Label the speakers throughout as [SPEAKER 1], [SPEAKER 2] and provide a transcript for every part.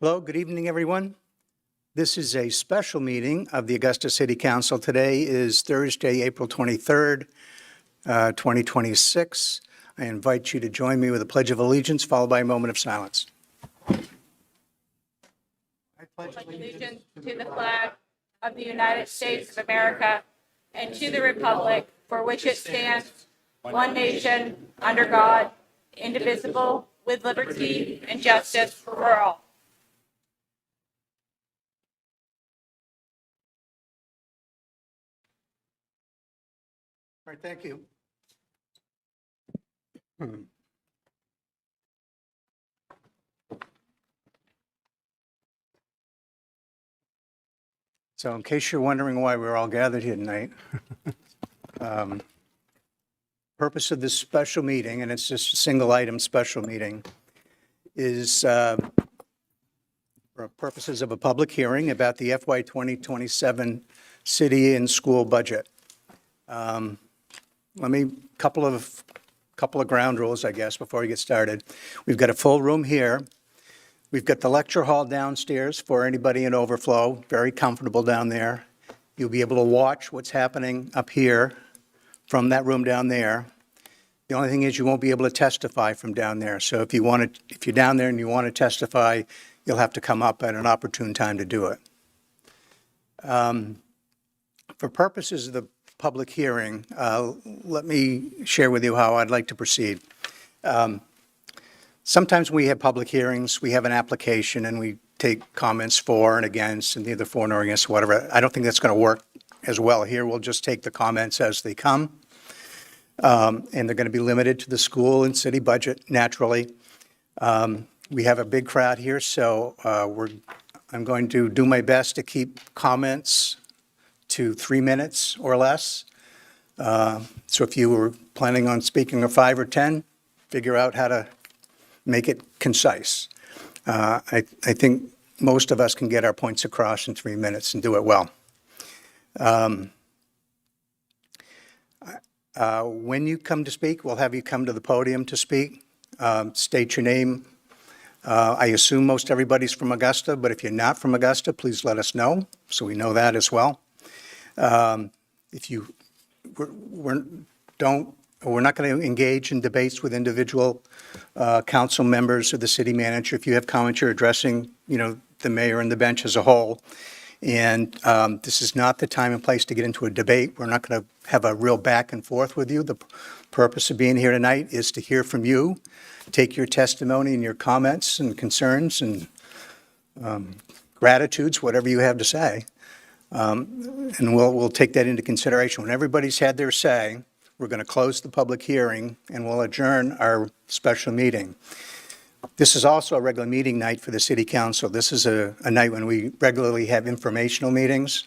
[SPEAKER 1] Hello, good evening, everyone. This is a special meeting of the Augusta City Council. Today is Thursday, April 23rd, 2026. I invite you to join me with a Pledge of Allegiance, followed by a moment of silence.
[SPEAKER 2] I pledge allegiance to the flag of the United States of America and to the republic for which it stands, one nation, under God, indivisible, with liberty and justice for all.
[SPEAKER 1] All right, thank you. So in case you're wondering why we're all gathered here tonight, purpose of this special meeting, and it's just a single item special meeting, is for purposes of a public hearing about the FY 2027 city and school budget. Couple of ground rules, I guess, before we get started. We've got a full room here. We've got the lecture hall downstairs for anybody in overflow, very comfortable down there. You'll be able to watch what's happening up here from that room down there. The only thing is you won't be able to testify from down there. So if you're down there and you want to testify, you'll have to come up at an opportune time to do it. For purposes of the public hearing, let me share with you how I'd like to proceed. Sometimes we have public hearings, we have an application, and we take comments for and against, and either for nor against, whatever. I don't think that's going to work as well here. We'll just take the comments as they come, and they're going to be limited to the school and city budget, naturally. We have a big crowd here, so I'm going to do my best to keep comments to 3 minutes or less. So if you were planning on speaking of 5 or 10, figure out how to make it concise. I think most of us can get our points across in 3 minutes and do it well. When you come to speak, we'll have you come to the podium to speak. State your name. I assume most everybody's from Augusta, but if you're not from Augusta, please let us know so we know that as well. We're not going to engage in debates with individual council members or the city manager. If you have comments, you're addressing, the mayor and the bench as a whole. And this is not the time and place to get into a debate. We're not going to have a real back and forth with you. The purpose of being here tonight is to hear from you, take your testimony and your comments and concerns and gratitudes, whatever you have to say. And we'll take that into consideration. When everybody's had their say, we're going to close the public hearing and we'll adjourn our special meeting. This is also a regular meeting night for the City Council. This is a night when we regularly have informational meetings,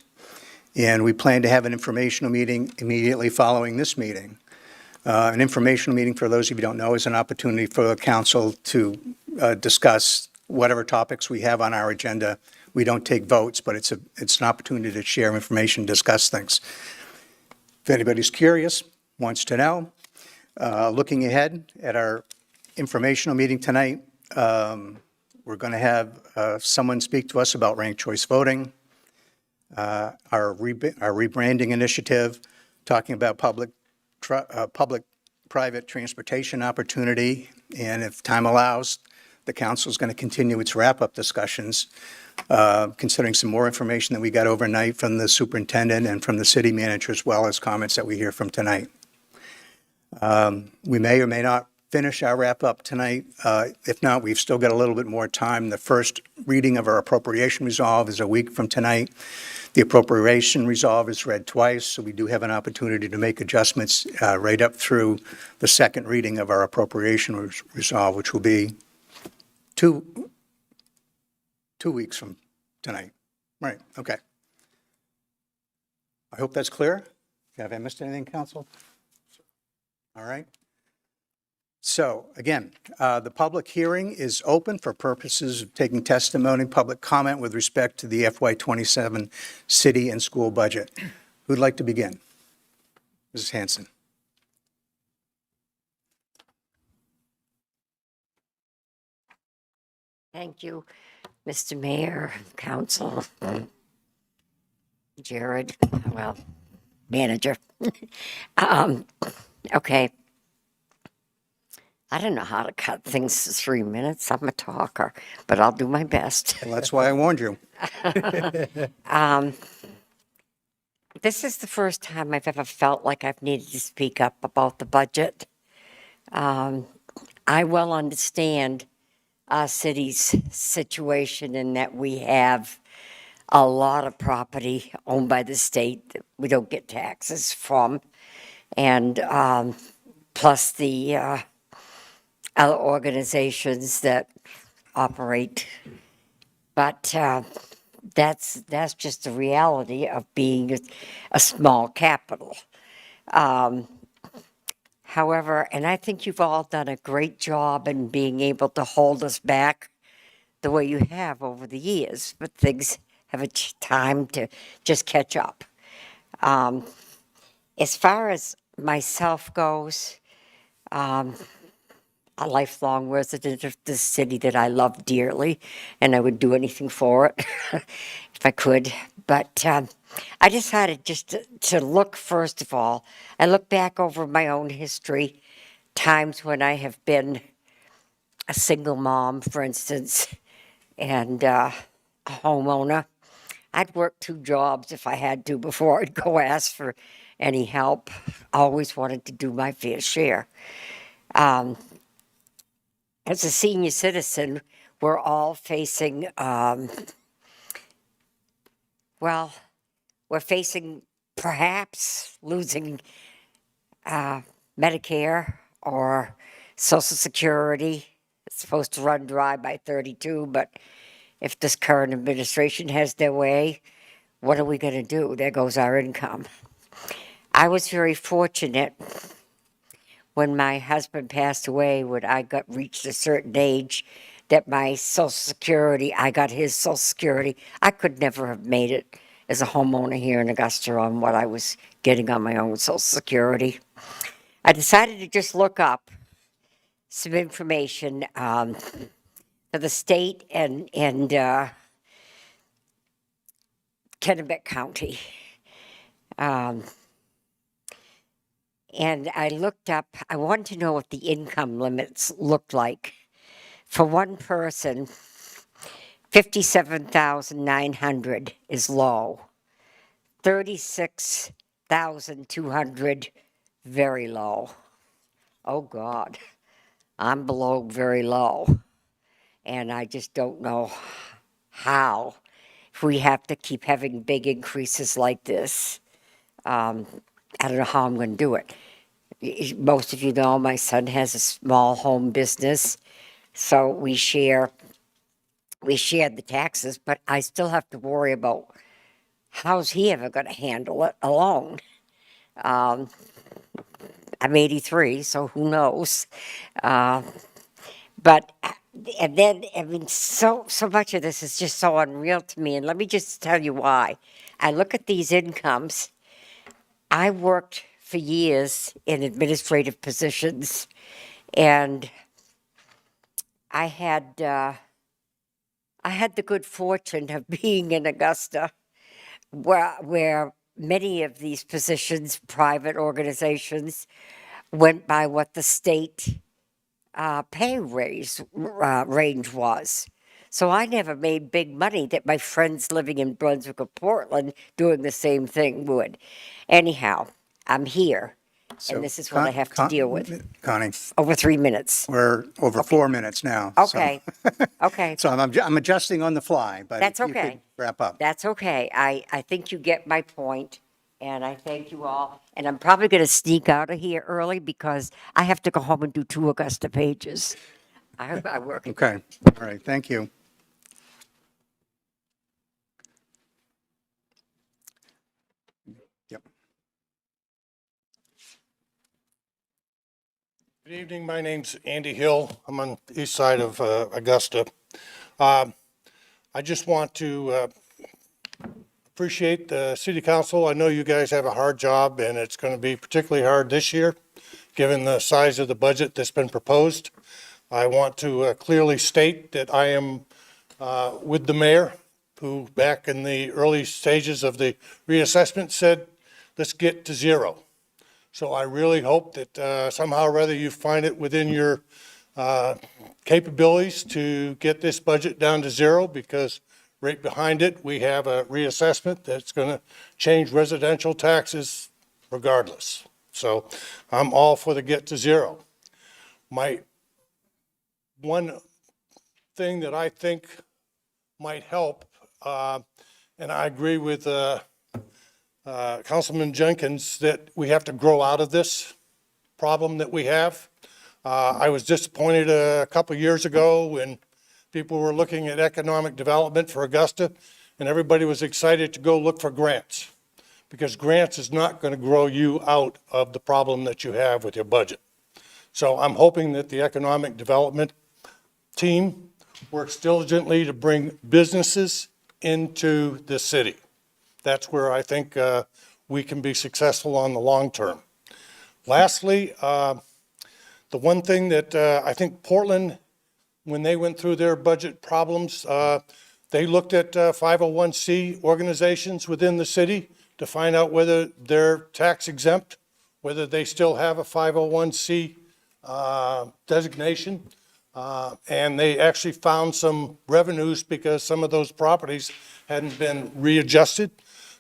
[SPEAKER 1] and we plan to have an informational meeting immediately following this meeting. An informational meeting, for those of you who don't know, is an opportunity for the council to discuss whatever topics we have on our agenda. We don't take votes, but it's an opportunity to share information, discuss things. If anybody's curious, wants to know, looking ahead at our informational meeting tonight, we're going to have someone speak to us about ranked choice voting, our rebranding initiative, talking about public-private transportation opportunity, and if time allows, the council is going to continue its wrap-up discussions, considering some more information that we got overnight from the superintendent and from the city manager, as well as comments that we hear from tonight. We may or may not finish our wrap-up tonight. If not, we've still got a little bit more time. The first reading of our appropriation resolve is a week from tonight. The appropriation resolve is read twice, so we do have an opportunity to make adjustments right up through the second reading of our appropriation resolve, which will be two weeks from tonight. Right, okay. I hope that's clear. Have I missed anything, Council? All right. So, again, the public hearing is open for purposes of taking testimony, public comment with respect to the FY27 city and school budget. Who'd like to begin? Mrs. Hanson.
[SPEAKER 3] Thank you. Mr. Mayor, Council, Jared, well, Manager. Um, okay. I don't know how to cut things to 3 minutes. I'm a talker, but I'll do my best.
[SPEAKER 1] Well, that's why I warned you.
[SPEAKER 3] This is the first time I've ever felt like I've needed to speak up about the budget. I well understand our city's situation in that we have a lot of property owned by the state that we don't get taxes from, and plus the other organizations that operate. But that's just the reality of being a small capital. However, and I think you've all done a great job in being able to hold us back the way you have over the years, but things have a time to just catch up. As far as myself goes, a lifelong resident of this city that I love dearly, and I would do anything for it if I could. But I decided just to look, first of all, I look back over my own history, times when I have been a single mom, for instance, and a homeowner. I'd work 2 jobs if I had to before I'd go ask for any help. Always wanted to do my fair share. As a senior citizen, we're all facing, well, we're facing perhaps losing Medicare or Social Security. It's supposed to run dry by 32, but if this current administration has their way, what are we going to do? There goes our income. I was very fortunate when my husband passed away, when I reached a certain age, that my Social Security, I got his Social Security. I could never have made it as a homeowner here in Augusta on what I was getting on my own Social Security. I decided to just look up some information for the state and Kennebec County. And I looked up, I wanted to know what the income limits looked like. For one person, 57,900 is low. 36,200, very low. Oh God, I'm below very low. And I just don't know how, if we have to keep having big increases like this. I don't know how I'm going to do it. Most of you know my son has a small home business, so we share the taxes, but I still have to worry about how's he ever going to handle it alone. I'm 83, so who knows? But and then I mean, so much of this is just so unreal to me, and let me just tell you why. I look at these incomes. I worked for years in administrative positions, and I had the good fortune of being in Augusta, where many of these positions, private organizations, went by what the state pay range was. So I never made big money that my friends living in Brunswick or Portland doing the same thing would. Anyhow, I'm here,
[SPEAKER 1] So,
[SPEAKER 3] and this is what I have to deal with.
[SPEAKER 1] Connie,
[SPEAKER 3] Over 3 minutes.
[SPEAKER 1] we're over 4 minutes now. so-
[SPEAKER 3] Okay, okay.
[SPEAKER 1] So I'm adjusting on the fly, but
[SPEAKER 3] That's
[SPEAKER 1] if you could
[SPEAKER 3] okay.
[SPEAKER 1] wrap up.
[SPEAKER 3] That's okay. I think you get my point, and I thank you all. And I'm probably going to sneak out of here early because I have to go home and do 2 Augusta pages. I work.
[SPEAKER 1] Okay, all right, thank you. Yep.
[SPEAKER 4] Good evening. My name's Andy Hill. I'm on the east side of Augusta. I just want to appreciate the city council. I know you guys have a hard job, and it's going to be particularly hard this year, given the size of the budget that's been proposed. I want to clearly state that I am with the mayor, who back in the early stages of the reassessment said, let's get to zero. So I really hope that somehow or other you find it within your capabilities to get this budget down to zero, because right behind it, we have a reassessment that's going to change residential taxes regardless. So I'm all for the get to zero. My one thing that I think might help, and I agree with Councilman Jenkins, that we have to grow out of this problem that we have. I was disappointed a couple years ago when people were looking at economic development for Augusta, and everybody was excited to go look for grants, because grants is not going to grow you out of the problem that you have with your budget. So I'm hoping that the economic development team works diligently to bring businesses into the city. That's where I think we can be successful on the long term. Lastly, the one thing that I think Portland, when they went through their budget problems, they looked at 501c organizations within the city to find out whether they're tax exempt, whether they still have a 501c designation. And they actually found some revenues because some of those properties hadn't been readjusted.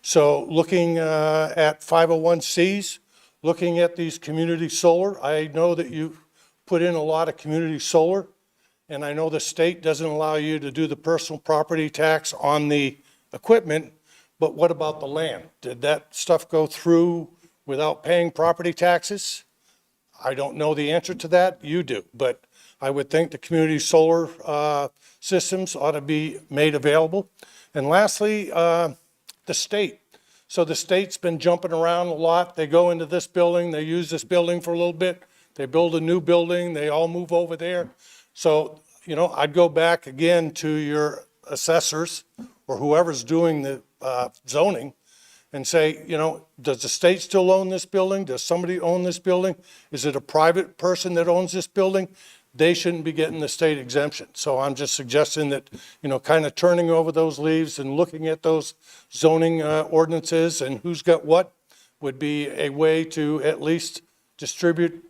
[SPEAKER 4] So looking at 501cs, looking at these community solar, I know that you put in a lot of community solar, and I know the state doesn't allow you to do the personal property tax on the equipment, but what about the land? Did that stuff go through without paying property taxes? I don't know the answer to that. You do, but I would think the community solar systems ought to be made available. And lastly, the state. So the state's been jumping around a lot. They go into this building, they use this building for a little bit, they build a new building, they all move over there. So, you know, I'd go back again to your assessors or whoever's doing the zoning and say, you know, does the state still own this building? Does somebody own this building? Is it a private person that owns this building? They shouldn't be getting the state exemption. So I'm just suggesting that, you know, kind of turning over those leaves and looking at those zoning ordinances and who's got what would be a way to at least distribute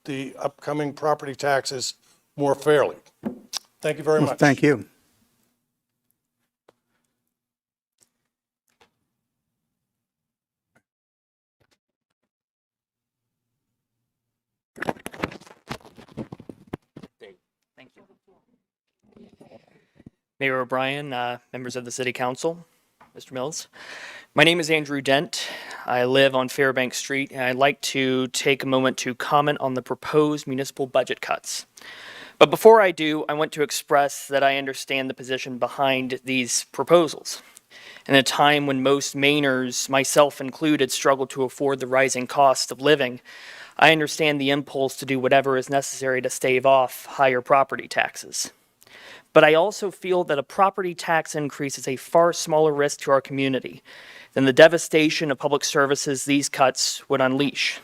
[SPEAKER 4] the upcoming property taxes more fairly. Thank you very much.
[SPEAKER 1] Thank you.
[SPEAKER 5] Thank you. Mayor O'Brien, members of the City Council, Mr. Mills. My name is Andrew Dent. I live on Fairbank Street, and I'd like to take a moment to comment on the proposed municipal budget cuts. But before I do, I want to express that I understand the position behind these proposals. In a time when most Mainers, myself included, struggle to afford the rising cost of living, I understand the impulse to do whatever is necessary to stave off higher property taxes. But I also feel that a property tax increase is a far smaller risk to our community than the devastation of public services these cuts would unleash.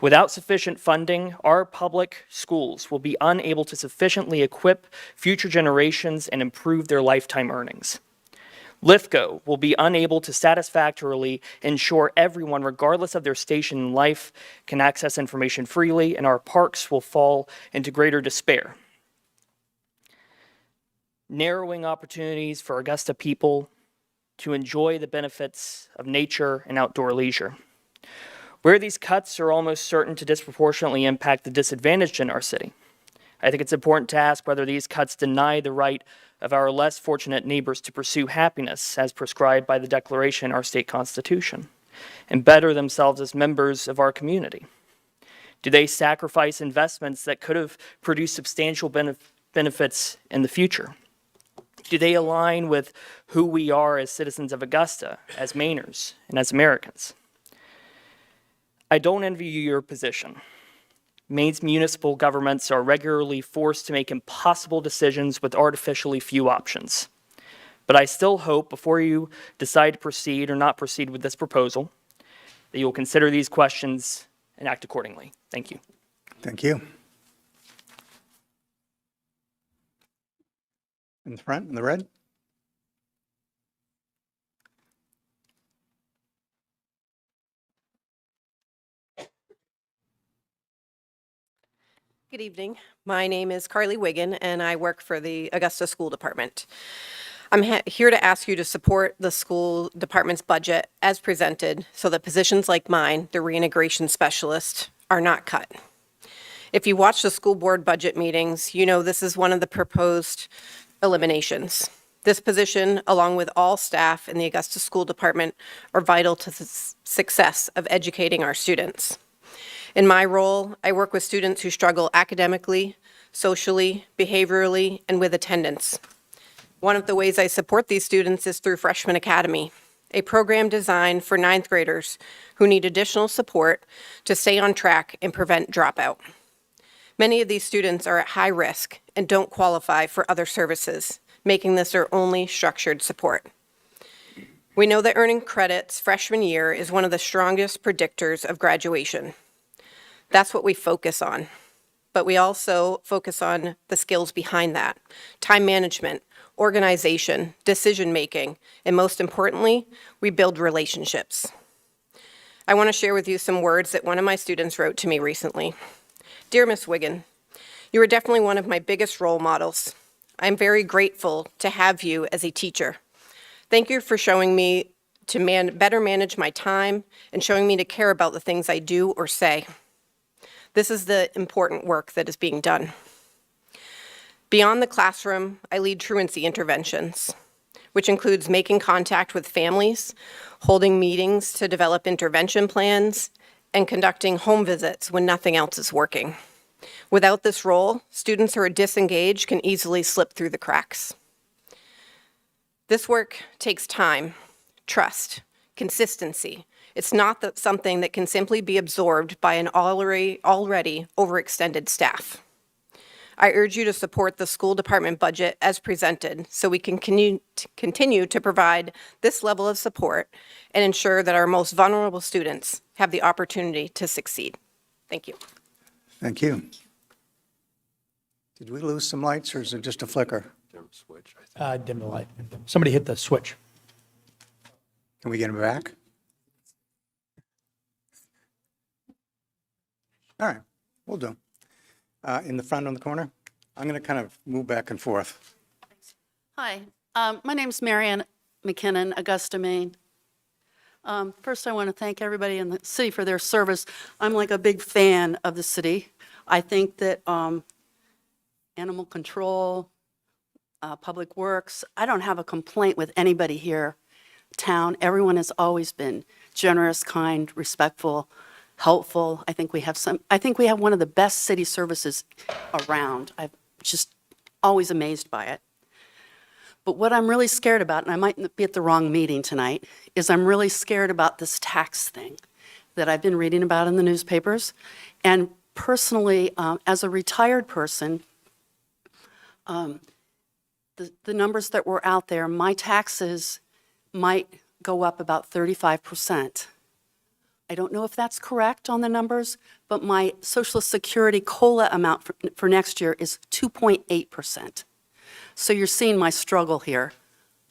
[SPEAKER 5] Without sufficient funding, our public schools will be unable to sufficiently equip future generations and improve their lifetime earnings. LIFCO will be unable to satisfactorily ensure everyone, regardless of their station in life, can access information freely, and our parks will fall into greater despair. Narrowing opportunities for Augusta people to enjoy the benefits of nature and outdoor leisure. Where these cuts are almost certain to disproportionately impact the disadvantaged in our city, I think it's important to ask whether these cuts deny the right of our less fortunate neighbors to pursue happiness as prescribed by the Declaration in our state constitution and better themselves as members of our community. Do they sacrifice investments that could have produced substantial benefits in the future? Do they align with who we are as citizens of Augusta, as Mainers, and as Americans? I don't envy you your position. Maine's municipal governments are regularly forced to make impossible decisions with artificially few options. But I still hope, before you decide to proceed or not proceed with this proposal, that you will consider these questions and act accordingly. Thank you.
[SPEAKER 1] Thank you. In the front, in the red?
[SPEAKER 6] Good evening. My name is Carly Wiggin, and I work for the Augusta School Department. I'm here to ask you to support the school department's budget as presented so that positions like mine, the reintegration specialist, are not cut. If you watch the school board budget meetings, you know this is one of the proposed eliminations. This position, along with all staff in the Augusta School Department, are vital to the success of educating our students. In my role, I work with students who struggle academically, socially, behaviorally, and with attendance. One of the ways I support these students is through Freshman Academy, a program designed for ninth graders who need additional support to stay on track and prevent dropout. Many of these students are at high risk and don't qualify for other services, making this their only structured support. We know that earning credits freshman year is one of the strongest predictors of graduation. That's what we focus on. But we also focus on the skills behind that: time management, organization, decision-making, and most importantly, we build relationships. I want to share with you some words that one of my students wrote to me recently. Dear Miss Wiggin, you are definitely one of my biggest role models. I'm very grateful to have you as a teacher. Thank you for showing me to better manage my time and showing me to care about the things I do or say. This is the important work that is being done. Beyond the classroom, I lead truancy interventions, which includes making contact with families, holding meetings to develop intervention plans, and conducting home visits when nothing else is working. Without this role, students who are disengaged can easily slip through the cracks. This work takes time, trust, consistency. It's not something that can simply be absorbed by an already overextended staff. I urge you to support the school department budget as presented so we can continue to provide this level of support and ensure that our most vulnerable students have the opportunity to succeed. Thank you.
[SPEAKER 1] Thank you. Did we lose some lights, or is it just a flicker?
[SPEAKER 7] Dim the light. Somebody hit the switch.
[SPEAKER 1] Can we get them back? All right, we'll do. In the front on the corner, I'm going to kind of move back and forth.
[SPEAKER 8] Hi, my name's Marianne McKinnon, Augusta, Maine. First, I want to thank everybody in the city for their service. I'm like a big fan of the city. I think that animal control, public works, I don't have a complaint with anybody here. Town, everyone has always been generous, kind, respectful, helpful. I think we have one of the best city services around. I'm just always amazed by it. But what I'm really scared about, and I might be at the wrong meeting tonight, is I'm really scared about this tax thing that I've been reading about in the newspapers. And personally, as a retired person, the numbers that were out there, my taxes might go up about 35%. I don't know if that's correct on the numbers, but my Social Security COLA amount for next year is 2.8%. So you're seeing my struggle here.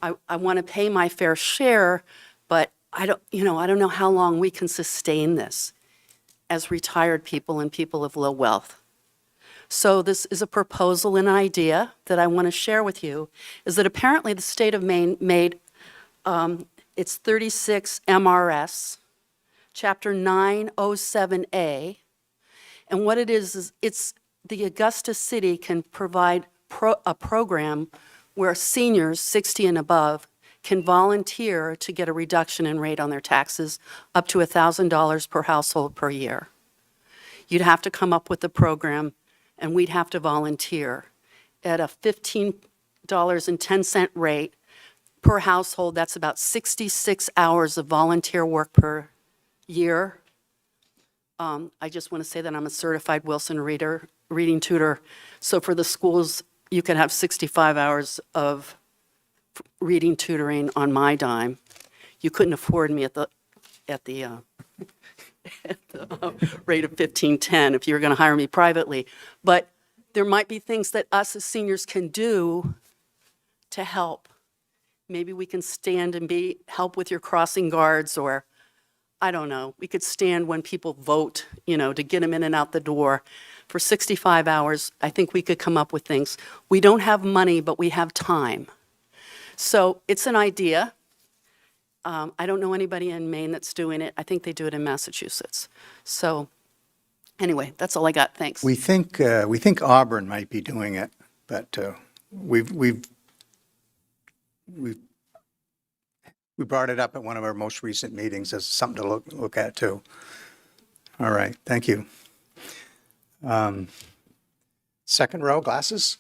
[SPEAKER 8] I want to pay my fair share, but I don't know how long we can sustain this as retired people and people of low wealth. So this is a proposal, an idea that I want to share with you, is that apparently the state of Maine made it's 36 MRS, Chapter 907A, and what it is it's the Augusta City can provide a program where seniors 60 and above can volunteer to get a reduction in rate on their taxes up to $1,000 per household per year. You'd have to come up with the program, and we'd have to volunteer at a $15.10 rate per household. That's about 66 hours of volunteer work per year. I just want to say that I'm a certified Wilson reading tutor. So for the schools, you can have 65 hours of reading tutoring on my dime. You couldn't afford me at the rate of $15.10 if you were going to hire me privately. But there might be things that us as seniors can do to help. Maybe we can stand and help with your crossing guards, or, I don't know, we could stand when people vote, to get them in and out the door. For 65 hours, I think we could come up with things. We don't have money, but we have time. So it's an idea. I don't know anybody in Maine that's doing it. I think they do it in Massachusetts. So anyway, that's all I got. Thanks.
[SPEAKER 1] We think Auburn might be doing it, but we brought it up at one of our most recent meetings as something to look at too. All right, thank you. Second row, glasses?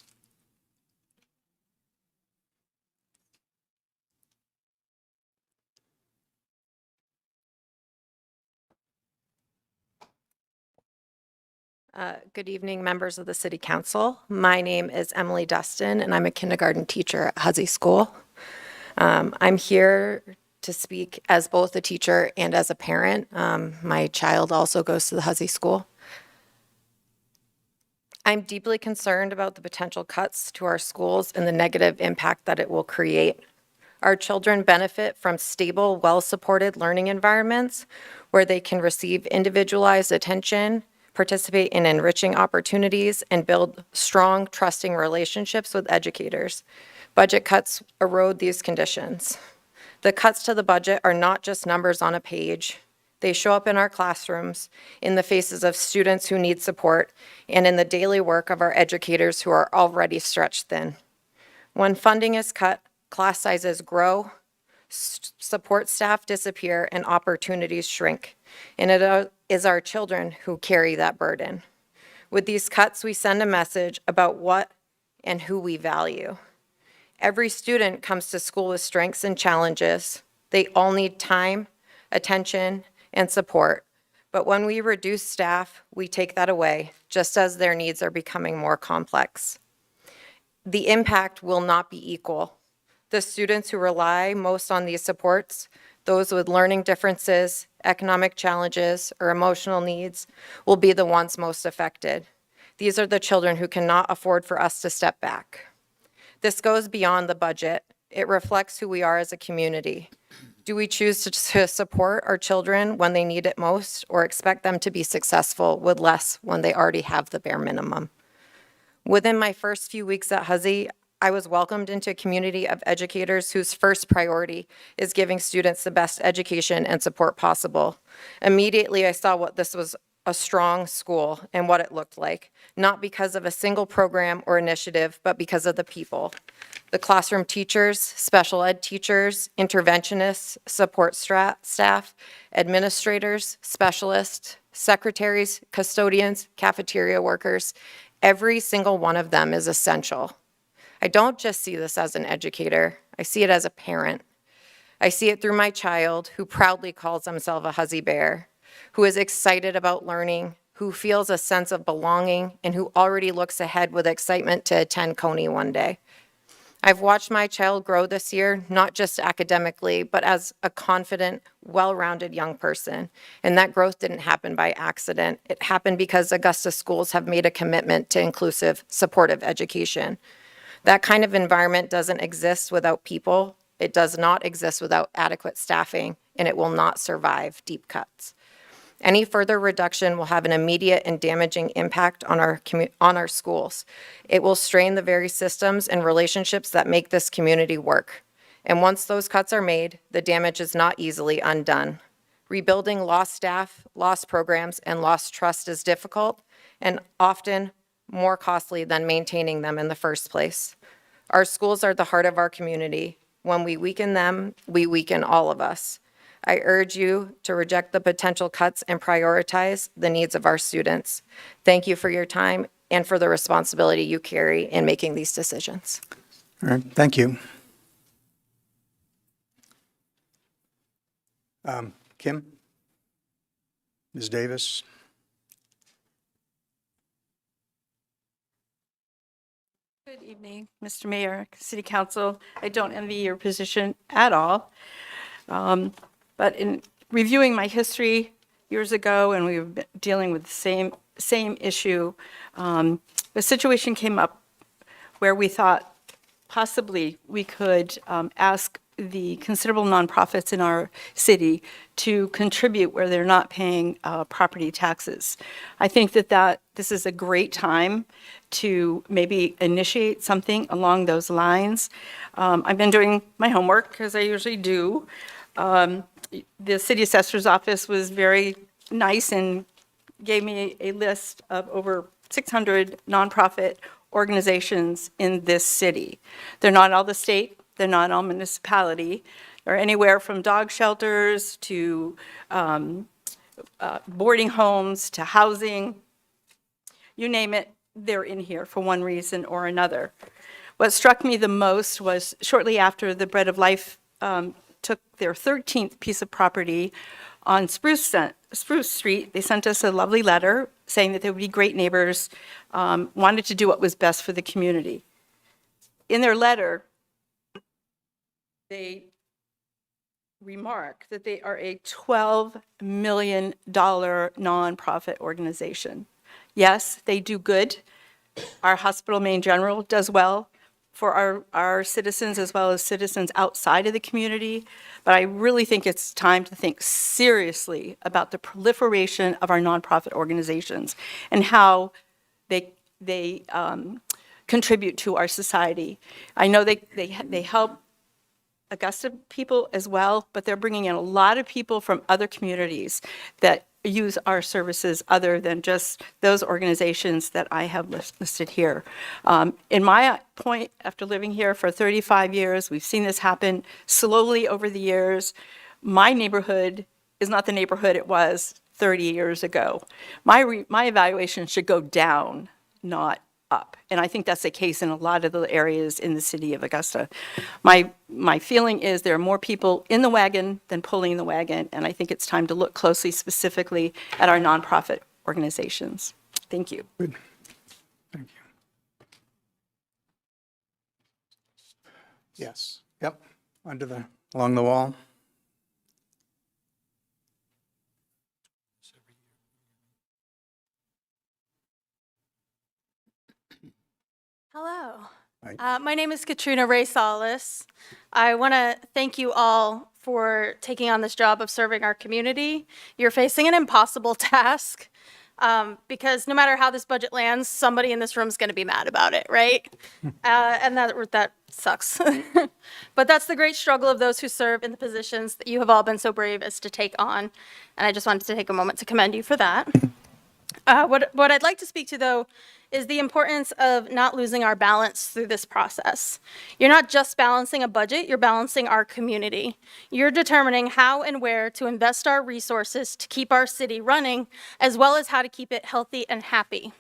[SPEAKER 6] Good evening, members of the City Council. My name is Emily Dustin, and I'm a kindergarten teacher at Huzzy School. I'm here to speak as both a teacher and as a parent. My child also goes to the Huzzy School. I'm deeply concerned about the potential cuts to our schools and the negative impact that it will create. Our children benefit from stable, well-supported learning environments where they can receive individualized attention, participate in enriching opportunities, and build strong, trusting relationships with educators. Budget cuts erode these conditions. The cuts to the budget are not just numbers on a page. They show up in our classrooms, in the faces of students who need support, and in the daily work of our educators who are already stretched thin. When funding is cut, class sizes grow, support staff disappear, and opportunities shrink. And it is our children who carry that burden. With these cuts, we send a message about what and who we value. Every student comes to school with strengths and challenges. They all need time, attention, and support. But when we reduce staff, we take that away, just as their needs are becoming more complex. The impact will not be equal. The students who rely most on these supports, those with learning differences, economic challenges, or emotional needs, will be the ones most affected. These are the children who cannot afford for us to step back. This goes beyond the budget. It reflects who we are as a community. Do we choose to support our children when they need it most, or expect them to be successful with less when they already have the bare minimum? Within my first few weeks at Huzzy, I was welcomed into a community of educators whose first priority is giving students the best education and support possible. Immediately, I saw what this was a strong school and what it looked like, not because of a single program or initiative, but because of the people. The classroom teachers, special ed teachers, interventionists, support staff, administrators, specialists, secretaries, custodians, cafeteria workers, every single one of them is essential. I don't just see this as an educator, I see it as a parent. I see it through my child who proudly calls himself a Huzzy Bear, who is excited about learning, who feels a sense of belonging, and who already looks ahead with excitement to attend Coney one day. I've watched my child grow this year, not just academically, but as a confident, well-rounded young person. And that growth didn't happen by accident. It happened because Augusta schools have made a commitment to inclusive, supportive education. That kind of environment doesn't exist without people. It does not exist without adequate staffing, and it will not survive deep cuts. Any further reduction will have an immediate and damaging impact on our schools. It will strain the very systems and relationships that make this community work. And once those cuts are made, the damage is not easily undone. Rebuilding lost staff, lost programs, and lost trust is difficult and often more costly than maintaining them in the first place. Our schools are the heart of our community. When we weaken them, we weaken all of us. I urge you to reject the potential cuts and prioritize the needs of our students. Thank you for your time and for the responsibility you carry in making these decisions.
[SPEAKER 1] All right, thank you. Kim? Ms. Davis?
[SPEAKER 9] Good evening, Mr. Mayor, City Council. I don't envy your position at all. But in reviewing my history years ago, and we were dealing with the same issue, the situation came up where we thought possibly we could ask the considerable nonprofits in our city to contribute where they're not paying property taxes. I think that this is a great time to maybe initiate something along those lines. I've been doing my homework, as I usually do. The city assessor's office was very nice and gave me a list of over 600 nonprofit organizations in this city. They're not all the state, they're not all municipality. They're anywhere from dog shelters to boarding homes to housing. You name it, they're in here for one reason or another. What struck me the most was shortly after the Bread of Life took their 13th piece of property on Spruce Street, they sent us a lovely letter saying that they would be great neighbors, wanted to do what was best for the community. In their letter, they remark that they are a $12 million nonprofit organization. Yes, they do good. Our hospital main general does well for our citizens as well as citizens outside of the community. But I really think it's time to think seriously about the proliferation of our nonprofit organizations and how they contribute to our society. I know they help Augusta people as well, but they're bringing in a lot of people from other communities that use our services other than just those organizations that I have listed here. In my point, after living here for 35 years, we've seen this happen slowly over the years. My neighborhood is not the neighborhood it was 30 years ago. My evaluation should go down, not up. And I think that's the case in a lot of the areas in the city of Augusta. My feeling is there are more people in the wagon than pulling the wagon, and I think it's time to look closely specifically at our nonprofit organizations. Thank you.
[SPEAKER 1] Good. Thank you. Yes. Yep. Along the wall.
[SPEAKER 10] Hello.
[SPEAKER 1] Hi.
[SPEAKER 10] My name is Katrina Ray Salas. I want to thank you all for taking on this job of serving our community. You're facing an impossible task because no matter how this budget lands, somebody in this room is going to be mad about it, right? And that sucks. But that's the great struggle of those who serve in the positions that you have all been so brave as to take on. And I just wanted to take a moment to commend you for that. What I'd like to speak to, though, is the importance of not losing our balance through this process. You're not just balancing a budget, you're balancing our community. You're determining how and where to invest our resources to keep our city running, as well as how to keep it healthy and happy.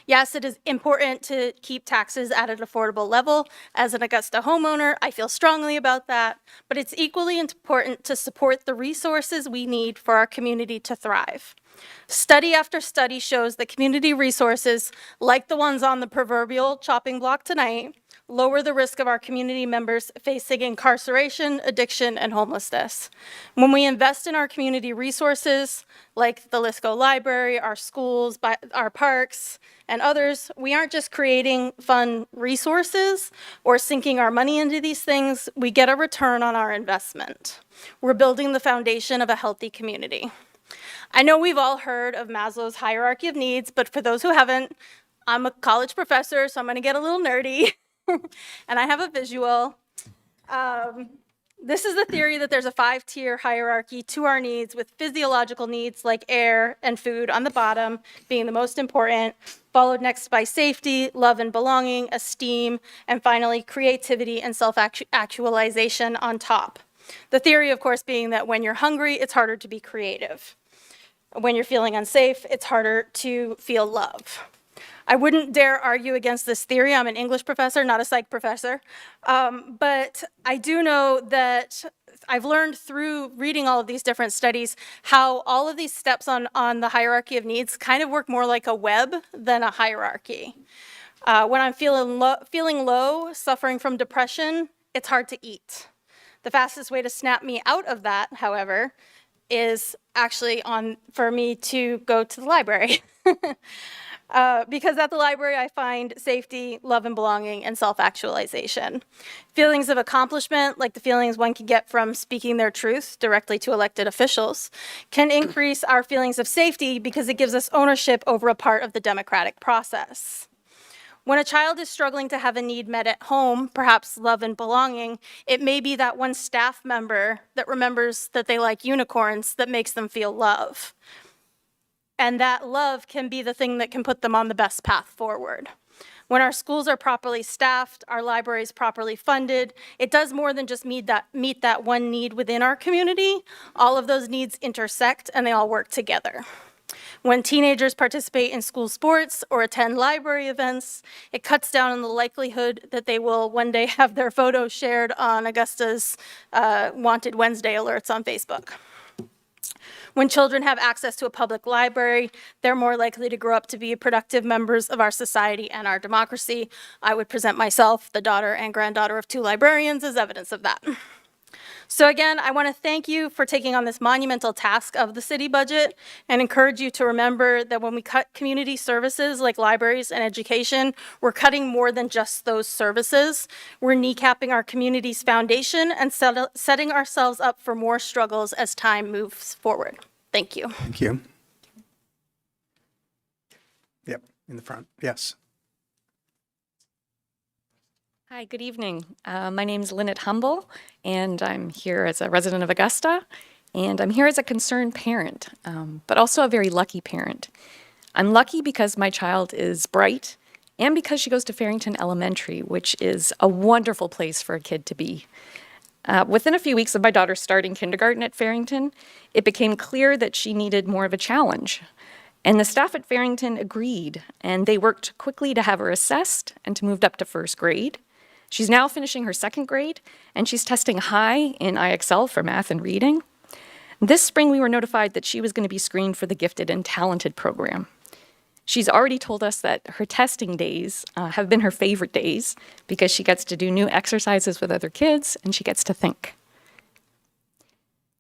[SPEAKER 10] Yes, it is important to keep taxes at an affordable level. As an Augusta homeowner, I feel strongly about that, but it's equally important to support the resources we need for our community to thrive. Study after study shows that community resources, like the ones on the proverbial chopping block tonight, lower the risk of our community members facing incarceration, addiction, and homelessness. When we invest in our community resources, like the Lisco Library, our schools, our parks, and others, we aren't just creating fun resources or sinking our money into these things, we get a return on our investment. We're building the foundation of a healthy community. I know we've all heard of Maslow's hierarchy of needs, but for those who haven't, I'm a college professor, so I'm going to get a little nerdy. And I have a visual. This is the theory that there's a 5-tier hierarchy to our needs, with physiological needs like air and food on the bottom being the most important, followed next by safety, love and belonging, esteem, and finally creativity and self-actualization on top. The theory, of course, being that when you're hungry, it's harder to be creative. When you're feeling unsafe, it's harder to feel love. I wouldn't dare argue against this theory. I'm an English professor, not a psych professor. But I do know that I've learned through reading all of these different studies how all of these steps on the hierarchy of needs kind of work more like a web than a hierarchy. When I'm feeling low, suffering from depression, it's hard to eat. The fastest way to snap me out of that, however, is actually for me to go to the library. Because at the library, I find safety, love and belonging, and self-actualization. Feelings of accomplishment, like the feelings one can get from speaking their truth directly to elected officials, can increase our feelings of safety because it gives us ownership over a part of the democratic process. When a child is struggling to have a need met at home, perhaps love and belonging, it may be that one staff member that remembers that they like unicorns that makes them feel love. And that love can be the thing that can put them on the best path forward. When our schools are properly staffed, our libraries properly funded, it does more than just meet that one need within our community. All of those needs intersect and they all work together. When teenagers participate in school sports or attend library events, it cuts down on the likelihood that they will one day have their photos shared on Augusta's Wanted Wednesday alerts on Facebook. When children have access to a public library, they're more likely to grow up to be productive members of our society and our democracy. I would present myself, the daughter and granddaughter of 2 librarians, as evidence of that. So again, I want to thank you for taking on this monumental task of the city budget and encourage you to remember that when we cut community services like libraries and education, we're cutting more than just those services. We're kneecapping our community's foundation and setting ourselves up for more struggles as time moves forward. Thank you.
[SPEAKER 1] Thank you. Yep, in the front, yes.
[SPEAKER 11] Hi, good evening. My name is Lynette Humble, and I'm here as a resident of Augusta, and I'm here as a concerned parent, but also a very lucky parent. I'm lucky because my child is bright and because she goes to Farrington Elementary, which is a wonderful place for a kid to be. Within a few weeks of my daughter starting kindergarten at Farrington, it became clear that she needed more of a challenge. And the staff at Farrington agreed, and they worked quickly to have her assessed and to move up to first grade. She's now finishing her second grade, and she's testing high in IXL for math and reading. This spring, we were notified that she was going to be screened for the Gifted and Talented program. She's already told us that her testing days have been her favorite days because she gets to do new exercises with other kids and she gets to think.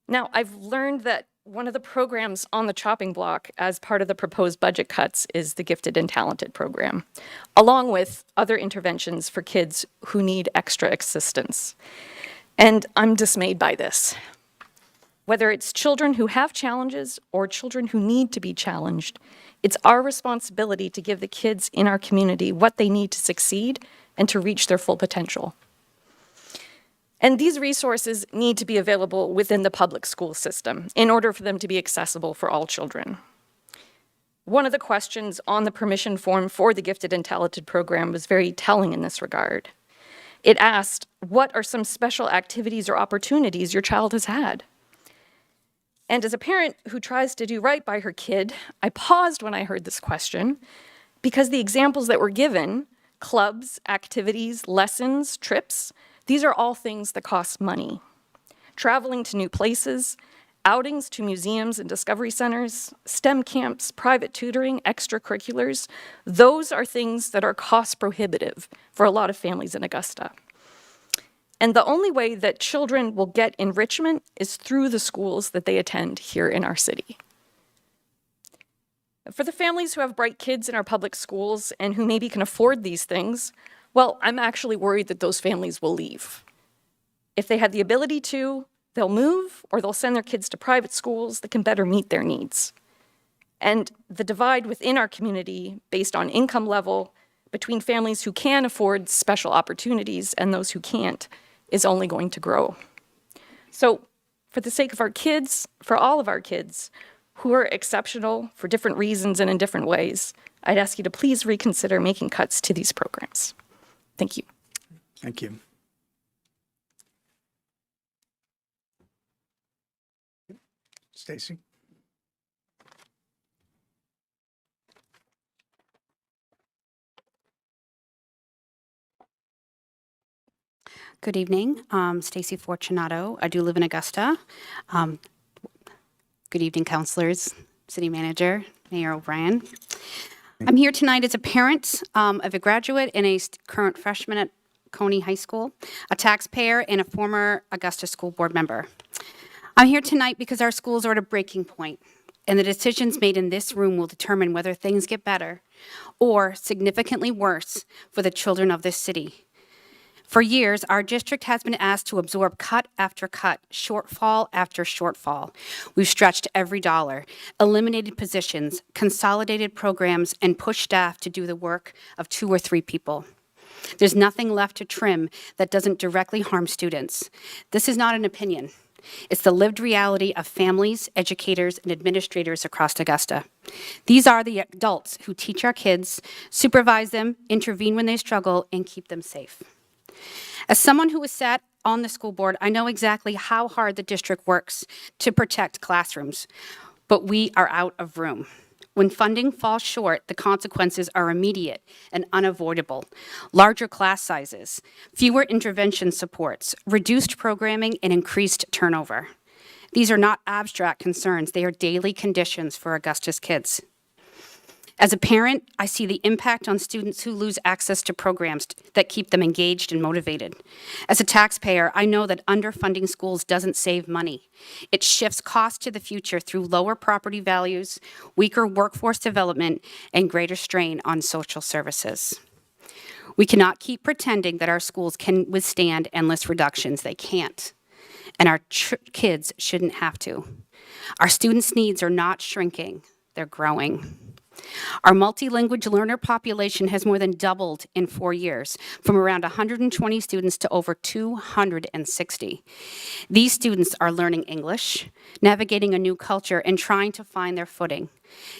[SPEAKER 11] Now, I've learned that one of the programs on the chopping block as part of the proposed budget cuts is the Gifted and Talented program, along with other interventions for kids who need extra assistance. And I'm dismayed by this. Whether it's children who have challenges or children who need to be challenged, it's our responsibility to give the kids in our community what they need to succeed and to reach their full potential. And these resources need to be available within the public school system in order for them to be accessible for all children. One of the questions on the permission form for the Gifted and Talented program was very telling in this regard. It asked, what are some special activities or opportunities your child has had? And as a parent who tries to do right by her kid, I paused when I heard this question because the examples that were given, clubs, activities, lessons, trips, these are all things that cost money. Traveling to new places, outings to museums and discovery centers, STEM camps, private tutoring, extracurriculars, those are things that are cost prohibitive for a lot of families in Augusta. And the only way that children will get enrichment is through the schools that they attend here in our city. For the families who have bright kids in our public schools and who maybe can afford these things, well, I'm actually worried that those families will leave. If they have the ability to, they'll move or they'll send their kids to private schools that can better meet their needs. And the divide within our community based on income level between families who can afford special opportunities and those who can't is only going to grow. So for the sake of our kids, for all of our kids who are exceptional for different reasons and in different ways, I'd ask you to please reconsider making cuts to these programs. Thank you.
[SPEAKER 1] Thank you. Stacy?
[SPEAKER 12] Good evening. Stacy Fortunato. I do live in Augusta. Good evening, councilors, city manager, Mayor O'Brien. I'm here tonight as a parent of a graduate and a current freshman at Coney High School, a taxpayer, and a former Augusta School Board member. I'm here tonight because our schools are at a breaking point. and the decisions made in this room will determine whether things get better or significantly worse for the children of this city. For years, our district has been asked to absorb cut after cut, shortfall after shortfall. We've stretched every dollar, eliminated positions, consolidated programs, and pushed staff to do the work of 2 or 3 people. There's nothing left to trim that doesn't directly harm students. This is not an opinion. It's the lived reality of families, educators, and administrators across Augusta. These are the adults who teach our kids, supervise them, intervene when they struggle, and keep them safe. As someone who has sat on the school board, I know exactly how hard the district works to protect classrooms, but we are out of room. When funding falls short, the consequences are immediate and unavoidable. Larger class sizes, fewer intervention supports, reduced programming, and increased turnover. These are not abstract concerns, they are daily conditions for Augusta's kids. As a parent, I see the impact on students who lose access to programs that keep them engaged and motivated. As a taxpayer, I know that underfunding schools doesn't save money. It shifts costs to the future through lower property values, weaker workforce development, and greater strain on social services. We cannot keep pretending that our schools can withstand endless reductions. They can't. And our kids shouldn't have to. Our students' needs are not shrinking, they're growing. Our multilingual learner population has more than doubled in 4 years, from around 120 students to over 260. These students are learning English, navigating a new culture, and trying to find their footing.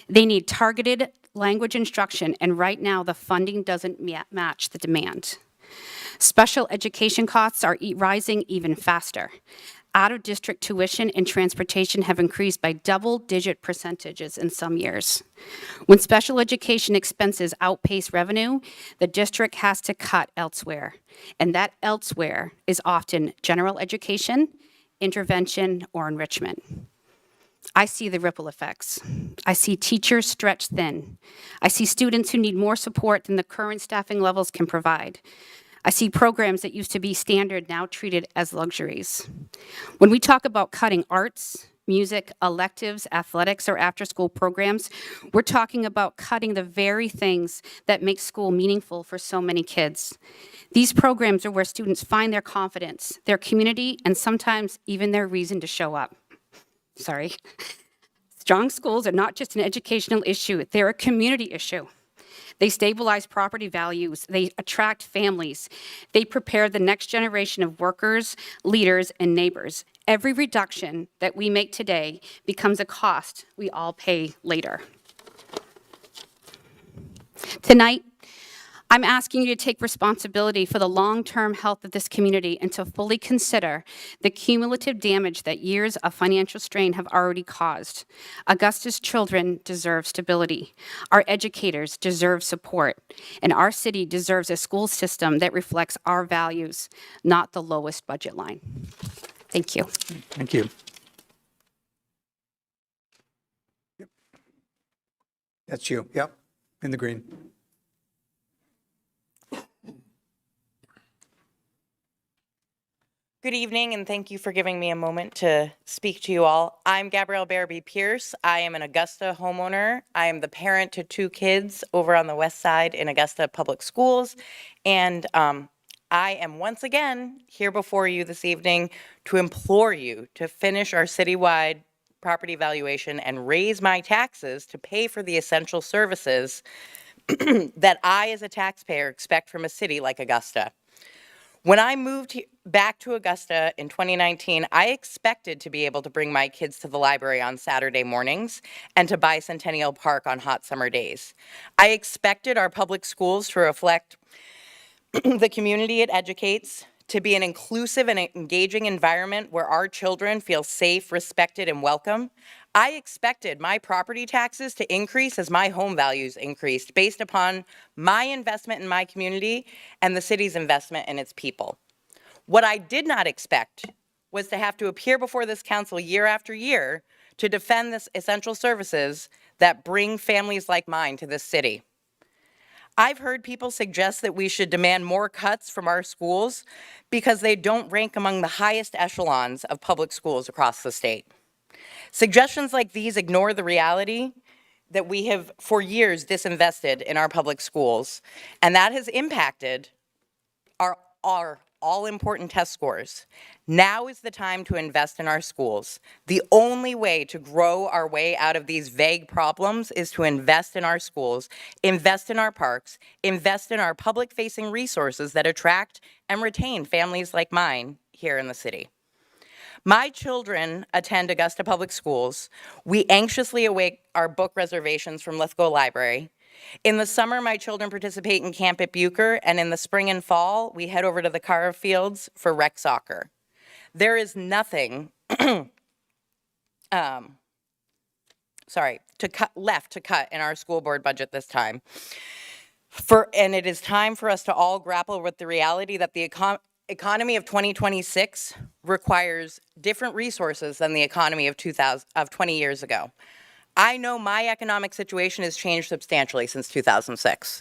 [SPEAKER 12] They need targeted language instruction, and right now the funding doesn't match the demand. Special education costs are rising even faster. Out-of-district tuition and transportation have increased by double-digit percentages in some years. When special education expenses outpace revenue, the district has to cut elsewhere. And that elsewhere is often general education, intervention, or enrichment. I see the ripple effects. I see teachers stretched thin. I see students who need more support than the current staffing levels can provide. I see programs that used to be standard now treated as luxuries. When we talk about cutting arts, music, electives, athletics, or after-school programs, we're talking about cutting the very things that make school meaningful for so many kids. These programs are where students find their confidence, their community, and sometimes even their reason to show up. Sorry. Strong schools are not just an educational issue, they're a community issue. They stabilize property values, they attract families, they prepare the next generation of workers, leaders, and neighbors. Every reduction that we make today becomes a cost we all pay later. Tonight, I'm asking you to take responsibility for the long-term health of this community and to fully consider the cumulative damage that years of financial strain have already caused. Augusta's children deserve stability. Our educators deserve support. And our city deserves a school system that reflects our values, not the lowest budget line. Thank you.
[SPEAKER 1] Thank you. Yep. That's you, yep, in the green.
[SPEAKER 13] Good evening, and thank you for giving me a moment to speak to you all. I'm Gabrielle Barabee Pierce. I am an Augusta homeowner. I am the parent to 2 kids over on the west side in Augusta Public Schools. And I am once again here before you this evening to implore you to finish our citywide property valuation and raise my taxes to pay for the essential services that I, as a taxpayer, expect from a city like Augusta. When I moved back to Augusta in 2019, I expected to be able to bring my kids to the library on Saturday mornings and to Bicentennial Park on hot summer days. I expected our public schools to reflect the community it educates, to be an inclusive and engaging environment where our children feel safe, respected, and welcome. I expected my property taxes to increase as my home values increased based upon my investment in my community and the city's investment in its people. What I did not expect was to have to appear before this council year after year to defend this essential services that bring families like mine to this city. I've heard people suggest that we should demand more cuts from our schools because they don't rank among the highest echelons of public schools across the state. Suggestions like these ignore the reality that we have for years disinvested in our public schools, and that has impacted our all-important test scores. Now is the time to invest in our schools. The only way to grow our way out of these vague problems is to invest in our schools, invest in our parks, invest in our public-facing resources that attract and retain families like mine here in the city. My children attend Augusta Public Schools. We anxiously await our book reservations from Lithgow Library. In the summer, my children participate in camp at Bucher, and in the spring and fall, we head over to the Carver Fields for rec soccer. There is nothing left to cut in our school board budget this time. And it is time for us to all grapple with the reality that the economy of 2026 requires different resources than the economy of 20 years ago. I know my economic situation has changed substantially since 2006.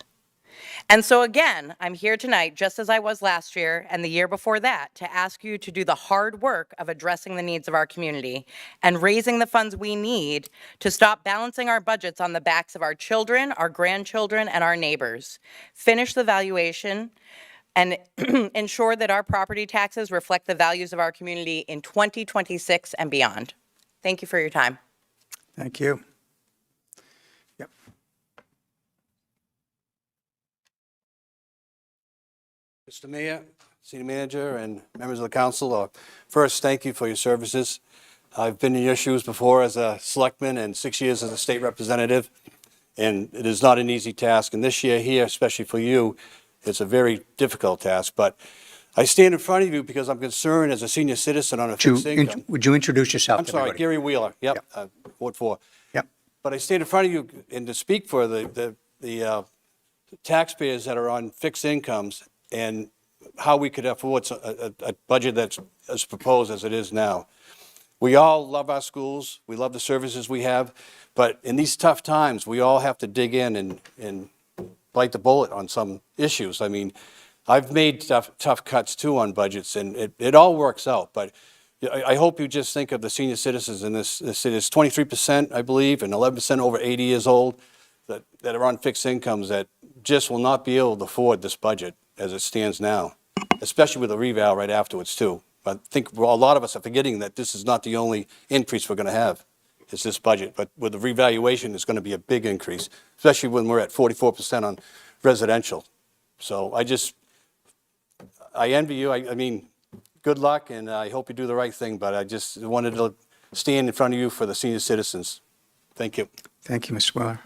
[SPEAKER 13] And so again, I'm here tonight, just as I was last year and the year before that, to ask you to do the hard work of addressing the needs of our community and raising the funds we need to stop balancing our budgets on the backs of our children, our grandchildren, and our neighbors. Finish the valuation and ensure that our property taxes reflect the values of our community in 2026 and beyond. Thank you for your time.
[SPEAKER 1] Thank you. Yep.
[SPEAKER 14] Mr. Mayor, City Manager, and members of the council, first, thank you for your services. I've been in your shoes before as a selectman and 6 years as a state representative, and it is not an easy task. And this year here, especially for you, it's a very difficult task. But I stand in front of you because I'm concerned as a senior citizen on a fixed income.
[SPEAKER 1] Would you introduce yourself
[SPEAKER 14] I'm
[SPEAKER 1] to
[SPEAKER 14] sorry,
[SPEAKER 1] everybody?
[SPEAKER 14] Gary Wheeler, Ward 4.
[SPEAKER 1] Yep.
[SPEAKER 14] But I stand in front of you and to speak for the taxpayers that are on fixed incomes and how we could afford a budget that's as proposed as it is now. We all love our schools, we love the services we have, but in these tough times, we all have to dig in and bite the bullet on some issues. I mean, I've made tough cuts too on budgets, and it all works out, but I hope you just think of the senior citizens in this city. It's 23%, I believe, and 11% over 80 years old that are on fixed incomes that just will not be able to afford this budget as it stands now, especially with a reval right afterwards too. I think a lot of us are forgetting that this is not the only increase we're going to have. It's this budget, but with the revaluation, it's going to be a big increase, especially when we're at 44% on residential. So I envy you. I mean, good luck, and I hope you do the right thing, but I just wanted to stand in front of you for the senior citizens. Thank you.
[SPEAKER 1] Thank you, Mr. Wheeler.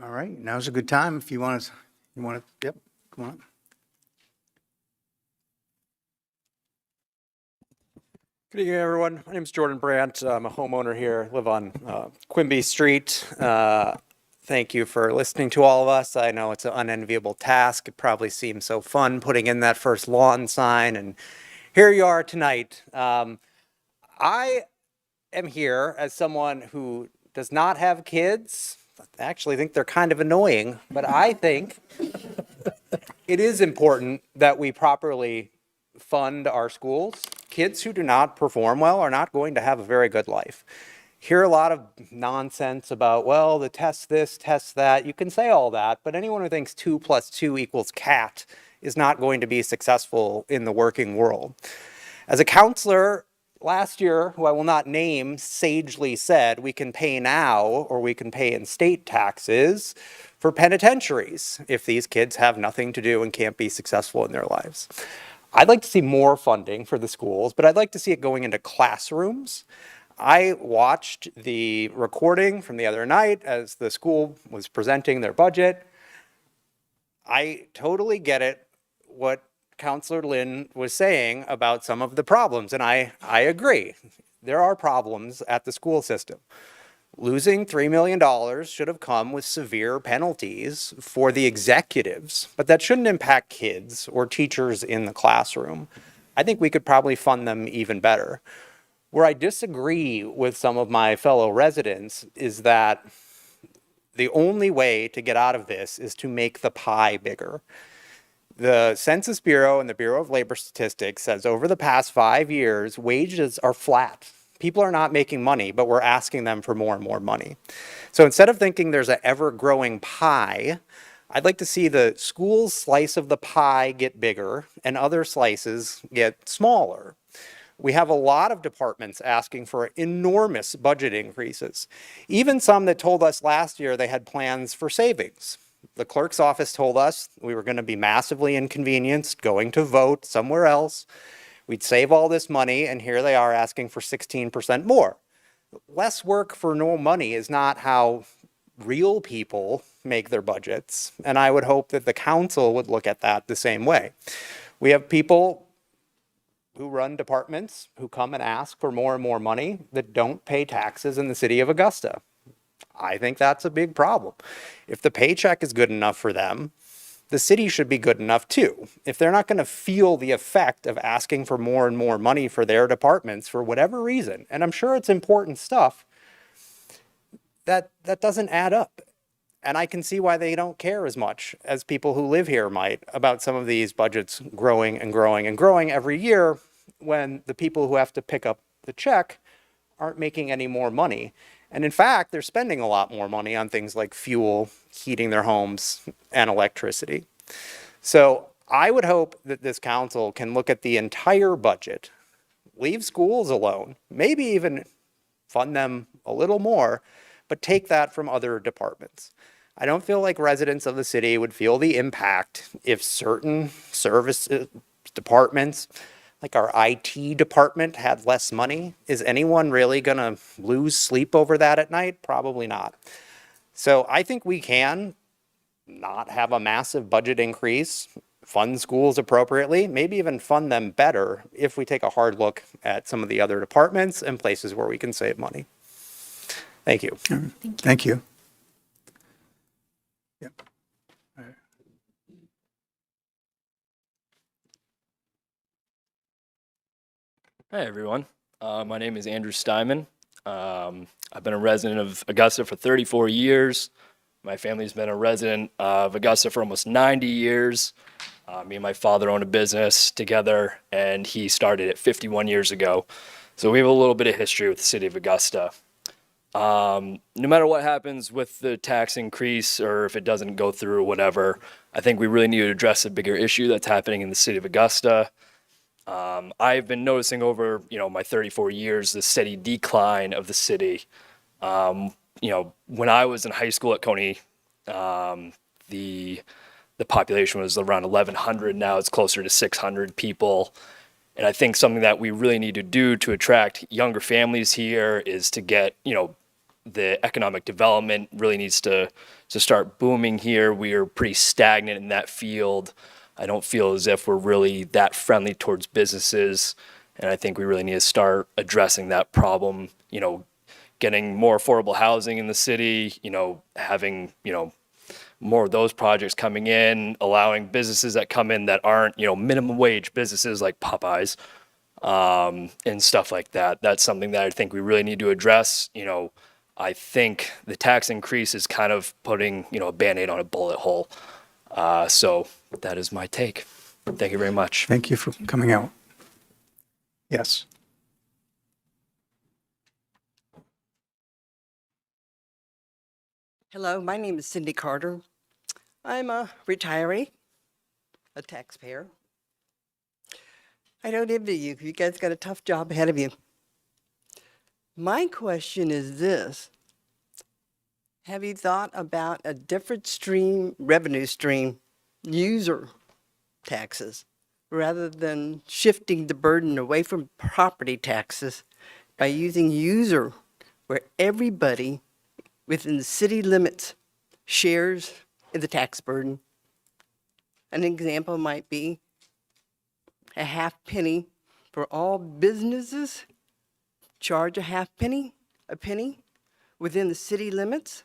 [SPEAKER 1] All right, now's a good time if you want to, yep, come on up.
[SPEAKER 15] Good evening, everyone. My name is Jordan Brandt. I'm a homeowner here, live on Quimby Street. Thank you for listening to all of us. I know it's an unenviable task. It probably seems so fun putting in that first lawn sign, and here you are tonight. I am here as someone who does not have kids. I actually think they're kind of annoying, but I think it is important that we properly fund our schools. Kids who do not perform well are not going to have a very good life. Hear a lot of nonsense about, well, the test this, test that. You can say all that, but anyone who thinks 2 + 2 = cat is not going to be successful in the working world. As a counselor last year, who I will not name, sagely said we can pay now or we can pay in state taxes for penitentiaries if these kids have nothing to do and can't be successful in their lives. I'd like to see more funding for the schools, but I'd like to see it going into classrooms. I watched the recording from the other night as the school was presenting their budget. I totally get it, what Councilor Lynn was saying about some of the problems, and I agree. There are problems at the school system. Losing $3 million should have come with severe penalties for the executives, but that shouldn't impact kids or teachers in the classroom. I think we could probably fund them even better. Where I disagree with some of my fellow residents is that the only way to get out of this is to make the pie bigger. The Census Bureau and the Bureau of Labor Statistics says over the past 5 years, wages are flat. People are not making money, but we're asking them for more and more money. So instead of thinking there's an ever-growing pie, I'd like to see the school's slice of the pie get bigger and other slices get smaller. We have a lot of departments asking for enormous budget increases, even some that told us last year they had plans for savings. The clerk's office told us we were going to be massively inconvenienced going to vote somewhere else. We'd save all this money, and here they are asking for 16% more. Less work for no money is not how real people make their budgets, and I would hope that the council would look at that the same way. We have people who run departments who come and ask for more and more money that don't pay taxes in the city of Augusta. I think that's a big problem. If the paycheck is good enough for them, the city should be good enough too. If they're not going to feel the effect of asking for more and more money for their departments for whatever reason, and I'm sure it's important stuff, that doesn't add up. And I can see why they don't care as much as people who live here might about some of these budgets growing and growing and growing every year when the people who have to pick up the check aren't making any more money. And in fact, they're spending a lot more money on things like fuel, heating their homes, and electricity. So I would hope that this council can look at the entire budget, leave schools alone, maybe even fund them a little more, but take that from other departments. I don't feel like residents of the city would feel the impact if certain service departments, like our IT department, had less money. Is anyone really going to lose sleep over that at night? Probably not. So I think we can not have a massive budget increase, fund schools appropriately, maybe even fund them better if we take a hard look at some of the other departments and places where we can save money. Thank you.
[SPEAKER 1] Thank you. Yep.
[SPEAKER 16] Hi, everyone. My name is Andrew Steinman. I've been a resident of Augusta for 34 years. My family's been a resident of Augusta for almost 90 years. Me and my father own a business together, and he started it 51 years ago. So we have a little bit of history with the city of Augusta. No matter what happens with the tax increase or if it doesn't go through or whatever, I think we really need to address a bigger issue that's happening in the city of Augusta. I've been noticing over, my 34 years, the steady decline of the city. When I was in high school at Coney, the population was around 1,100. Now it's closer to 600 people. And I think something that we really need to do to attract younger families here is to get, the economic development really needs to start booming here. We are pretty stagnant in that field. I don't feel as if we're really that friendly towards businesses. And I think we really need to start addressing that problem, getting more affordable housing in the city, having, more of those projects coming in, allowing businesses that come in that aren't, minimum wage businesses like Popeyes, and stuff like that. That's something that I think we really need to address. I think the tax increase is kind of putting, a Band-Aid on a bullet hole. So that is my take. Thank you very much.
[SPEAKER 1] Thank you for coming out. Yes.
[SPEAKER 17] Hello, my name is Cindy Carter. I'm a retiree, a taxpayer. I don't envy you. You guys got a tough job ahead of you. My question is this. Have you thought about a different revenue stream, user taxes, rather than shifting the burden away from property taxes by using user, where everybody within the city limits shares in the tax burden? An example might be a half penny for all businesses, charge a penny within the city limits.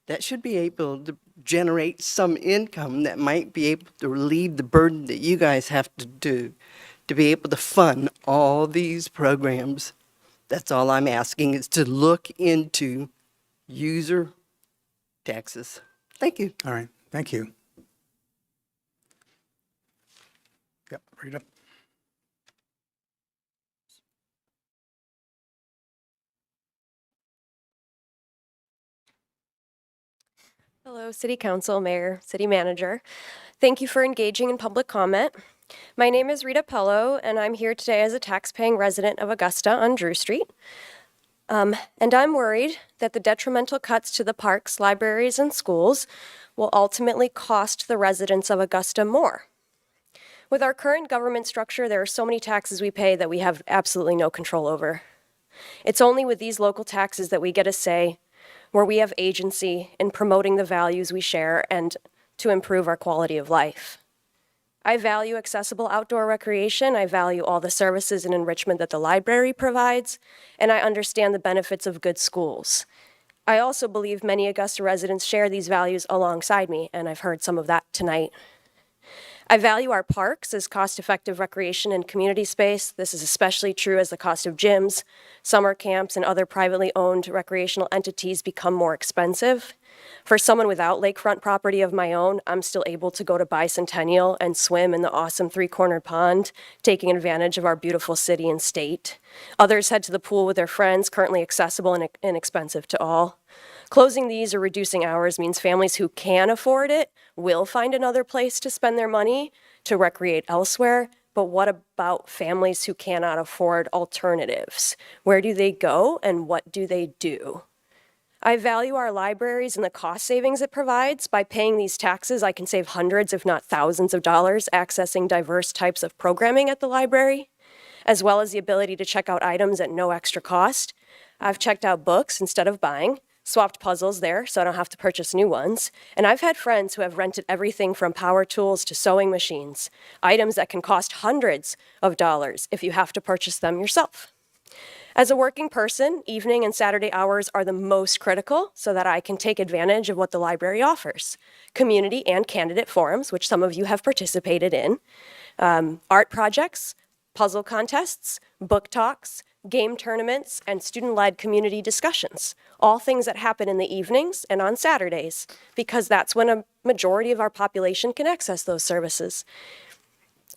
[SPEAKER 17] That should be able to generate some income that might be able to relieve the burden that you guys have to do to be able to fund all these programs. That's all I'm asking, is to look into user taxes. Thank you.
[SPEAKER 1] All right. Thank you. Rita?
[SPEAKER 18] Hello, City Council, Mayor, City Manager. Thank you for engaging in public comment. My name is Rita Pello, and I'm here today as a taxpaying resident of Augusta on Drew Street. And I'm worried that the detrimental cuts to the parks, libraries, and schools will ultimately cost the residents of Augusta more. With our current government structure, there are so many taxes we pay that we have absolutely no control over. It's only with these local taxes that we get a say, where we have agency in promoting the values we share and to improve our quality of life. I value accessible outdoor recreation, I value all the services and enrichment that the library provides, and I understand the benefits of good schools. I also believe many Augusta residents share these values alongside me, and I've heard some of that tonight. I value our parks as cost-effective recreation and community space. This is especially true as the cost of gyms, summer camps, and other privately owned recreational entities become more expensive. For someone without lakefront property of my own, I'm still able to go to Bicentennial and swim in the awesome three-cornered pond, taking advantage of our beautiful city and state. Others head to the pool with their friends, currently accessible and inexpensive to all. Closing these or reducing hours means families who can afford it will find another place to spend their money to recreate elsewhere. But what about families who cannot afford alternatives? Where do they go and what do they do? I value our libraries and the cost savings it provides. By paying these taxes, I can save hundreds, if not thousands of dollars accessing diverse types of programming at the library, as well as the ability to check out items at no extra cost. I've checked out books instead of buying, swapped puzzles there so I don't have to purchase new ones, and I've had friends who have rented everything from power tools to sewing machines, items that can cost hundreds of dollars if you have to purchase them yourself. As a working person, evening and Saturday hours are the most critical so that I can take advantage of what the library offers. Community and candidate forums, which some of you have participated in, art projects, puzzle contests, book talks, game tournaments, and student-led community discussions, all things that happen in the evenings and on Saturdays, because that's when a majority of our population can access those services.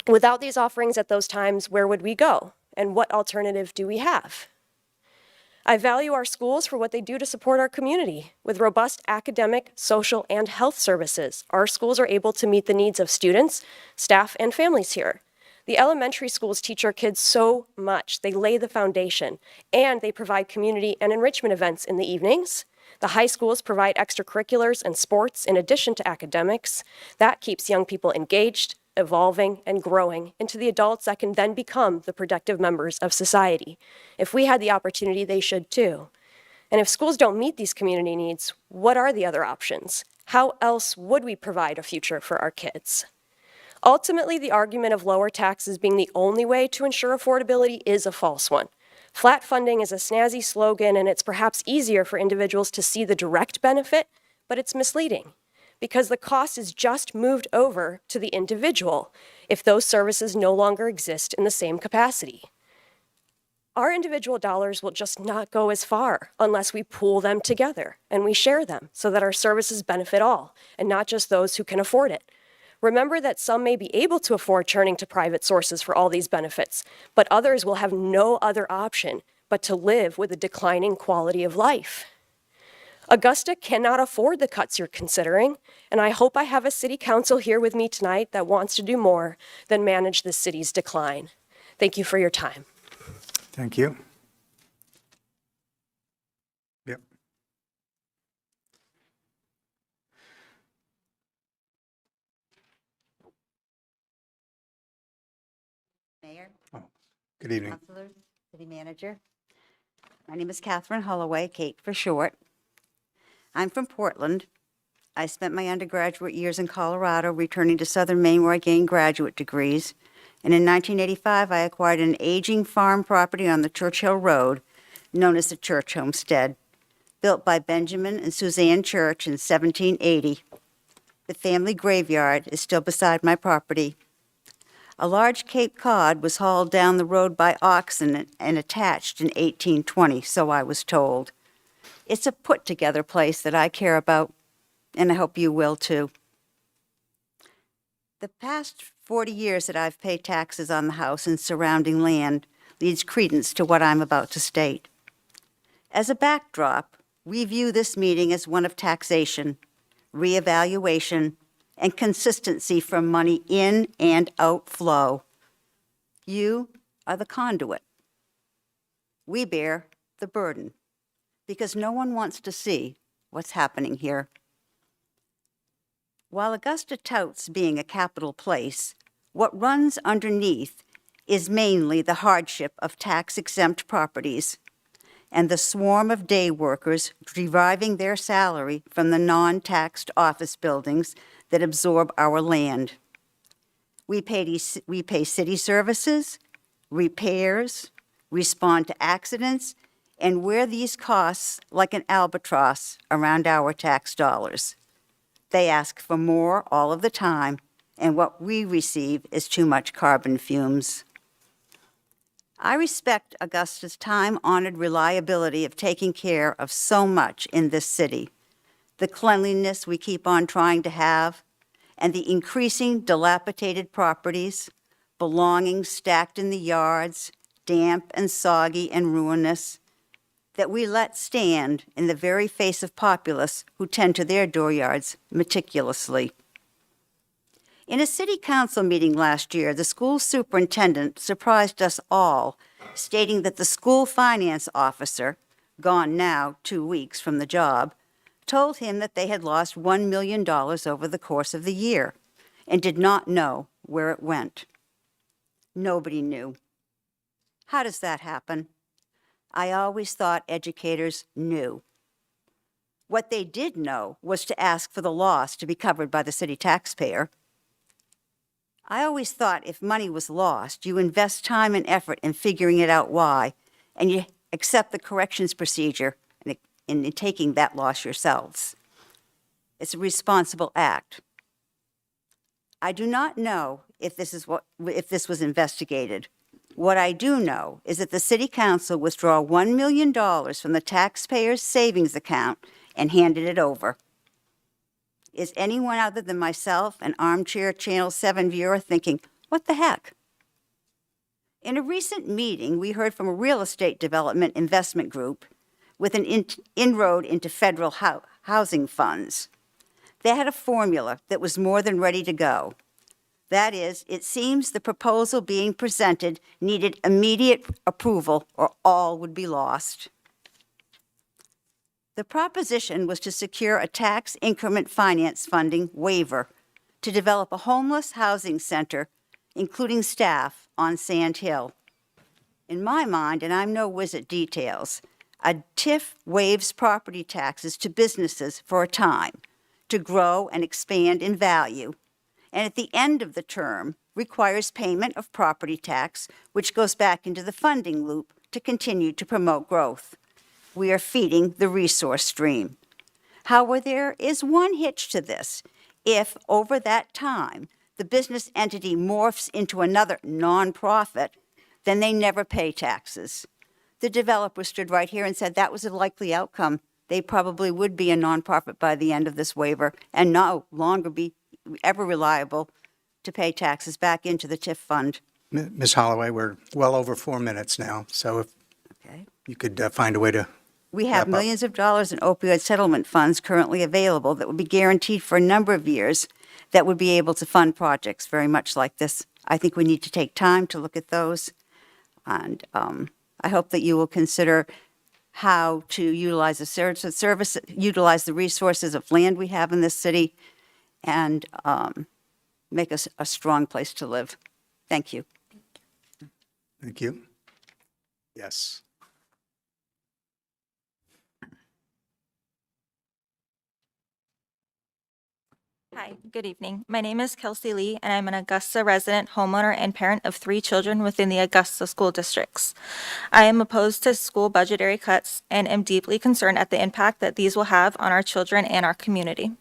[SPEAKER 18] Without these offerings at those times, where would we go? And what alternative do we have? I value our schools for what they do to support our community. With robust academic, social, and health services, our schools are able to meet the needs of students, staff, and families here. The elementary schools teach our kids so much. They lay the foundation, and they provide community and enrichment events in the evenings. The high schools provide extracurriculars and sports in addition to academics. That keeps young people engaged, evolving, and growing into the adults that can then become the productive members of society. If we had the opportunity, they should too. And if schools don't meet these community needs, what are the other options? How else would we provide a future for our kids? Ultimately, the argument of lower taxes being the only way to ensure affordability is a false one. Flat funding is a snazzy slogan, and it's perhaps easier for individuals to see the direct benefit, but it's misleading, because the cost is just moved over to the individual if those services no longer exist in the same capacity. Our individual dollars will just not go as far unless we pool them together and we share them so that our services benefit all and not just those who can afford it. Remember that some may be able to afford turning to private sources for all these benefits, but others will have no other option but to live with a declining quality of life. Augusta cannot afford the cuts you're considering, and I hope I have a city council here with me tonight that wants to do more than manage the city's decline. Thank you for your time.
[SPEAKER 1] Thank you. Yep.
[SPEAKER 19] Mayor,
[SPEAKER 1] Good evening.
[SPEAKER 19] Councilors, City Manager. My name is Catherine Holloway, Kate for short. I'm from Portland. I spent my undergraduate years in Colorado, returning to Southern Maine where I gained graduate degrees. And in 1985, I acquired an aging farm property on the Churchill Road, known as the Church Homestead, built by Benjamin and Suzanne Church in 1780. The family graveyard is still beside my property. A large Cape Cod was hauled down the road by oxen and attached in 1820, so I was told. It's a put-together place that I care about, and I hope you will too. The past 40 years that I've paid taxes on the house and surrounding land leads credence to what I'm about to state. As a backdrop, we view this meeting as one of taxation, reevaluation, and consistency from money in and outflow. You are the conduit. We bear the burden because no one wants to see what's happening here. While Augusta touts being a capital place, what runs underneath is mainly the hardship of tax-exempt properties and the swarm of day workers deriving their salary from the non-taxed office buildings that absorb our land. We pay city services, repairs, respond to accidents, and wear these costs like an albatross around our tax dollars. They ask for more all of the time, and what we receive is too much carbon fumes. I respect Augusta's time-honored reliability of taking care of so much in this city, the cleanliness we keep on trying to have, and the increasing dilapidated properties, belongings stacked in the yards, damp and soggy and ruinous, that we let stand in the very face of populace who tend to their dooryards meticulously. In a city council meeting last year, the school superintendent surprised us all, stating that the school finance officer, gone now 2 weeks from the job, told him that they had lost $1 million over the course of the year and did not know where it went. Nobody knew. How does that happen? I always thought educators knew. What they did know was to ask for the loss to be covered by the city taxpayer. I always thought if money was lost, you invest time and effort in figuring it out why, and you accept the corrections procedure in taking that loss yourselves. It's a responsible act. I do not know if this was investigated. What I do know is that the City Council withdrew $1 million from the taxpayers' savings account and handed it over. Is anyone other than myself, an armchair Channel 7 viewer, thinking, what the heck? In a recent meeting, we heard from a real estate development investment group with an inroad into federal housing funds. They had a formula that was more than ready to go. That is, it seems the proposal being presented needed immediate approval or all would be lost. The proposition was to secure a tax increment finance funding waiver to develop a homeless housing center, including staff, on Sand Hill. In my mind, and I'm no whiz at details, a TIF waives property taxes to businesses for a time to grow and expand in value, and at the end of the term requires payment of property tax, which goes back into the funding loop to continue to promote growth. We are feeding the resource stream. However, there is one hitch to this. If, over that time, the business entity morphs into another nonprofit, then they never pay taxes. The developer stood right here and said that was a likely outcome. They probably would be a nonprofit by the end of this waiver and no longer be ever reliable to pay taxes back into the TIF fund.
[SPEAKER 1] Ms. Holloway, we're well over 4 minutes now, so if you could find a way to
[SPEAKER 19] We have
[SPEAKER 1] wrap up.
[SPEAKER 19] millions of dollars in opioid settlement funds currently available that would be guaranteed for a number of years that would be able to fund projects very much like this. I think we need to take time to look at those, and I hope that you will consider how to utilize utilize the resources of land we have in this city, and make us a strong place to live. Thank you.
[SPEAKER 1] Thank you. Yes.
[SPEAKER 20] Hi, good evening. My name is Kelsey Lee, and I'm an Augusta resident, homeowner, and parent of 3 children within the Augusta school districts. I am opposed to school budgetary cuts and am deeply concerned at the impact that these will have on our children and our community.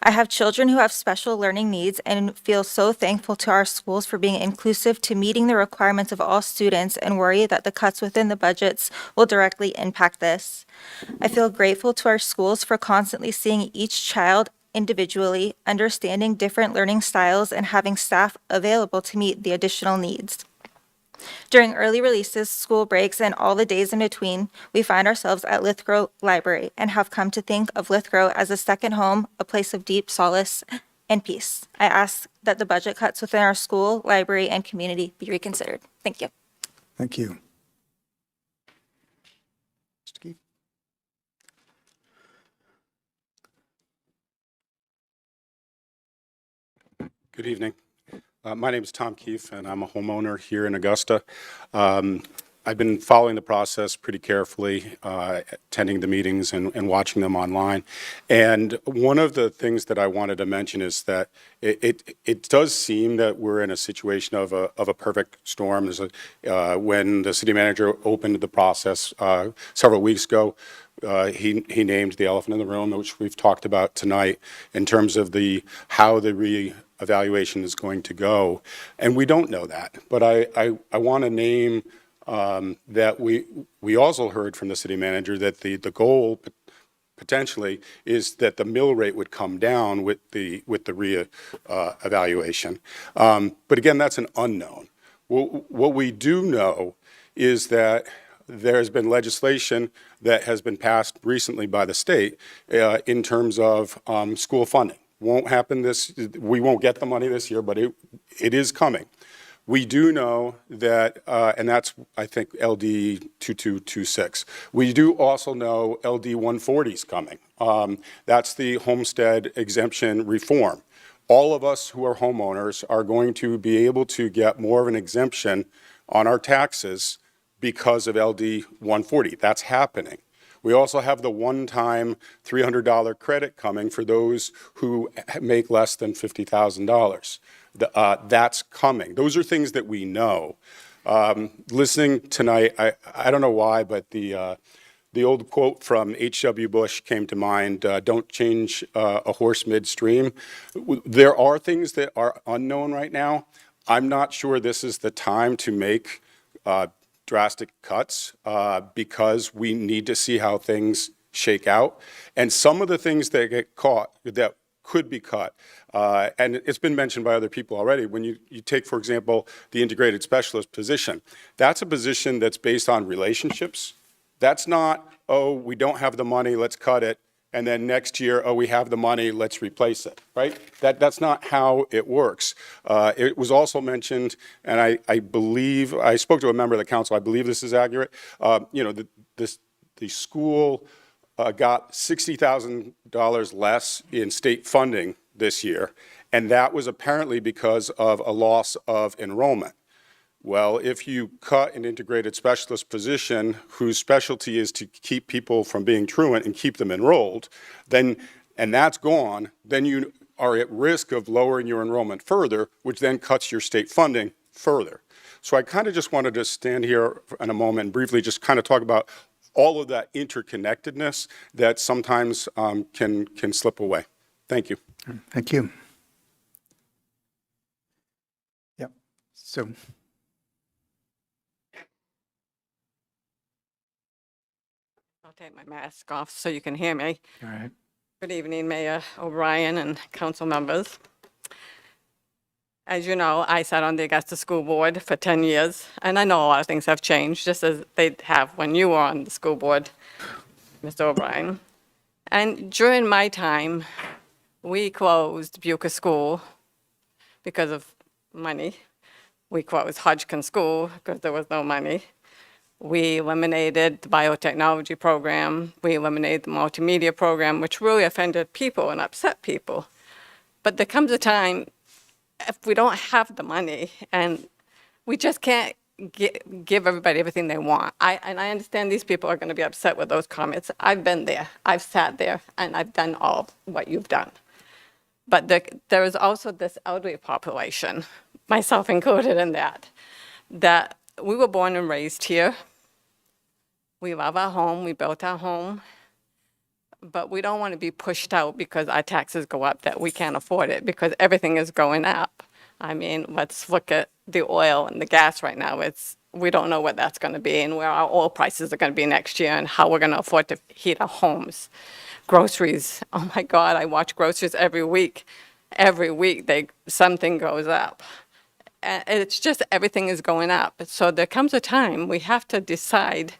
[SPEAKER 20] I have children who have special learning needs and feel so thankful to our schools for being inclusive to meeting the requirements of all students and worry that the cuts within the budgets will directly impact this. I feel grateful to our schools for constantly seeing each child individually, understanding different learning styles, and having staff available to meet the additional needs. During early releases, school breaks, and all the days in between, we find ourselves at Lithgow Library and have come to think of Lithgow as a second home, a place of deep solace and peace. I ask that the budget cuts within our school, library, and community be reconsidered. Thank you.
[SPEAKER 1] Thank you. Mr. Keefe?
[SPEAKER 21] Good evening. My name is Tom Keefe, and I'm a homeowner here in Augusta. I've been following the process pretty carefully, attending the meetings and watching them online. And one of the things that I wanted to mention is that it does seem that we're in a situation of a perfect storm. When the city manager opened the process several weeks ago, he named the elephant in the room, which we've talked about tonight, in terms of how the reevaluation is going to go. And we don't know that. But I want to name that we also heard from the city manager that the goal potentially is that the mill rate would come down with the evaluation. But again, that's an unknown. What we do know is that there has been legislation that has been passed recently by the state in terms of school funding. Won't happen we won't get the money this year, but it is coming. We do know that, and that's, I think, LD 2226. We do also know LD 140 is coming. That's the homestead exemption reform. All of us who are homeowners are going to be able to get more of an exemption on our taxes because of LD 140. That's happening. We also have the one-time $300 credit coming for those who make less than $50,000. That's coming. Those are things that we know. Listening tonight, I don't know why, but the old quote from H.W. Bush came to mind, don't change a horse midstream. There are things that are unknown right now. I'm not sure this is the time to make drastic cuts because we need to see how things shake out. And some of the things that get caught, that could be cut, and it's been mentioned by other people already, when you take, for example, the integrated specialist position, that's a position that's based on relationships. That's not, oh, we don't have the money, let's cut it, and then next year, oh, we have the money, let's replace it, right? That's not how it works. It was also mentioned, and I believe, I spoke to a member of the council, I believe this is accurate, the school got $60,000 less in state funding this year, and that was apparently because of a loss of enrollment. Well, if you cut an integrated specialist position whose specialty is to keep people from being truant and keep them enrolled, and that's gone, then you are at risk of lowering your enrollment further, which then cuts your state funding further. So I kind of just wanted to stand here in a moment and briefly just kind of talk about all of that interconnectedness that sometimes can slip away. Thank you.
[SPEAKER 1] Thank you. Yep. So.
[SPEAKER 22] I'll take my mask off so you can hear me.
[SPEAKER 1] All right.
[SPEAKER 22] Good evening, Mayor O'Brien and council members. As you know, I sat on the Augusta School Board for 10 years, and I know a lot of things have changed, just as they have when you were on the school board, Mr. O'Brien. And during my time, we closed Buca School because of money. We closed Hodgkin School because there was no money. We eliminated the biotechnology program. We eliminated the multimedia program, which really offended people and upset people. But there comes a time, if we don't have the money and we just can't give everybody everything they want. And I understand these people are going to be upset with those comments. I've been there, I've sat there, and I've done all what you've done. But there is also this elderly population, myself included in that we were born and raised here. We love our home, we built our home, but we don't want to be pushed out because our taxes go up, that we can't afford it, because everything is going up. I mean, let's look at the oil and the gas right now. It's we don't know what that's going to be and where our oil prices are going to be next year and how we're going to afford to heat our homes. Groceries, oh my God, I watch groceries every week. Every week, something goes up. And it's just everything is going up. So there comes a time we have to decide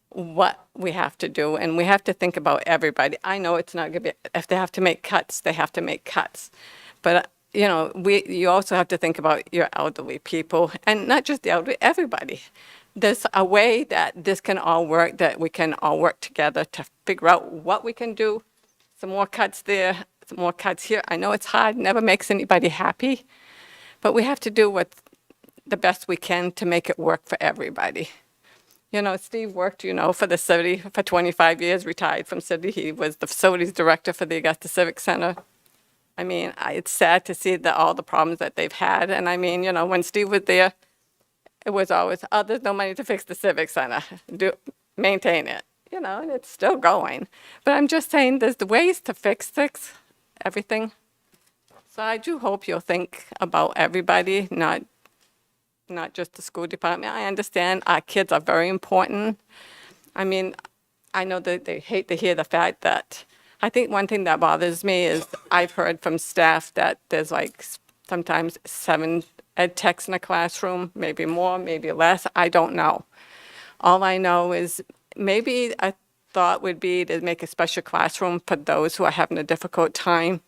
[SPEAKER 22] what we have to do, and we have to think about everybody. I know it's not going to be, if they have to make cuts, they have to make cuts. But, you also have to think about your elderly people, and not just the elderly, everybody. There's a way that this can all work, that we can all work together to figure out what we can do. Some more cuts there, some more cuts here. I know it's hard, never makes anybody happy, but we have to do what the best we can to make it work for everybody. Steve worked, for the city for 25 years, retired from city. He was the facilities director for the Augusta Civic Center. I mean, it's sad to see all the problems that they've had. And I mean, when Steve was there, it was always, oh, there's no money to fix the Civic Center, maintain it, and it's still going. But I'm just saying there's the ways to fix everything. So I do hope you'll think about everybody, not just the school department. I understand our kids are very important. I mean, I know that they hate to hear the fact that, I think one thing that bothers me is I've heard from staff that there's sometimes 7 ed techs in a classroom, maybe more, maybe less, I don't know. All I know is maybe a thought would be to make a special classroom for those who are having a difficult time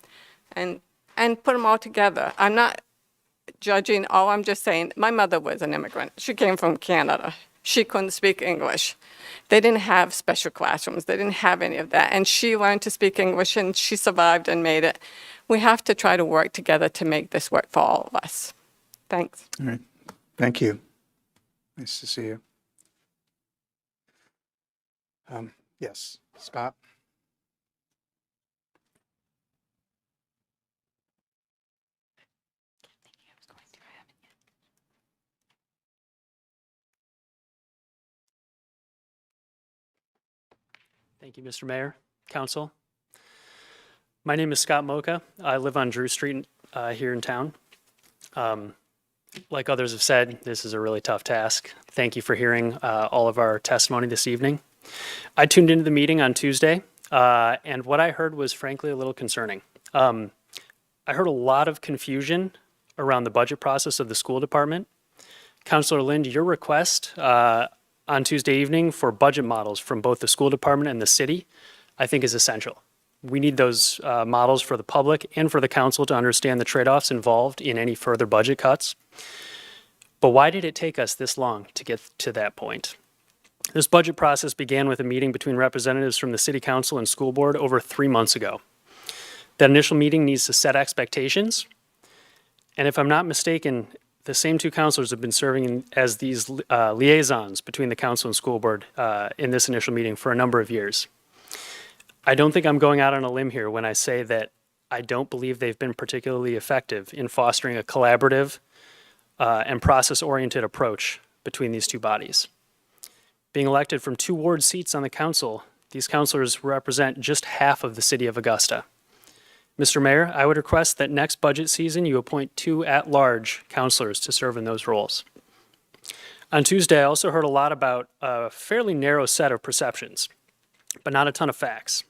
[SPEAKER 22] and put them all together. I'm not judging, I'm just saying, my mother was an immigrant. She came from Canada. She couldn't speak English. They didn't have special classrooms. They didn't have any of that. And she learned to speak English, and she survived and made it. We have to try to work together to make this work for all of us. Thanks.
[SPEAKER 1] All right. Thank you. Nice to see you. Yes, Scott?
[SPEAKER 2] Thank you, Mr. Mayor, Council. My name is Scott Mocha. I live on Drew Street here in town. Like others have said, this is a really tough task. Thank you for hearing all of our testimony this evening. I tuned into the meeting on Tuesday, and what I heard was frankly a little concerning. I heard a lot of confusion around the budget process of the school department. Councilor Lind, your request on Tuesday evening for budget models from both the school department and the city, I think is essential. We need those models for the public and for the council to understand the trade-offs involved in any further budget cuts. But why did it take us this long to get to that point? This budget process began with a meeting between representatives from the city council and school board over 3 months ago. That initial meeting needs to set expectations. And if I'm not mistaken, the same 2 counselors have been serving as these liaisons between the council and school board in this initial meeting for a number of years. I don't think I'm going out on a limb here when I say that I don't believe they've been particularly effective in fostering a collaborative and process-oriented approach between these 2 bodies. Being elected from 2 ward seats on the council, these councilors represent just half of the city of Augusta. Mr. Mayor, I would request that next budget season you appoint 2 at-large councilors to serve in those roles. On Tuesday, I also heard a lot about a fairly narrow set of perceptions, but not a ton of facts.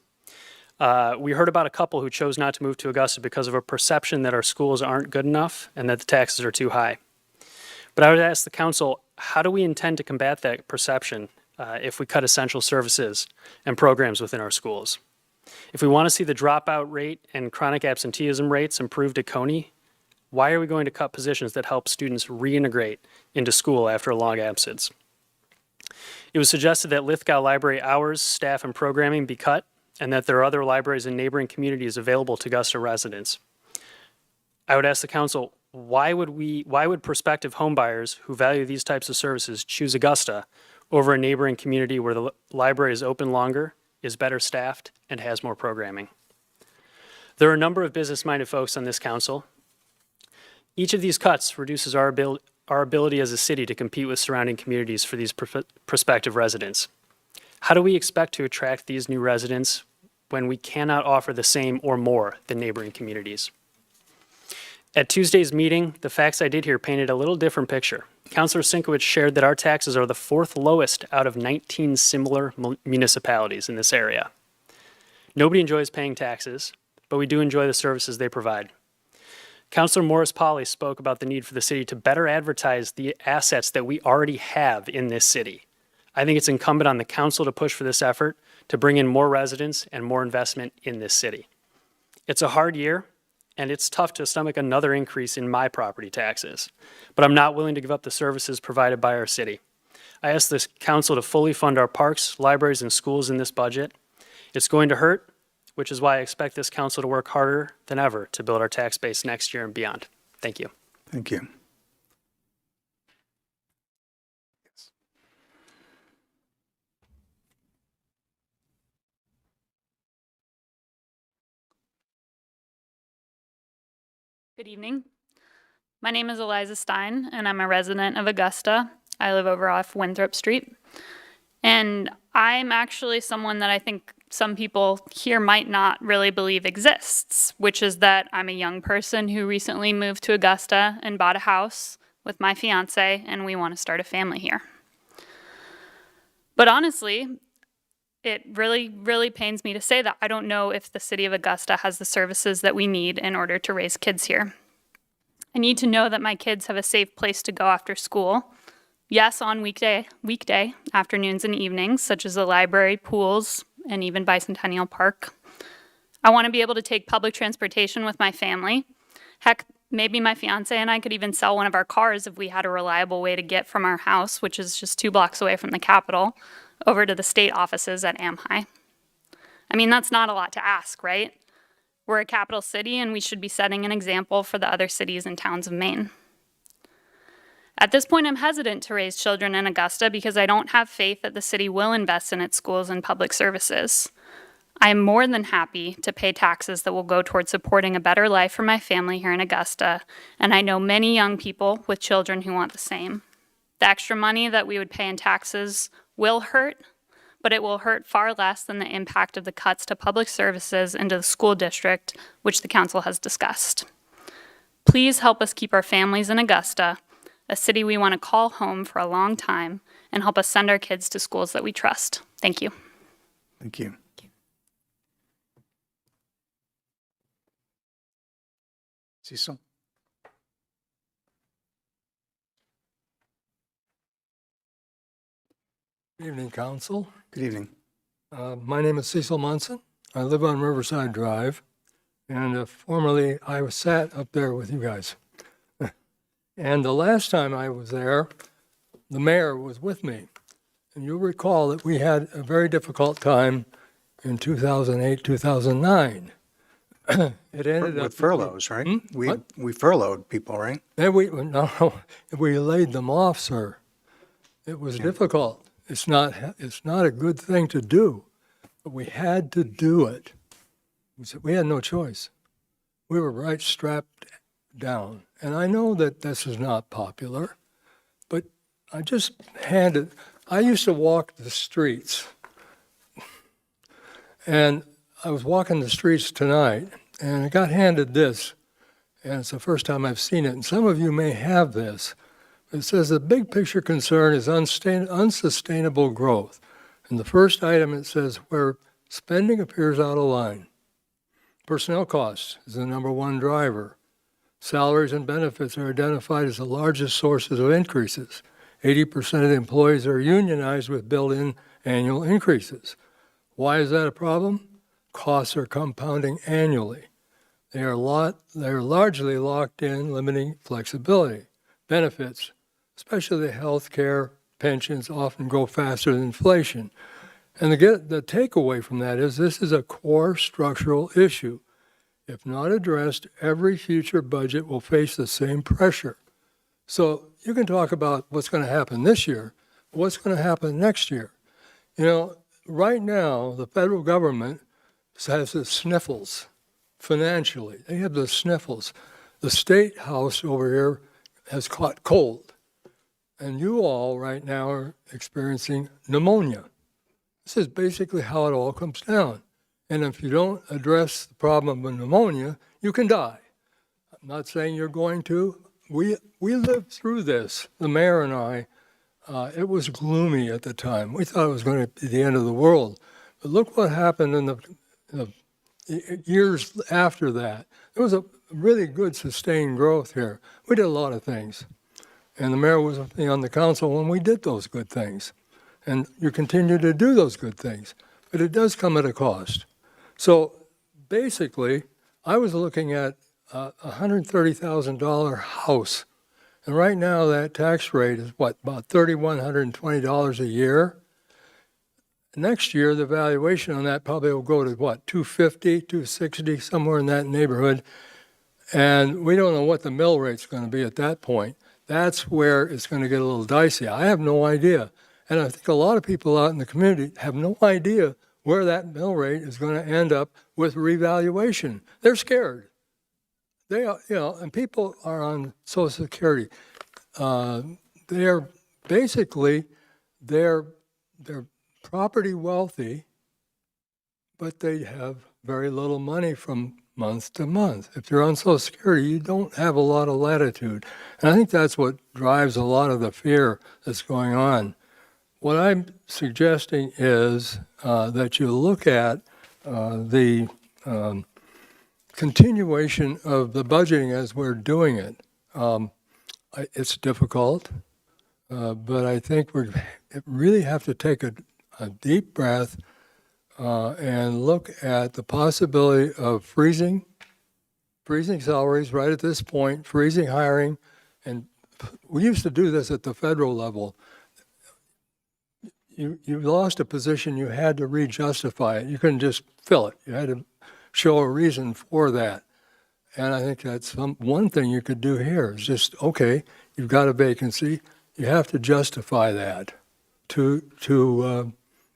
[SPEAKER 2] We heard about a couple who chose not to move to Augusta because of a perception that our schools aren't good enough and that the taxes are too high. But I would ask the council, how do we intend to combat that perception if we cut essential services and programs within our schools? If we want to see the dropout rate and chronic absenteeism rates improved at Coney, why are we going to cut positions that help students reintegrate into school after a long absence? It was suggested that Lithgow Library hours, staff, and programming be cut, and that there are other libraries in neighboring communities available to Augusta residents. I would ask the council, why would prospective homebuyers who value these types of services choose Augusta over a neighboring community where the library is open longer, is better staffed, and has more programming? There are a number of business-minded folks on this council. Each of these cuts reduces our ability as a city to compete with surrounding communities for these prospective residents. How do we expect to attract these new residents when we cannot offer the same or more than neighboring communities? At Tuesday's meeting, the facts I did hear painted a little different picture. Councilor Sinkowitz shared that our taxes are the 4th lowest out of 19 similar municipalities in this area. Nobody enjoys paying taxes, but we do enjoy the services they provide. Councilor Morris-Polly spoke about the need for the city to better advertise the assets that we already have in this city. I think it's incumbent on the council to push for this effort to bring in more residents and more investment in this city. It's a hard year, and it's tough to stomach another increase in my property taxes, but I'm not willing to give up the services provided by our city. I ask this council to fully fund our parks, libraries, and schools in this budget. It's going to hurt, which is why I expect this council to work harder than ever to build our tax base next year and beyond. Thank you.
[SPEAKER 1] Thank you.
[SPEAKER 3] Good evening. My name is Eliza Stein, and I'm a resident of Augusta. I live over off Winthrop Street. And I'm actually someone that I think some people here might not really believe exists, which is that I'm a young person who recently moved to Augusta and bought a house with my fiance, and we want to start a family here. But honestly, it really pains me to say that I don't know if the city of Augusta has the services that we need in order to raise kids here. I need to know that my kids have a safe place to go after school. Yes, on weekday afternoons and evenings, such as the library, pools, and even Bicentennial Park. I want to be able to take public transportation with my family. Heck, maybe my fiance and I could even sell one of our cars if we had a reliable way to get from our house, which is just 2 blocks away from the Capitol, over to the state offices at AmHigh. I mean, that's not a lot to ask, right? We're a capital city, and we should be setting an example for the other cities and towns of Maine. At this point, I'm hesitant to raise children in Augusta because I don't have faith that the city will invest in its schools and public services. I am more than happy to pay taxes that will go toward supporting a better life for my family here in Augusta, and I know many young people with children who want the same. The extra money that we would pay in taxes will hurt, but it will hurt far less than the impact of the cuts to public services and to the school district, which the council has discussed. Please help us keep our families in Augusta, a city we want to call home for a long time, and help us send our kids to schools that we trust. Thank you.
[SPEAKER 1] Thank you. Cecil?
[SPEAKER 4] Good evening, Council.
[SPEAKER 1] Good evening.
[SPEAKER 4] My name is Cecil Munson. I live on Riverside Drive, and formerly I sat up there with you guys. And the last time I was there, the mayor was with me. And you'll recall that we had a very difficult time in 2008, 2009. It ended up
[SPEAKER 1] with furloughs, right? We furloughed people, right?
[SPEAKER 4] No, we laid them off, sir. It was difficult. It's not a good thing to do, but we had to do it. We had no choice. We were right strapped down. And I know that this is not popular, but I used to walk the streets. And I was walking the streets tonight, and I got handed this, and it's the first time I've seen it. And some of you may have this. It says the big picture concern is unsustainable growth. And the first item, it says where spending appears out of line. Personnel costs is the #1 driver. Salaries and benefits are identified as the largest sources of increases. 80% of the employees are unionized with built-in annual increases. Why is that a problem? Costs are compounding annually. They are largely locked in, limiting flexibility. Benefits, especially health care, pensions, often grow faster than inflation. And the takeaway from that is this is a core structural issue. If not addressed, every future budget will face the same pressure. So you can talk about what's going to happen this year, what's going to happen next year. You know, right now, the federal government has the sniffles financially. They have the sniffles. The state house over here has caught cold. And you all right now are experiencing pneumonia. This is basically how it all comes down. And if you don't address the problem of pneumonia, you can die. I'm not saying you're going to, we lived through this, the mayor and I. It was gloomy at the time. We thought it was going to be the end of the world. But look what happened in the years after that. There was a really good sustained growth here. We did a lot of things. And the mayor was with me on the council when we did those good things. And you continue to do those good things. But it does come at a cost. So basically, I was looking at a $130,000 house. And right now that tax rate is what, about $3,120 a year? Next year, the valuation on that probably will go to what, 250, 260, somewhere in that neighborhood. And we don't know what the mill rate's going to be at that point. That's where it's going to get a little dicey. I have no idea. And I think a lot of people out in the community have no idea where that mill rate is going to end up with revaluation. They're scared. They are, and people are on Social Security. They're basically, they're property wealthy, but they have very little money from month to month. If you're on Social Security, you don't have a lot of latitude. And I think that's what drives a lot of the fear that's going on. What I'm suggesting is that you look at the continuation of the budgeting as we're doing it. It's difficult, but I think we really have to take a deep breath and look at the possibility of freezing salaries right at this point, freezing hiring. And we used to do this at the federal level. You lost a position, you had to re-justify it. You couldn't just fill it. You had to show a reason for that. And I think that's one thing you could do here is just, okay, you've got a vacancy, you have to justify that to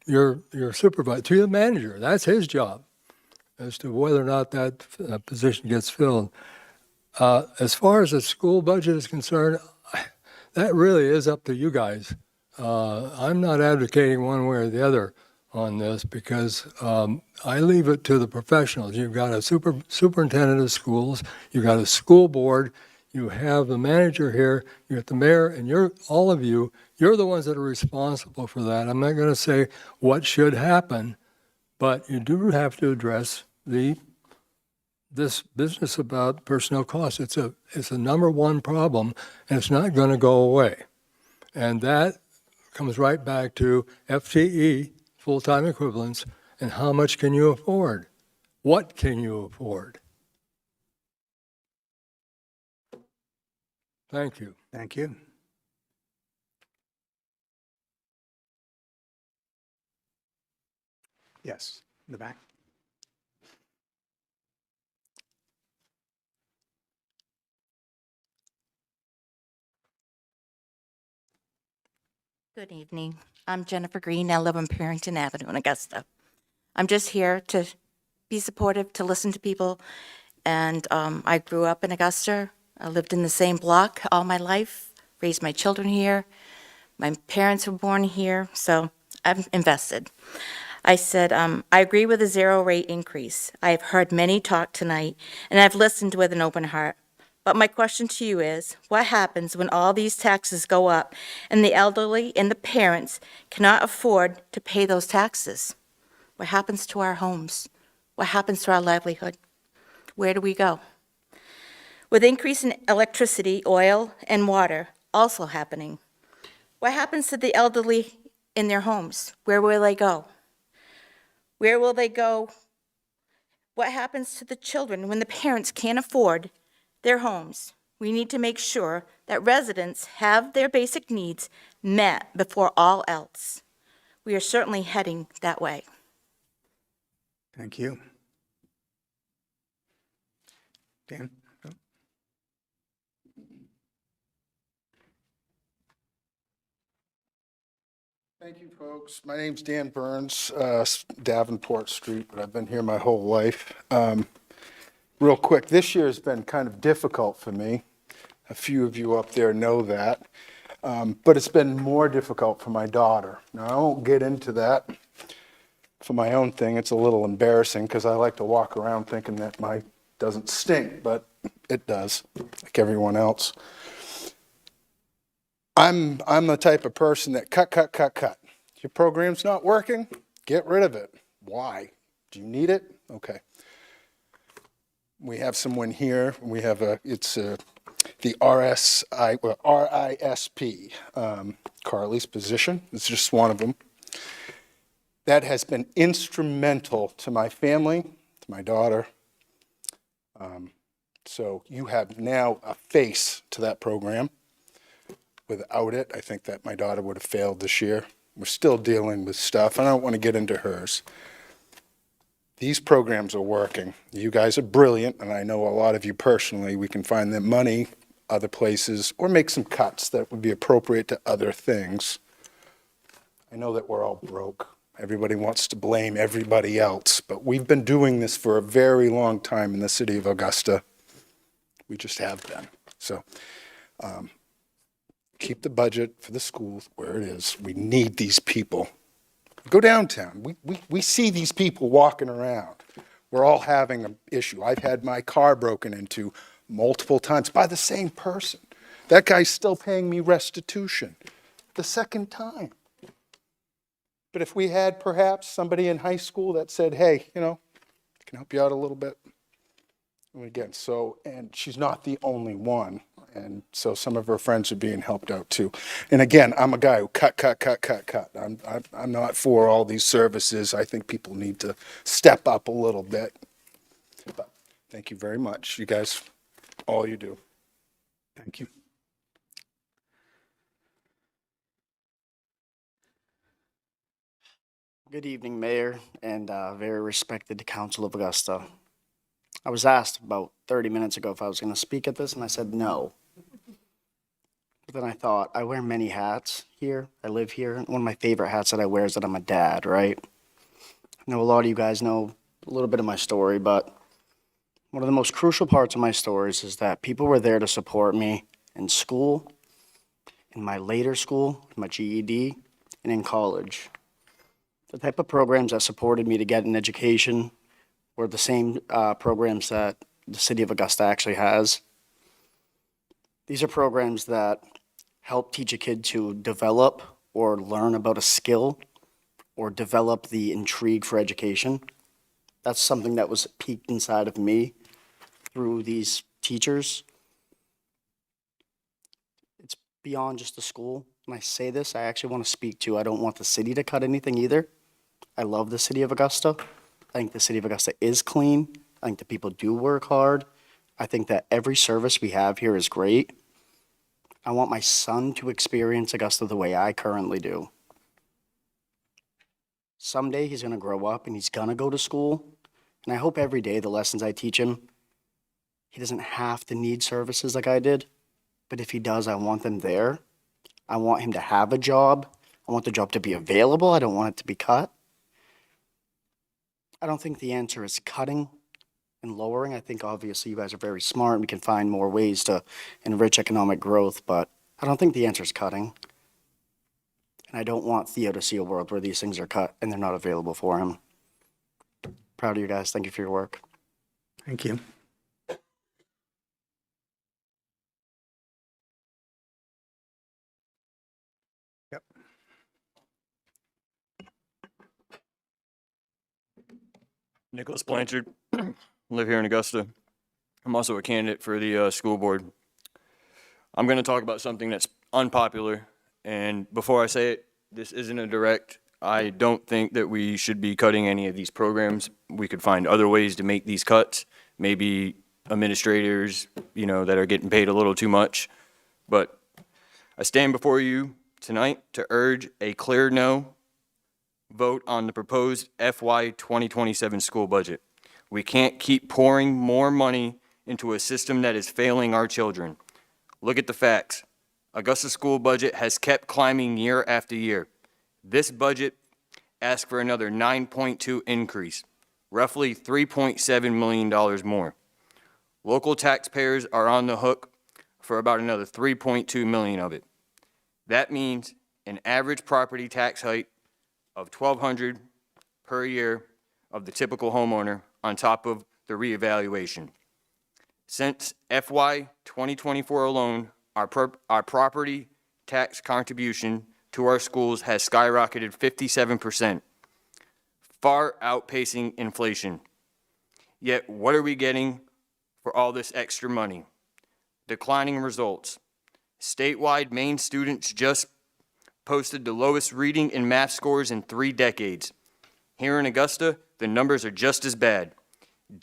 [SPEAKER 4] your supervisor, to the manager. That's his job as to whether or not that position gets filled. As far as the school budget is concerned, that really is up to you guys. I'm not advocating one way or the other on this because I leave it to the professionals. You've got a superintendent of schools, you've got a school board, you have the manager here, you have the mayor, and all of you, you're the ones that are responsible for that. I'm not going to say what should happen, but you do have to address this business about personnel costs. It's a number one problem, and it's not going to go away. And that comes right back to FTE, full-time equivalents, and how much can you afford? What can you afford? Thank you.
[SPEAKER 1] Thank you. Yes, in the back.
[SPEAKER 5] Good evening. I'm Jennifer Green. I live on Parrington Avenue in Augusta. I'm just here to be supportive, to listen to people. And I grew up in Augusta. I lived in the same block all my life, raised my children here. My parents were born here, so I'm invested. I said, I agree with a zero rate increase. I have heard many talk tonight, and I've listened with an open heart. But my question to you is, what happens when all these taxes go up and the elderly and the parents cannot afford to pay those taxes? What happens to our homes? What happens to our livelihood? Where do we go? With increase in electricity, oil, and water also happening, what happens to the elderly in their homes? Where will they go? Where will they go? What happens to the children when the parents can't afford their homes? We need to make sure that residents have their basic needs met before all else. We are certainly heading that way.
[SPEAKER 1] Thank you. Dan?
[SPEAKER 7] Thank you, folks. My name's Dan Burns, Davenport Street, but I've been here my whole life. Real quick, this year has been kind of difficult for me. A few of you up there know that. But it's been more difficult for my daughter. Now, I won't get into that for my own thing. It's a little embarrassing because I like to walk around thinking that my Doesn't stink, but it does, like everyone else. I'm the type of person that cut. Your program's not working, get rid of it. Why? Do you need it? Okay. We have someone here. We have the RISP, Carly's position. It's just one of them. That has been instrumental to my family, to my daughter. So you have now a face to that program. Without it, I think that my daughter would have failed this year. We're still dealing with stuff. I don't want to get into hers. These programs are working. You guys are brilliant, and I know a lot of you personally. We can find the money other places or make some cuts that would be appropriate to other things. I know that we're all broke. Everybody wants to blame everybody else, but we've been doing this for a very long time in the city of Augusta. We just have been. So keep the budget for the schools where it is. We need these people. Go downtown. We see these people walking around. We're all having an issue. I've had my car broken into multiple times by the same person. That guy's still paying me restitution the second time. But if we had perhaps somebody in high school that said, hey, I can help you out a little bit. And again, and she's not the only one. And so some of her friends are being helped out too. And again, I'm a guy who cut. I'm not for all these services. I think people need to step up a little bit. But thank you very much. You guys, all you do. Thank you.
[SPEAKER 6] Good evening, Mayor, and very respected Council of Augusta. I was asked about 30 minutes ago if I was going to speak at this, and I said no. But then I thought, I wear many hats here. I live here. One of my favorite hats that I wear is that I'm a dad, right? I know a lot of you guys know a little bit of my story, but one of the most crucial parts of my stories is that people were there to support me in school, in my later school, in my GED, and in college. The type of programs that supported me to get an education were the same programs that the city of Augusta actually has. These are programs that help teach a kid to develop or learn about a skill or develop the intrigue for education. That's something that was piqued inside of me through these teachers. It's beyond just the school. When I say this, I actually want to speak to, I don't want the city to cut anything either. I love the city of Augusta. I think the city of Augusta is clean. I think the people do work hard. I think that every service we have here is great. I want my son to experience Augusta the way I currently do. Someday he's going to grow up and he's going to go to school. And I hope every day the lessons I teach him, he doesn't have to need services like I did. But if he does, I want them there. I want him to have a job. I want the job to be available. I don't want it to be cut. I don't think the answer is cutting and lowering. I think obviously you guys are very smart and we can find more ways to enrich economic growth, but I don't think the answer is cutting. And I don't want Theo to see a world where these things are cut and they're not available for him. Proud of you guys. Thank you for your work.
[SPEAKER 1] Thank you. Yep.
[SPEAKER 8] Nicholas Blanchard, live here in Augusta. I'm also a candidate for the school board. I'm going to talk about something that's unpopular, and before I say it, this isn't a direct. I don't think that we should be cutting any of these programs. We could find other ways to make these cuts, maybe administrators, that are getting paid a little too much. But I stand before you tonight to urge a clear no vote on the proposed FY 2027 school budget. We can't keep pouring more money into a system that is failing our children. Look at the facts. Augusta's school budget has kept climbing year after year. This budget asks for another 9.2 increase, roughly $3.7 million more. Local taxpayers are on the hook for about another 3.2 million of it. That means an average property tax hike of $1,200 per year of the typical homeowner on top of the reevaluation. Since FY 2024 alone, our property tax contribution to our schools has skyrocketed 57%, far outpacing inflation. Yet, what are we getting for all this extra money? Declining results. Statewide, Maine students just posted the lowest reading and math scores in 3 decades. Here in Augusta, the numbers are just as bad.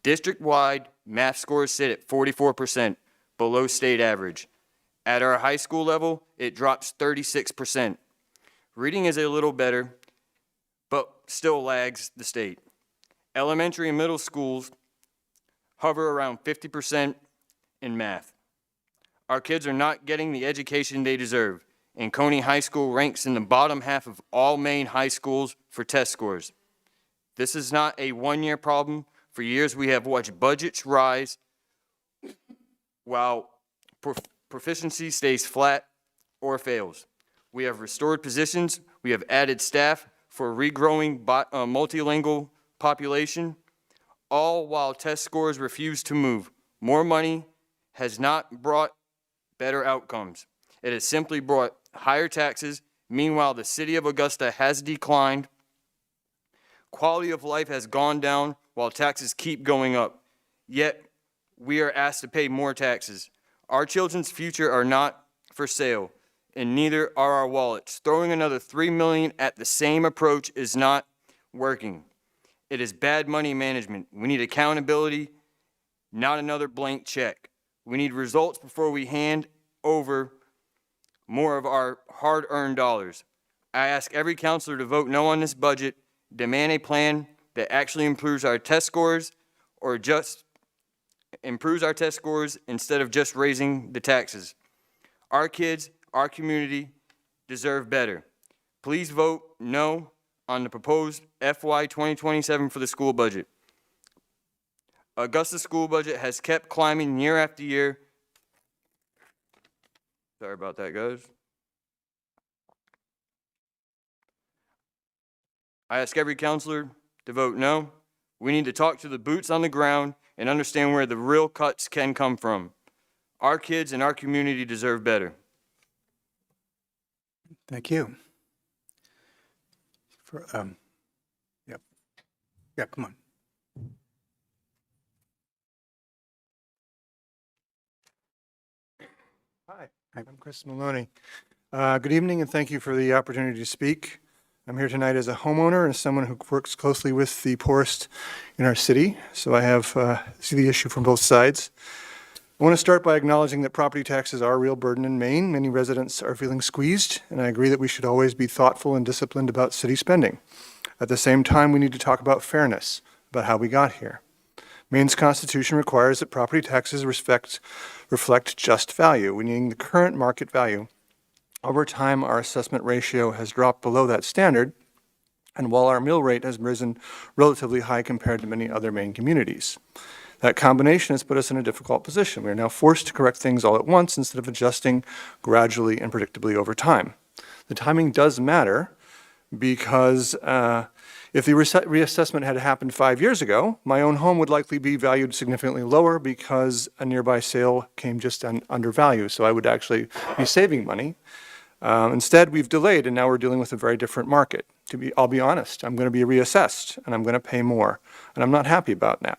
[SPEAKER 8] District-wide, math scores sit at 44%, below state average. At our high school level, it drops 36%. Reading is a little better, but still lags the state. Elementary and middle schools hover around 50% in math. Our kids are not getting the education they deserve, and Coney High School ranks in the bottom half of all Maine high schools for test scores. This is not a one-year problem. For years, we have watched budgets rise while proficiency stays flat or fails. We have restored positions. We have added staff for a regrowing multilingual population, all while test scores refuse to move. More money has not brought better outcomes. It has simply brought higher taxes. Meanwhile, the city of Augusta has declined. Quality of life has gone down while taxes keep going up. Yet, we are asked to pay more taxes. Our children's future are not for sale, and neither are our wallets. Throwing another $3 million at the same approach is not working. It is bad money management. We need accountability, not another blank check. We need results before we hand over more of our hard-earned dollars. I ask every counselor to vote no on this budget, demand a plan that actually improves our test scores or just improves our test scores instead of just raising the taxes. Our kids, our community deserve better. Please vote no on the proposed FY 2027 for the school budget. Augusta's school budget has kept climbing year after year. Sorry about that, guys. I ask every counselor to vote no. We need to talk to the boots on the ground and understand where the real cuts can come from. Our kids and our community deserve better.
[SPEAKER 1] Thank you. Yeah, come on.
[SPEAKER 9] Hi, I'm Chris Maloney. Good evening, and thank you for the opportunity to speak. I'm here tonight as a homeowner and someone who works closely with the poorest in our city, so I have see the issue from both sides. I want to start by acknowledging that property taxes are a real burden in Maine. Many residents are feeling squeezed, and I agree that we should always be thoughtful and disciplined about city spending. At the same time, we need to talk about fairness, about how we got here. Maine's Constitution requires that property taxes reflect just value, meaning the current market value. Over time, our assessment ratio has dropped below that standard, and while our mill rate has risen relatively high compared to many other Maine communities. That combination has put us in a difficult position. We are now forced to correct things all at once instead of adjusting gradually and predictably over time. The timing does matter because if the reassessment had happened 5 years ago, my own home would likely be valued significantly lower because a nearby sale came just under value, so I would actually be saving money. Instead, we've delayed, and now we're dealing with a very different market. I'll be honest, I'm going to be reassessed, and I'm going to pay more, and I'm not happy about that.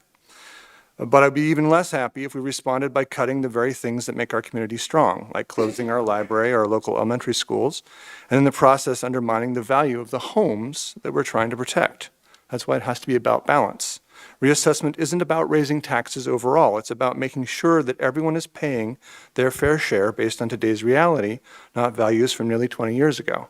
[SPEAKER 9] But I'd be even less happy if we responded by cutting the very things that make our community strong, like closing our library, our local elementary schools, and in the process undermining the value of the homes that we're trying to protect. That's why it has to be about balance. Reassessment isn't about raising taxes overall. It's about making sure that everyone is paying their fair share based on today's reality, not values from nearly 20 years ago.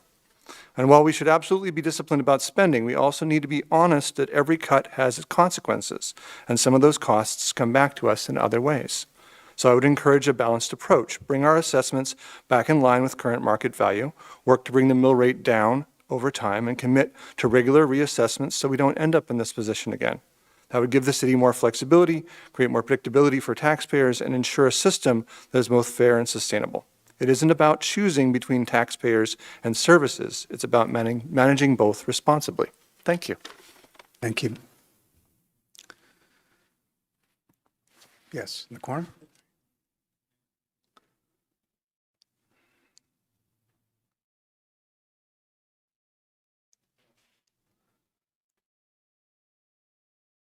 [SPEAKER 9] And while we should absolutely be disciplined about spending, we also need to be honest that every cut has consequences, and some of those costs come back to us in other ways. So I would encourage a balanced approach. Bring our assessments back in line with current market value, work to bring the mill rate down over time, and commit to regular reassessments so we don't end up in this position again. That would give the city more flexibility, create more predictability for taxpayers, and ensure a system that is both fair and sustainable. It isn't about choosing between taxpayers and services. It's about managing both responsibly. Thank you.
[SPEAKER 1] Thank you. Yes, in the corner.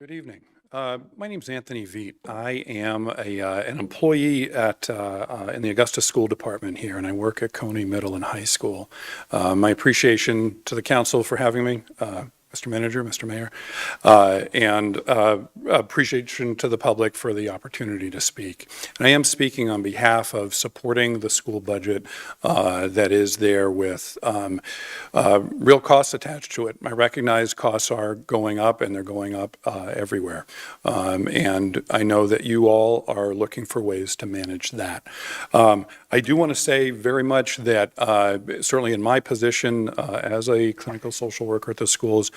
[SPEAKER 10] Good evening. My name's Anthony Veet. I am an employee in the Augusta School Department here, and I work at Coney Middle and High School. My appreciation to the council for having me, Mr. Manager, Mr. Mayor, and appreciation to the public for the opportunity to speak. And I am speaking on behalf of supporting the school budget that is there with real costs attached to it. I recognize costs are going up, and they're going up everywhere. And I know that you all are looking for ways to manage that. I do want to say very much that certainly in my position as a clinical social worker at the schools,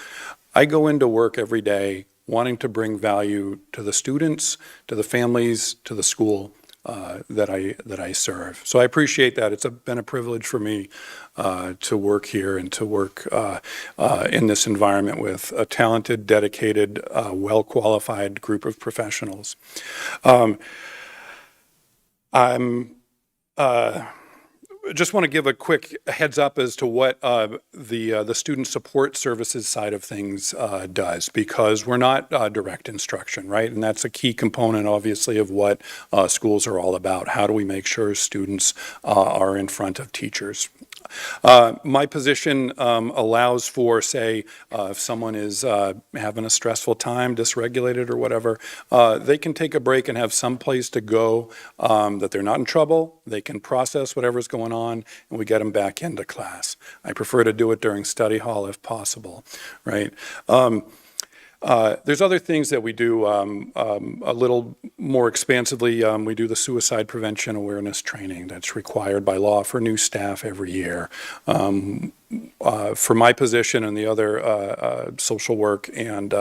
[SPEAKER 10] I go into work every day wanting to bring value to the students, to the families, to the school that I serve. So I appreciate that. It's been a privilege for me to work here and to work in this environment with a talented, dedicated, well-qualified group of professionals. I'm just want to give a quick heads up as to what the student support services side of things does, because we're not direct instruction, right? And that's a key component, obviously, of what schools are all about. How do we make sure students are in front of teachers? My position allows for, say, if someone is having a stressful time, dysregulated or whatever, they can take a break and have some place to go, that they're not in trouble. They can process whatever's going on, and we get them back into class. I prefer to do it during study hall if possible, right? There's other things that we do a little more expansively. We do the suicide prevention awareness training that's required by law for new staff every year. For my position and the other social work and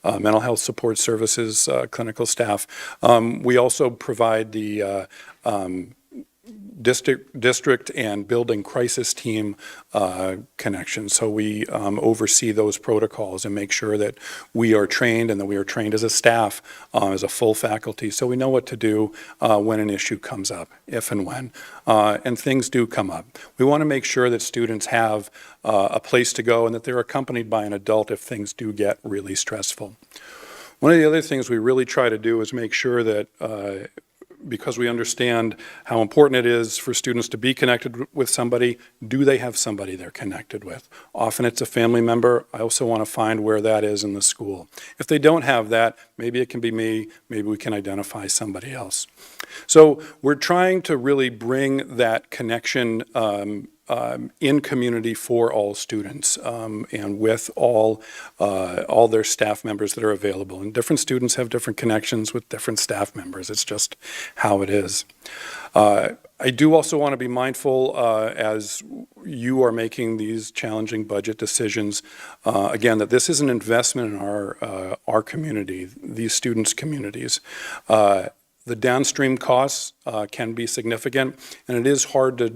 [SPEAKER 10] mental health support services clinical staff, we also provide the district and building crisis team connection. So we oversee those protocols and make sure that we are trained and that we are trained as a staff, as a full faculty, so we know what to do when an issue comes up, if and when. And things do come up. We want to make sure that students have a place to go and that they're accompanied by an adult if things do get really stressful. One of the other things we really try to do is make sure that because we understand how important it is for students to be connected with somebody, do they have somebody they're connected with? Often it's a family member. I also want to find where that is in the school. If they don't have that, maybe it can be me, maybe we can identify somebody else. So we're trying to really bring that connection in community for all students and with all their staff members that are available. And different students have different connections with different staff members. It's just how it is. I do also want to be mindful as you are making these challenging budget decisions, again, that this is an investment in our community, these students' communities. The downstream costs can be significant, and it is hard to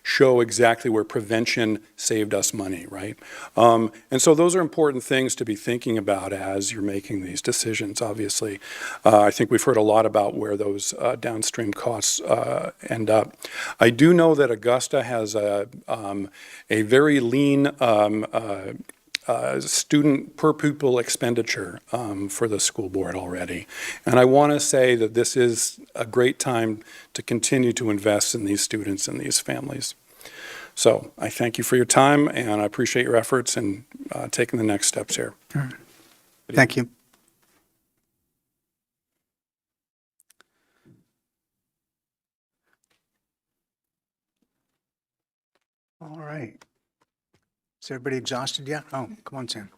[SPEAKER 10] show exactly where prevention saved us money, right? And so those are important things to be thinking about as you're making these decisions, obviously. I think we've heard a lot about where those downstream costs end up. I do know that Augusta has a very lean student per pupil expenditure for the school board already. And I want to say that this is a great time to continue to invest in these students and these families. So I thank you for your time, and I appreciate your efforts in taking the next steps here.
[SPEAKER 1] Thank you. All right. Is everybody exhausted yet? Oh, come on, Sam.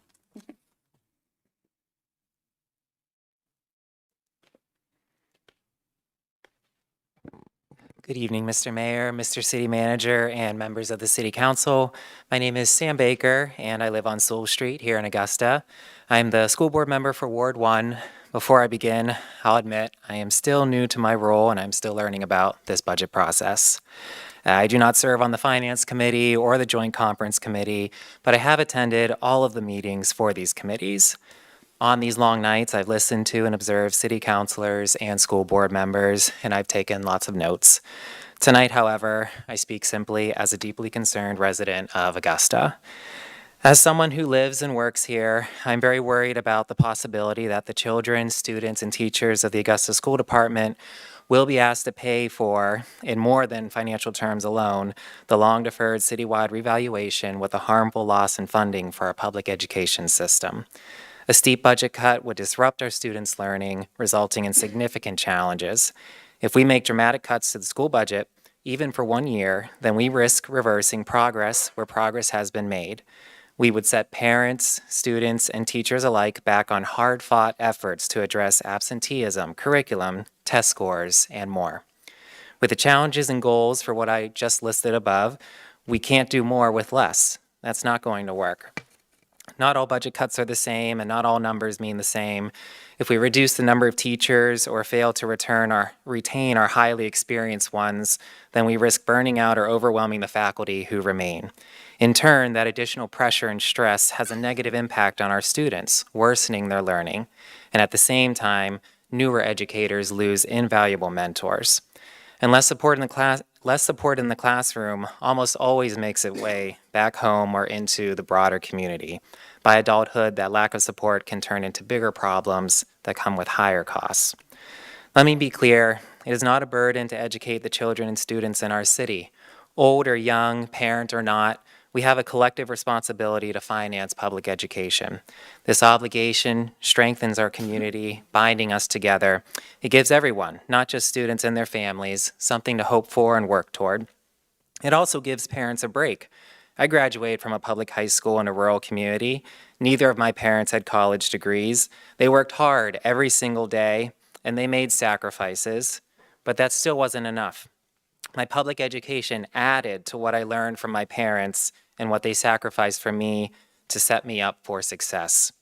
[SPEAKER 11] Good evening, Mr. Mayor, Mr. City Manager, and members of the City Council. My name is Sam Baker, and I live on Sewell Street here in Augusta. I'm the school board member for Ward 1. Before I begin, I'll admit I am still new to my role, and I'm still learning about this budget process. I do not serve on the Finance Committee or the Joint Conference Committee, but I have attended all of the meetings for these committees. On these long nights, I've listened to and observed city councilors and school board members, and I've taken lots of notes. Tonight, however, I speak simply as a deeply concerned resident of Augusta. As someone who lives and works here, I'm very worried about the possibility that the children, students, and teachers of the Augusta School Department will be asked to pay for, in more than financial terms alone, the long-deferred citywide revaluation with a harmful loss in funding for our public education system. A steep budget cut would disrupt our students' learning, resulting in significant challenges. If we make dramatic cuts to the school budget, even for 1 year, then we risk reversing progress where progress has been made. We would set parents, students, and teachers alike back on hard-fought efforts to address absenteeism, curriculum, test scores, and more. With the challenges and goals for what I just listed above, we can't do more with less. That's not going to work. Not all budget cuts are the same, and not all numbers mean the same. If we reduce the number of teachers or fail to retain our highly experienced ones, then we risk burning out or overwhelming the faculty who remain. In turn, that additional pressure and stress has a negative impact on our students, worsening their learning. And at the same time, newer educators lose invaluable mentors. And less support in the classroom almost always makes its way back home or into the broader community. By adulthood, that lack of support can turn into bigger problems that come with higher costs. Let me be clear, it is not a burden to educate the children and students in our city. Old or young, parent or not, we have a collective responsibility to finance public education. This obligation strengthens our community, binding us together. It gives everyone, not just students and their families, something to hope for and work toward. It also gives parents a break. I graduated from a public high school in a rural community. Neither of my parents had college degrees. They worked hard every single day, and they made sacrifices, but that still wasn't enough. My public education added to what I learned from my parents and what they sacrificed for me to set me up for success.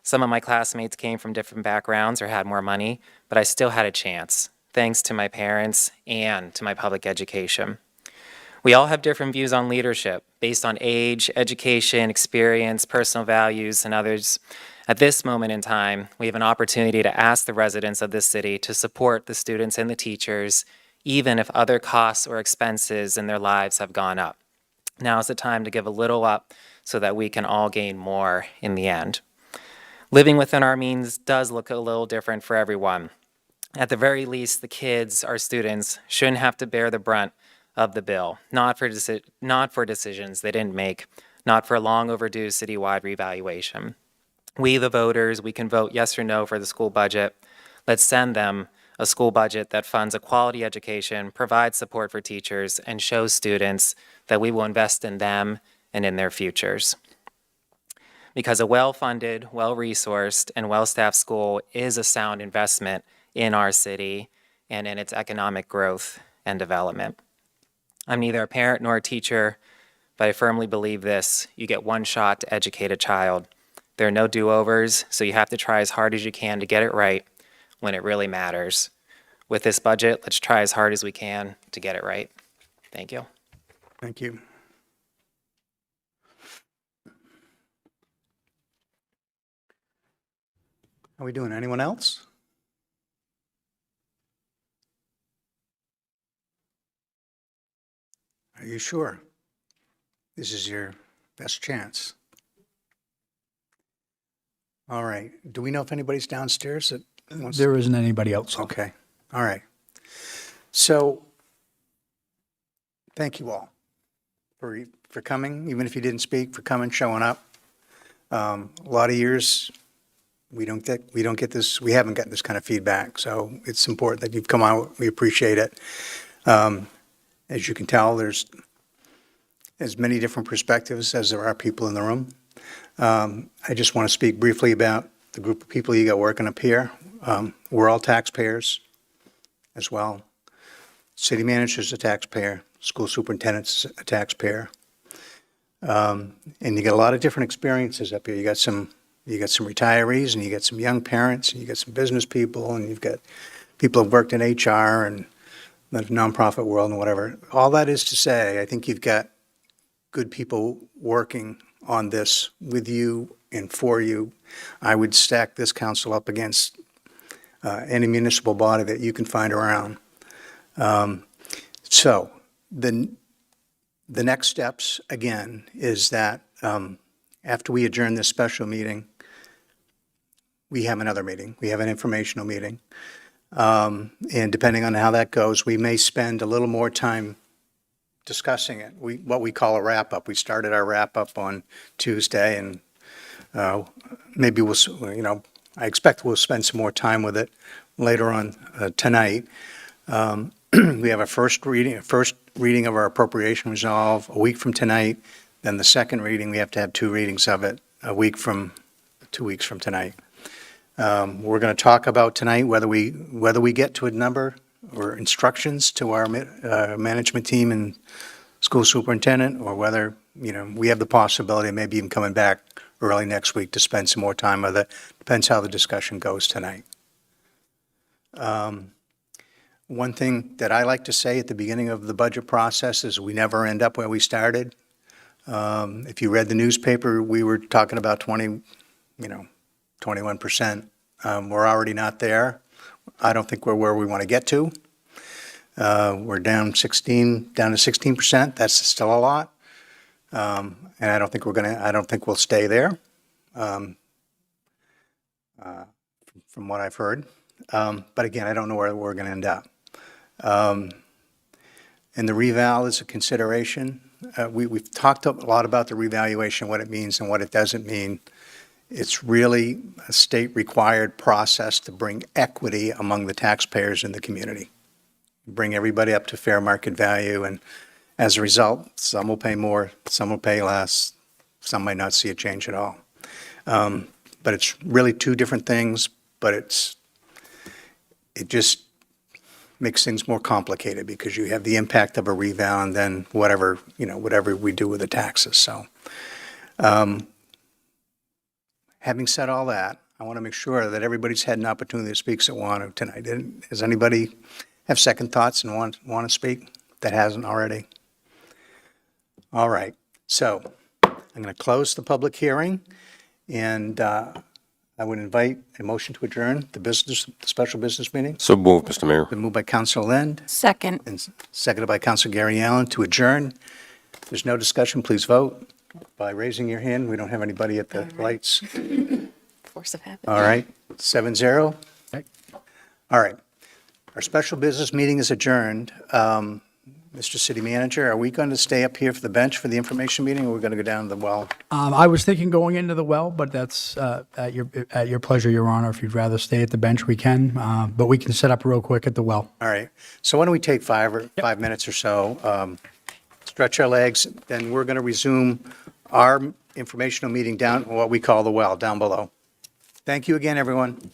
[SPEAKER 11] Some of my classmates came from different backgrounds or had more money, but I still had a chance, thanks to my parents and to my public education. We all have different views on leadership based on age, education, experience, personal values, and others. At this moment in time, we have an opportunity to ask the residents of this city to support the students and the teachers, even if other costs or expenses in their lives have gone up. Now is the time to give a little up so that we can all gain more in the end. Living within our means does look a little different for everyone. At the very least, the kids, our students, shouldn't have to bear the brunt of the bill, not for decisions they didn't make, not for a long overdue citywide revaluation. We, the voters, we can vote yes or no for the school budget. Let's send them a school budget that funds a quality education, provides support for teachers, and shows students that we will invest in them and in their futures. Because a well-funded, well-resourced, and well-staffed school is a sound investment in our city and in its economic growth and development. I'm neither a parent nor a teacher, but I firmly believe this: you get one shot to educate a child. There are no do-overs, so you have to try as hard as you can to get it right when it really matters. With this budget, let's try as hard as we can to get it right. Thank you.
[SPEAKER 1] Thank you. How are we doing? Anyone else? Are you sure? This is your best chance. All right. Do we know if anybody's downstairs that wants to?
[SPEAKER 12] There isn't anybody else.
[SPEAKER 1] Okay. All right. So, thank you all for coming, even if you didn't speak, for coming, showing up. A lot of years, we don't get this, we haven't gotten this kind of feedback, so it's important that you've come out. We appreciate it. As you can tell, there's as many different perspectives as there are people in the room. I just want to speak briefly about the group of people you got working up here. We're all taxpayers as well. City manager's a taxpayer, school superintendent's a taxpayer. And you got a lot of different experiences up here. You got some retirees, and you got some young parents, and you got some business people, and you've got people who've worked in HR and the nonprofit world and whatever. All that is to say, I think you've got good people working on this with you and for you, I would stack this council up against any municipal body that you can find around. So the next steps, again, is that after we adjourn this special meeting, we have another meeting. We have an informational meeting. And depending on how that goes, we may spend a little more time discussing it. What we call a wrap-up. We started our wrap-up on Tuesday, and maybe we'll, I expect we'll spend some more time with it later on tonight. We have a first reading of our appropriation resolve a week from tonight. Then the second reading, we have to have 2 readings of it 2 weeks from tonight. We're going to talk about tonight whether we get to a number or instructions to our management team and school superintendent, or whether, we have the possibility of maybe even coming back early next week to spend some more time with it. Depends how the discussion goes tonight. One thing that I like to say at the beginning of the budget process is we never end up where we started. If you read the newspaper, we were talking about 21%. We're already not there. I don't think we're where we want to get to. We're down to 16%. That's still a lot. And I don't think we'll stay there, from what I've heard. But again, I don't know where we're going to end up. And the reval is a consideration. We've talked a lot about the revaluation, what it means and what it doesn't mean. It's really a state-required process to bring equity among the taxpayers in the community. Bring everybody up to fair market value, and as a result, some will pay more, some will pay less, some might not see a change at all. But it's really 2 different things, but it just makes things more complicated because you have the impact of a reval and then whatever we do with the taxes. So, having said all that, I want to make sure that everybody's had an opportunity to speak so on tonight. Does anybody have second thoughts and want to speak that hasn't already? All right. So I'm going to close the public hearing, and I would invite a motion to adjourn the special business meeting.
[SPEAKER 12] So moved, Mr. Mayor.
[SPEAKER 1] Been moved by Councilor Lind
[SPEAKER 5] Second.
[SPEAKER 1] and seconded by Councilor Gary Allen to adjourn. If there's no discussion, please vote by raising your hand. We don't have anybody at the lights.
[SPEAKER 5] Force of habit.
[SPEAKER 1] All right, 7-0. All right. Our special business meeting is adjourned. Mr. City Manager, are we going to stay up here for the bench for the information meeting, or are we going to go down to the well?
[SPEAKER 13] I was thinking going into the well, but that's at your pleasure, Your Honor. If you'd rather stay at the bench, we can, but we can set up real quick at the well.
[SPEAKER 1] All right. So why don't we take 5 minutes or so, stretch our legs, then we're going to resume our informational meeting down what we call the well, down below. Thank you again, everyone.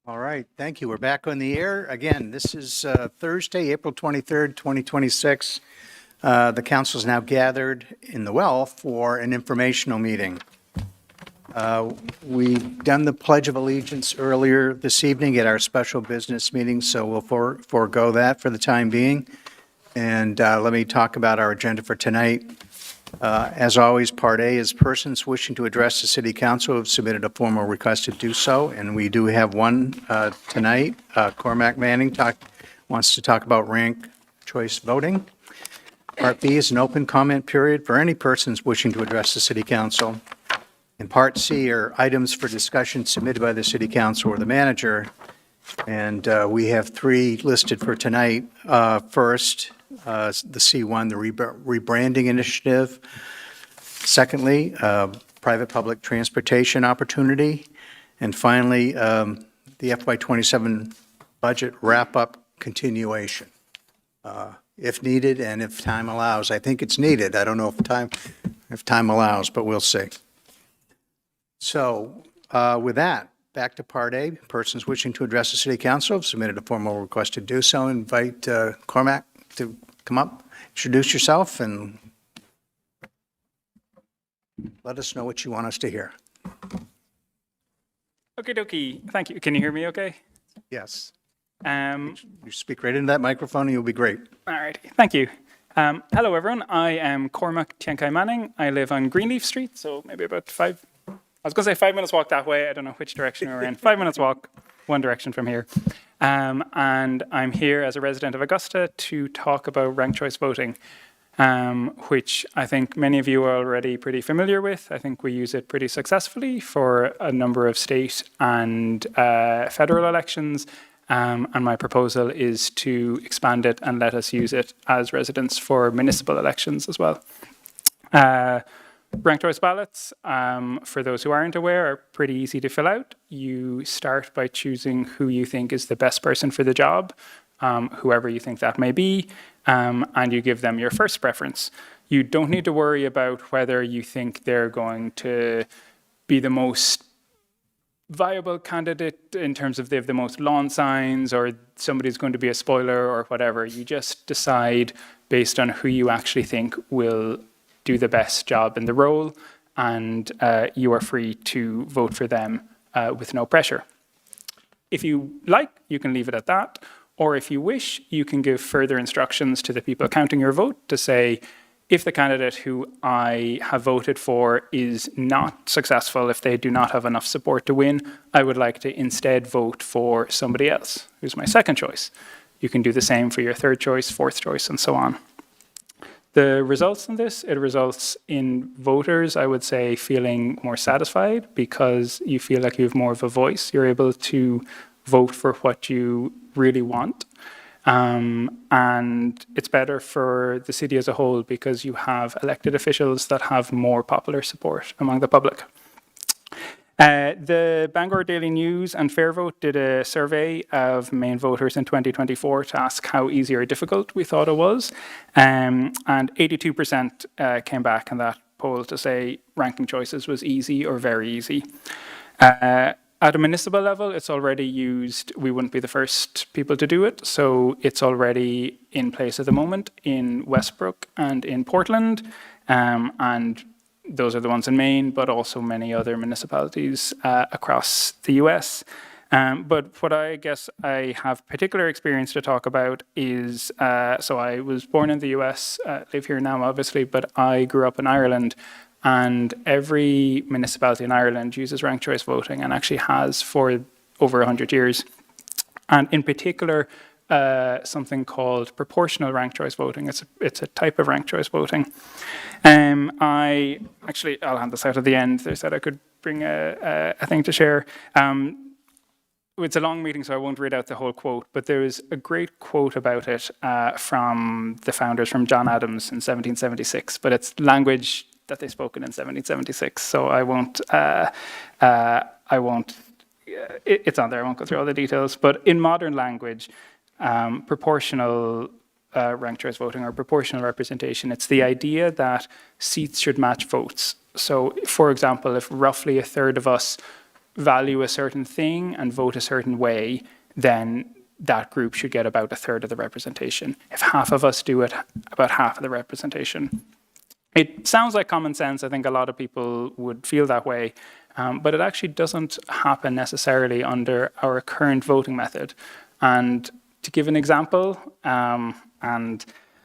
[SPEAKER 1] All right, thank you. We're back on the air. Again, this is Thursday, April 23rd, 2026. The council is now gathered in the well for an informational meeting. We've done the Pledge of Allegiance earlier this evening at our special business meeting, so we'll forego that for the time being. And let me talk about our agenda for tonight. As always, Part A is persons wishing to address the City Council have submitted a formal request to do so, and we do have one tonight. Cormac Manning wants to talk about ranked choice voting. Part B is an open comment period for any persons wishing to address the City Council. And Part C are items for discussion submitted by the City Council or the manager. And we have three listed for tonight. First, the C1, the rebranding initiative. Secondly, private-public transportation opportunity. And finally, the FY27 budget wrap-up continuation, if needed and if time allows. I think it's needed. I don't know if time allows, but we'll see. So with that, back to Part A. Persons wishing to address the City Council have submitted a formal request to do so. Invite Cormac to come up, introduce yourself, and let us know what you want us to hear.
[SPEAKER 12] Okie dokie. Thank you. Can you hear me okay?
[SPEAKER 1] Yes.
[SPEAKER 12] You
[SPEAKER 1] speak right into that microphone and you'll be great.
[SPEAKER 12] All right. Thank you. Hello, everyone. I am Cormac Tiankai Manning. I live on Greenleaf Street, so maybe about 5 minutes walk that way. I don't know which direction we're in. 5 minutes walk, one direction from here. And I'm here as a resident of Augusta to talk about ranked choice voting, which I think many of you are already pretty familiar with. I think we use it pretty successfully for a number of state and federal elections. And my proposal is to expand it and let us use it as residents for municipal elections as well. Ranked choice ballots, for those who aren't aware, are pretty easy to fill out. You start by choosing who you think is the best person for the job, whoever you think that may be, and you give them your first preference. You don't need to worry about whether you think they're going to be the most viable candidate in terms of they have the most lawn signs or somebody's going to be a spoiler or whatever. You just decide based on who you actually think will do the best job in the role, and you are free to vote for them with no pressure. If you like, you can leave it at that, or if you wish, you can give further instructions to the people counting your vote to say, if the candidate who I have voted for is not successful, if they do not have enough support to win, I would like to instead vote for somebody else, who's my second choice. You can do the same for your third choice, fourth choice, and so on. The results in this, it results in voters, I would say, feeling more satisfied because you feel like you have more of a voice. You're able to vote for what you really want. And it's better for the city as a whole because you have elected officials that have more popular support among the public. The Bangor Daily News and Fair Vote did a survey of Maine voters in 2024 to ask how easy or difficult we thought it was. And 82% came back in that poll to say ranking choices was easy or very easy. At a municipal level, it's already used. We wouldn't be the first people to do it. So it's already in place at the moment in Westbrook and in Portland. And those are the ones in Maine, but also many other municipalities across the US. But what I guess I have particular experience to talk about is, so I was born in the US, live here now obviously, but I grew up in Ireland. And every municipality in Ireland uses ranked choice voting and actually has for over 100 years. And in particular, something called proportional ranked choice voting. It's a type of ranked choice voting. I'll hand this out at the end. They said I could bring a thing to share. It's a long meeting, so I won't read out the whole quote, but there is a great quote about it from the founders, from John Adams in 1776, but it's language that they spoken in 1776, so I won't, it's on there, I won't go through all the details, but in modern language, proportional ranked choice voting or proportional representation, it's the idea that seats should match votes. So, for example, if roughly a third of us value a certain thing and vote a certain way, then that group should get about a third of the representation. If half of us do it, about half of the representation. It sounds like common sense. I think a lot of people would feel that way, but it actually doesn't happen necessarily under our current voting method. And to give an example, and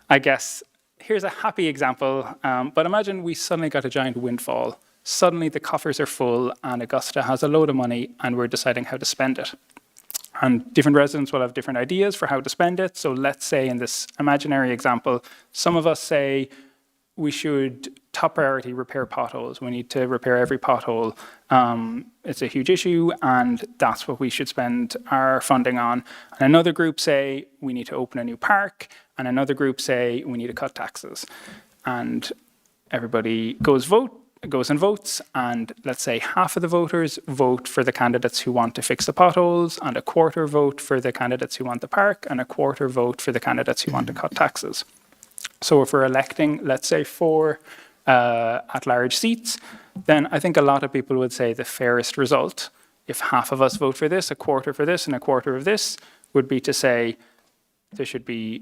[SPEAKER 12] I guess here's a happy example, but imagine we suddenly got a giant windfall. Suddenly the coffers are full and Augusta has a load of money and we're deciding how to spend it. And different residents will have different ideas for how to spend it. So let's say in this imaginary example, some of us say we should top priority repair potholes. We need to repair every pothole. It's a huge issue and that's what we should spend our funding on. And another group say we need to open a new park. And another group say we need to cut taxes. And everybody goes and votes, and let's say half of the voters vote for the candidates who want to fix the potholes, and a quarter vote for the candidates who want the park, and a quarter vote for the candidates who want to cut taxes. So if we're electing, let's say, 4 at-large seats, then I think a lot of people would say the fairest result, if half of us vote for this, a quarter for this, and a quarter of this, would be to say there should be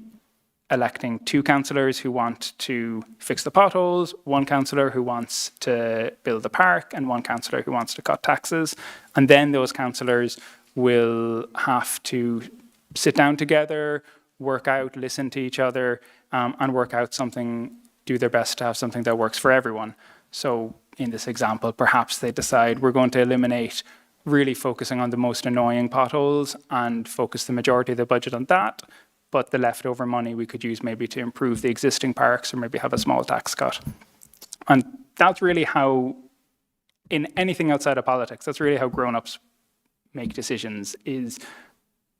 [SPEAKER 12] electing 2 councillors who want to fix the potholes, 1 councillor who wants to build the park, and 1 councillor who wants to cut taxes. And then those councillors will have to sit down together, work out, listen to each other, and work out something, do their best to have something that works for everyone. So in this example, perhaps they decide we're going to eliminate really focusing on the most annoying potholes and focus the majority of the budget on that. But the leftover money we could use maybe to improve the existing parks or maybe have a small tax cut. And that's really how, in anything outside of politics, that's really how grown-ups make decisions, is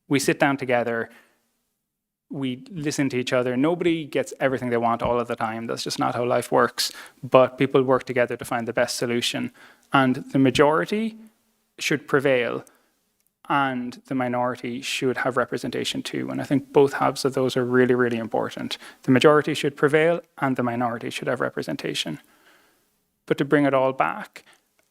[SPEAKER 12] we sit down together, we listen to each other. Nobody gets everything they want all of the time. That's just not how life works. But people work together to find the best solution. And the majority should prevail, and the minority should have representation too. And I think both halves of those are really, really important. The majority should prevail and the minority should have representation. But to bring it all back,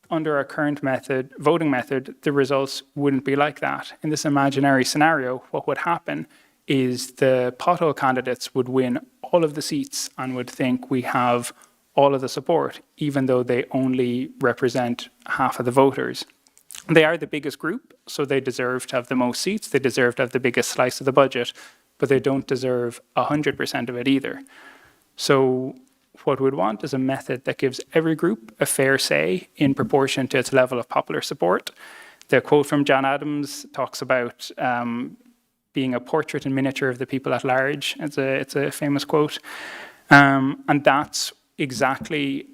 [SPEAKER 12] under our current method, voting method, the results wouldn't be like that. In this imaginary scenario, what would happen is the pothole candidates would win all of the seats and would think we have all of the support, even though they only represent half of the voters. They are the biggest group, so they deserve to have the most seats. They deserve to have the biggest slice of the budget, but they don't deserve 100% of it either. So what we'd want is a method that gives every group a fair say in proportion to its level of popular support. The quote from John Adams talks about being a portrait in miniature of the people at large. It's a famous quote. And that's exactly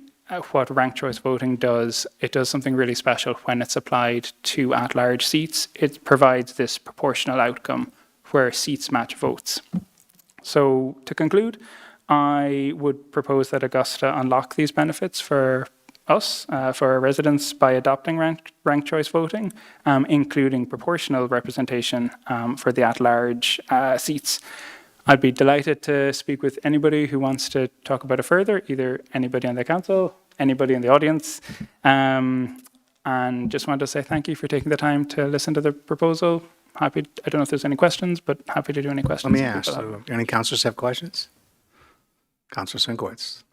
[SPEAKER 12] what ranked choice voting does. It does something really special when it's applied to at-large seats. It provides this proportional outcome where seats match votes. So to conclude, I would propose that Augusta unlock these benefits for us, for our residents, by adopting ranked choice voting, including proportional representation for the at-large seats. I'd be delighted to speak with anybody who wants to talk about it further, either anybody on the council, anybody in the audience, and just wanted to say thank you for taking the time to listen to the proposal. Happy, I don't know if there's any questions, but happy to do any questions.
[SPEAKER 1] Let me ask, any councillors have questions? Councillor Sinkowitz.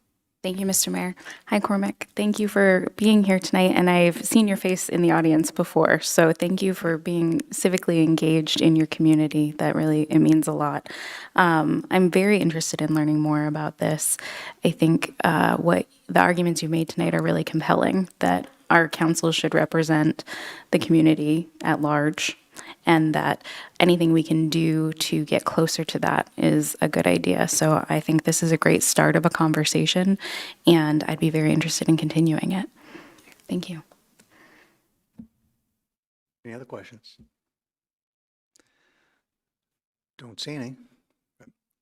[SPEAKER 14] Thank you, Mr. Mayor. Hi, Cormac. Thank you for being here tonight, and I've seen your face in the audience before, so thank you for being civically engaged in your community. That really, it means a lot. I'm very interested in learning more about this. I think what the arguments you made tonight are really compelling, that our council should represent the community at large, and that anything we can do to get closer to that is a good idea. So I think this is a great start of a conversation, and I'd be very interested in continuing it. Thank you.
[SPEAKER 1] Any other questions? Don't see any.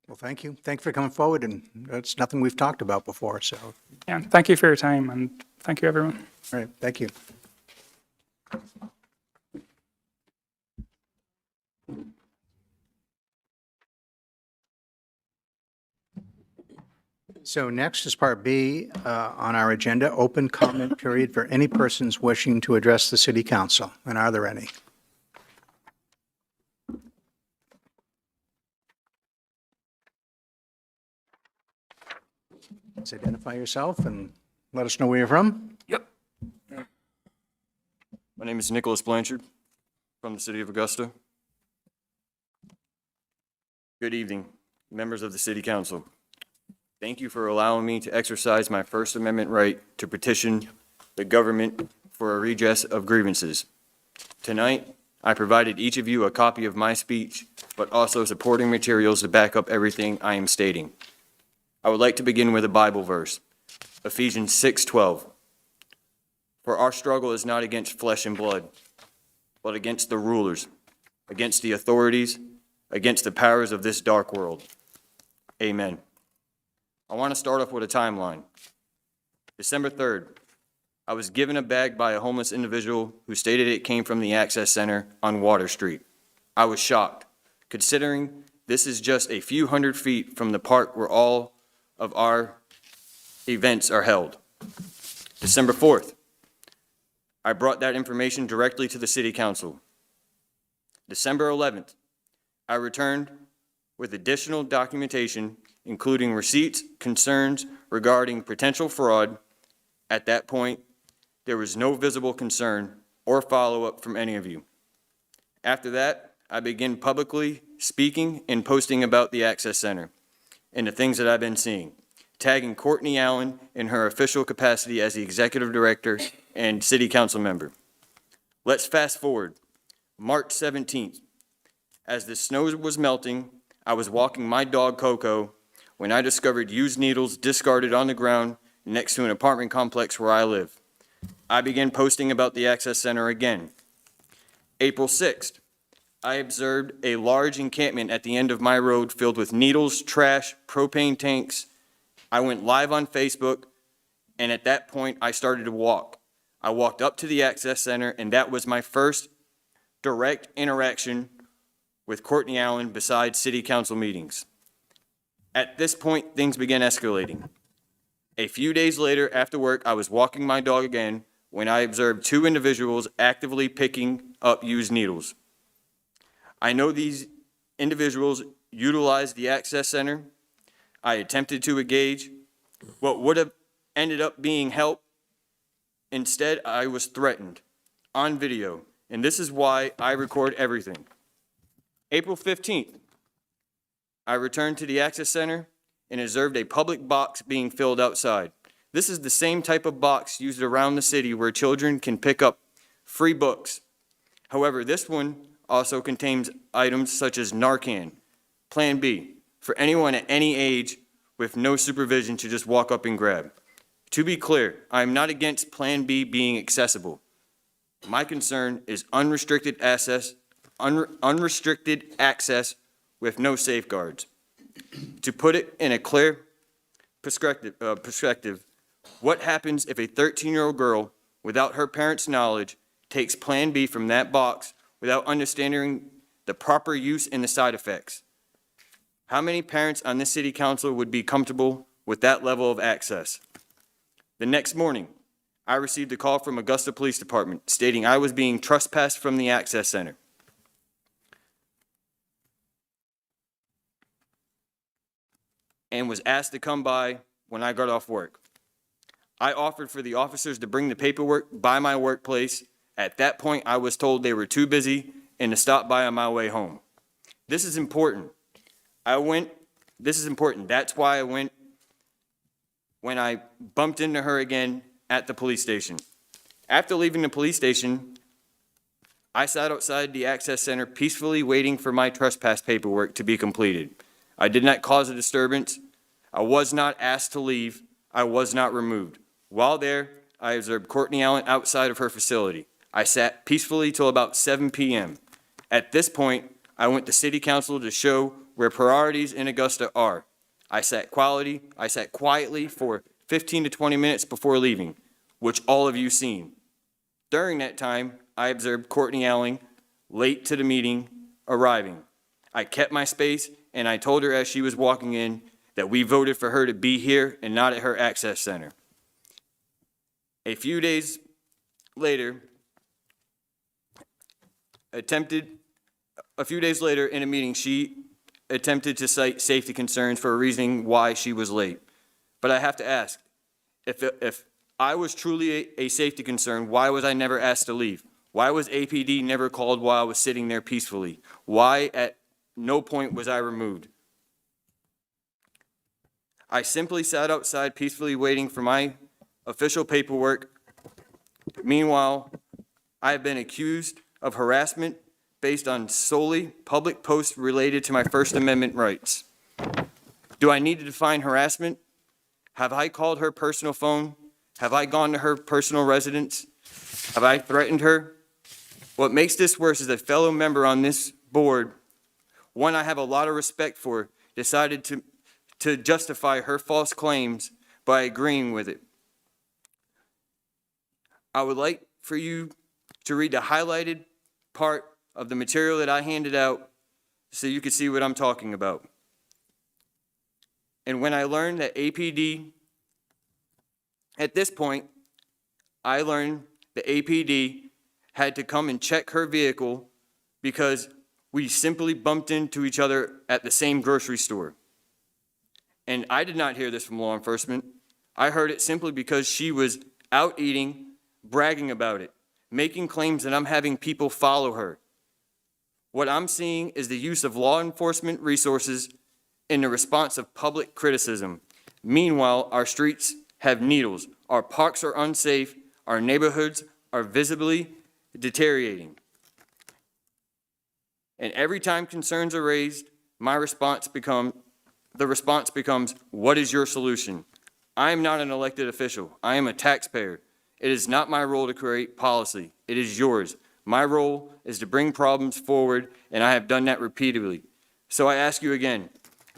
[SPEAKER 1] Well, thank you. Thank you for coming forward, and that's nothing we've talked about before, so.
[SPEAKER 12] Yeah, thank you for your time, and thank you, everyone.
[SPEAKER 1] All right, thank you. So next is Part B on our agenda, open comment period for any persons wishing to address the city council. And are there any? Please identify yourself and let us know where you're from.
[SPEAKER 8] Yep. My name is Nicholas Blanchard from the city of Augusta. Good evening, members of the city council. Thank you for allowing me to exercise my First Amendment right to petition the government for a redress of grievances. Tonight, I provided each of you a copy of my speech, but also supporting materials to back up everything I am stating. I would like to begin with a Bible verse, Ephesians 6:12. For our struggle is not against flesh and blood, but against the rulers, against the authorities, against the powers of this dark world. Amen. I want to start off with a timeline. December 3rd, I was given a bag by a homeless individual who stated it came from the Access Center on Water Street. I was shocked, considering this is just a few hundred feet from the park where all of our events are held. December 4th, I brought that information directly to the City Council. December 11th, I returned with additional documentation, including receipts, concerns regarding potential fraud. At that point, there was no visible concern or follow-up from any of you. After that, I began publicly speaking and posting about the Access Center and the things that I've been seeing, tagging Courtney Allen in her official capacity as the executive director and city council member. Let's fast forward. March 17th, as the snow was melting, I was walking my dog Coco when I discovered used needles discarded on the ground next to an apartment complex where I live. I began posting about the Access Center again. April 6th, I observed a large encampment at the end of my road filled with needles, trash, propane tanks. I went live on Facebook, and at that point, I started to walk. I walked up to the Access Center, and that was my first direct interaction with Courtney Allen besides city council meetings. At this point, things began escalating. A few days later, after work, I was walking my dog again when I observed two individuals actively picking up used needles. I know these individuals utilized the Access Center. I attempted to engage what would have ended up being help. Instead, I was threatened on video, and this is why I record everything. April 15th, I returned to the Access Center and observed a public box being filled outside. This is the same type of box used around the city where children can pick up free books. However, this one also contains items such as Narcan, Plan B, for anyone at any age with no supervision to just walk up and grab. To be clear, I am not against Plan B being accessible. My concern is unrestricted access with no safeguards. To put it in a clear perspective, what happens if a 13-year-old girl, without her parents' knowledge, takes Plan B from that box without understanding the proper use and the side effects? How many parents on this city council would be comfortable with that level of access? The next morning, I received a call from Augusta Police Department stating I was being trespassed from the Access Center. And was asked to come by when I got off work. I offered for the officers to bring the paperwork by my workplace. At that point, I was told they were too busy and to stop by on my way home. This is important. That's why I went when I bumped into her again at the police station. After leaving the police station, I sat outside the Access Center peacefully waiting for my trespass paperwork to be completed. I did not cause a disturbance. I was not asked to leave. I was not removed. While there, I observed Courtney Allen outside of her facility. I sat peacefully till about 7 p.m. At this point, I went to City Council to show where priorities in Augusta are. I sat quietly for 15 to 20 minutes before leaving, which all of you seen. During that time, I observed Courtney Allen late to the meeting arriving. I kept my space, and I told her as she was walking in, that we voted for her to be here and not at her access center. A few days later, in a meeting, she attempted to cite safety concerns for a reasoning why she was late. But I have to ask, if I was truly a safety concern, why was I never asked to leave? Why was APD never called while I was sitting there peacefully? Why at no point was I removed? I simply sat outside peacefully waiting for my official paperwork. Meanwhile, I have been accused of harassment based on solely public posts related to my First Amendment rights. Do I need to define harassment? Have I called her personal phone? Have I gone to her personal residence? Have I threatened her? What makes this worse is a fellow member on this board, one I have a lot of respect for, decided to justify her false claims by agreeing with it. I would like for you to read the highlighted part of the material that I handed out so you can see what I'm talking about. And when I learned that APD, at this point, I learned that APD had to come and check her vehicle because we simply bumped into each other at the same grocery store. And I did not hear this from law enforcement. I heard it simply because she was out eating, bragging about it, making claims that I'm having people follow her. What I'm seeing is the use of law enforcement resources in the response of public criticism. Meanwhile, our streets have needles, our parks are unsafe, our neighborhoods are visibly deteriorating. And every time concerns are raised, the response becomes, what is your solution? I am not an elected official. I am a taxpayer. It is not my role to create policy. It is yours. My role is to bring problems forward, and I have done that repeatedly. So I ask you again,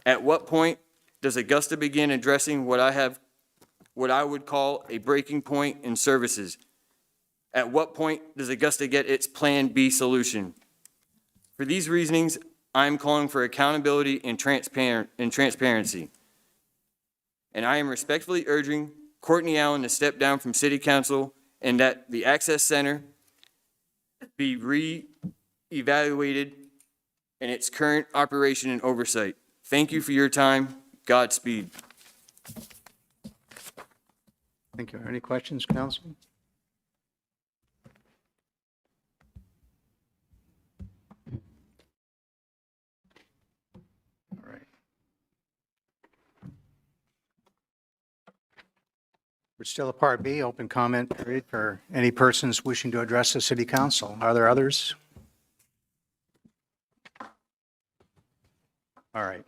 [SPEAKER 8] at what point does Augusta begin addressing what I would call a breaking point in services? At what point does Augusta get its Plan B solution? For these reasonings, I'm calling for accountability and transparency. And I am respectfully urging Courtney Allen to step down from City Council and that the Access Center be re-evaluated in its current operation and oversight. Thank you for your time. Godspeed.
[SPEAKER 1] Thank you. Any questions, Council? All right. We're still at Part B, open comment period for any persons wishing to address the City Council. Are there others? All right.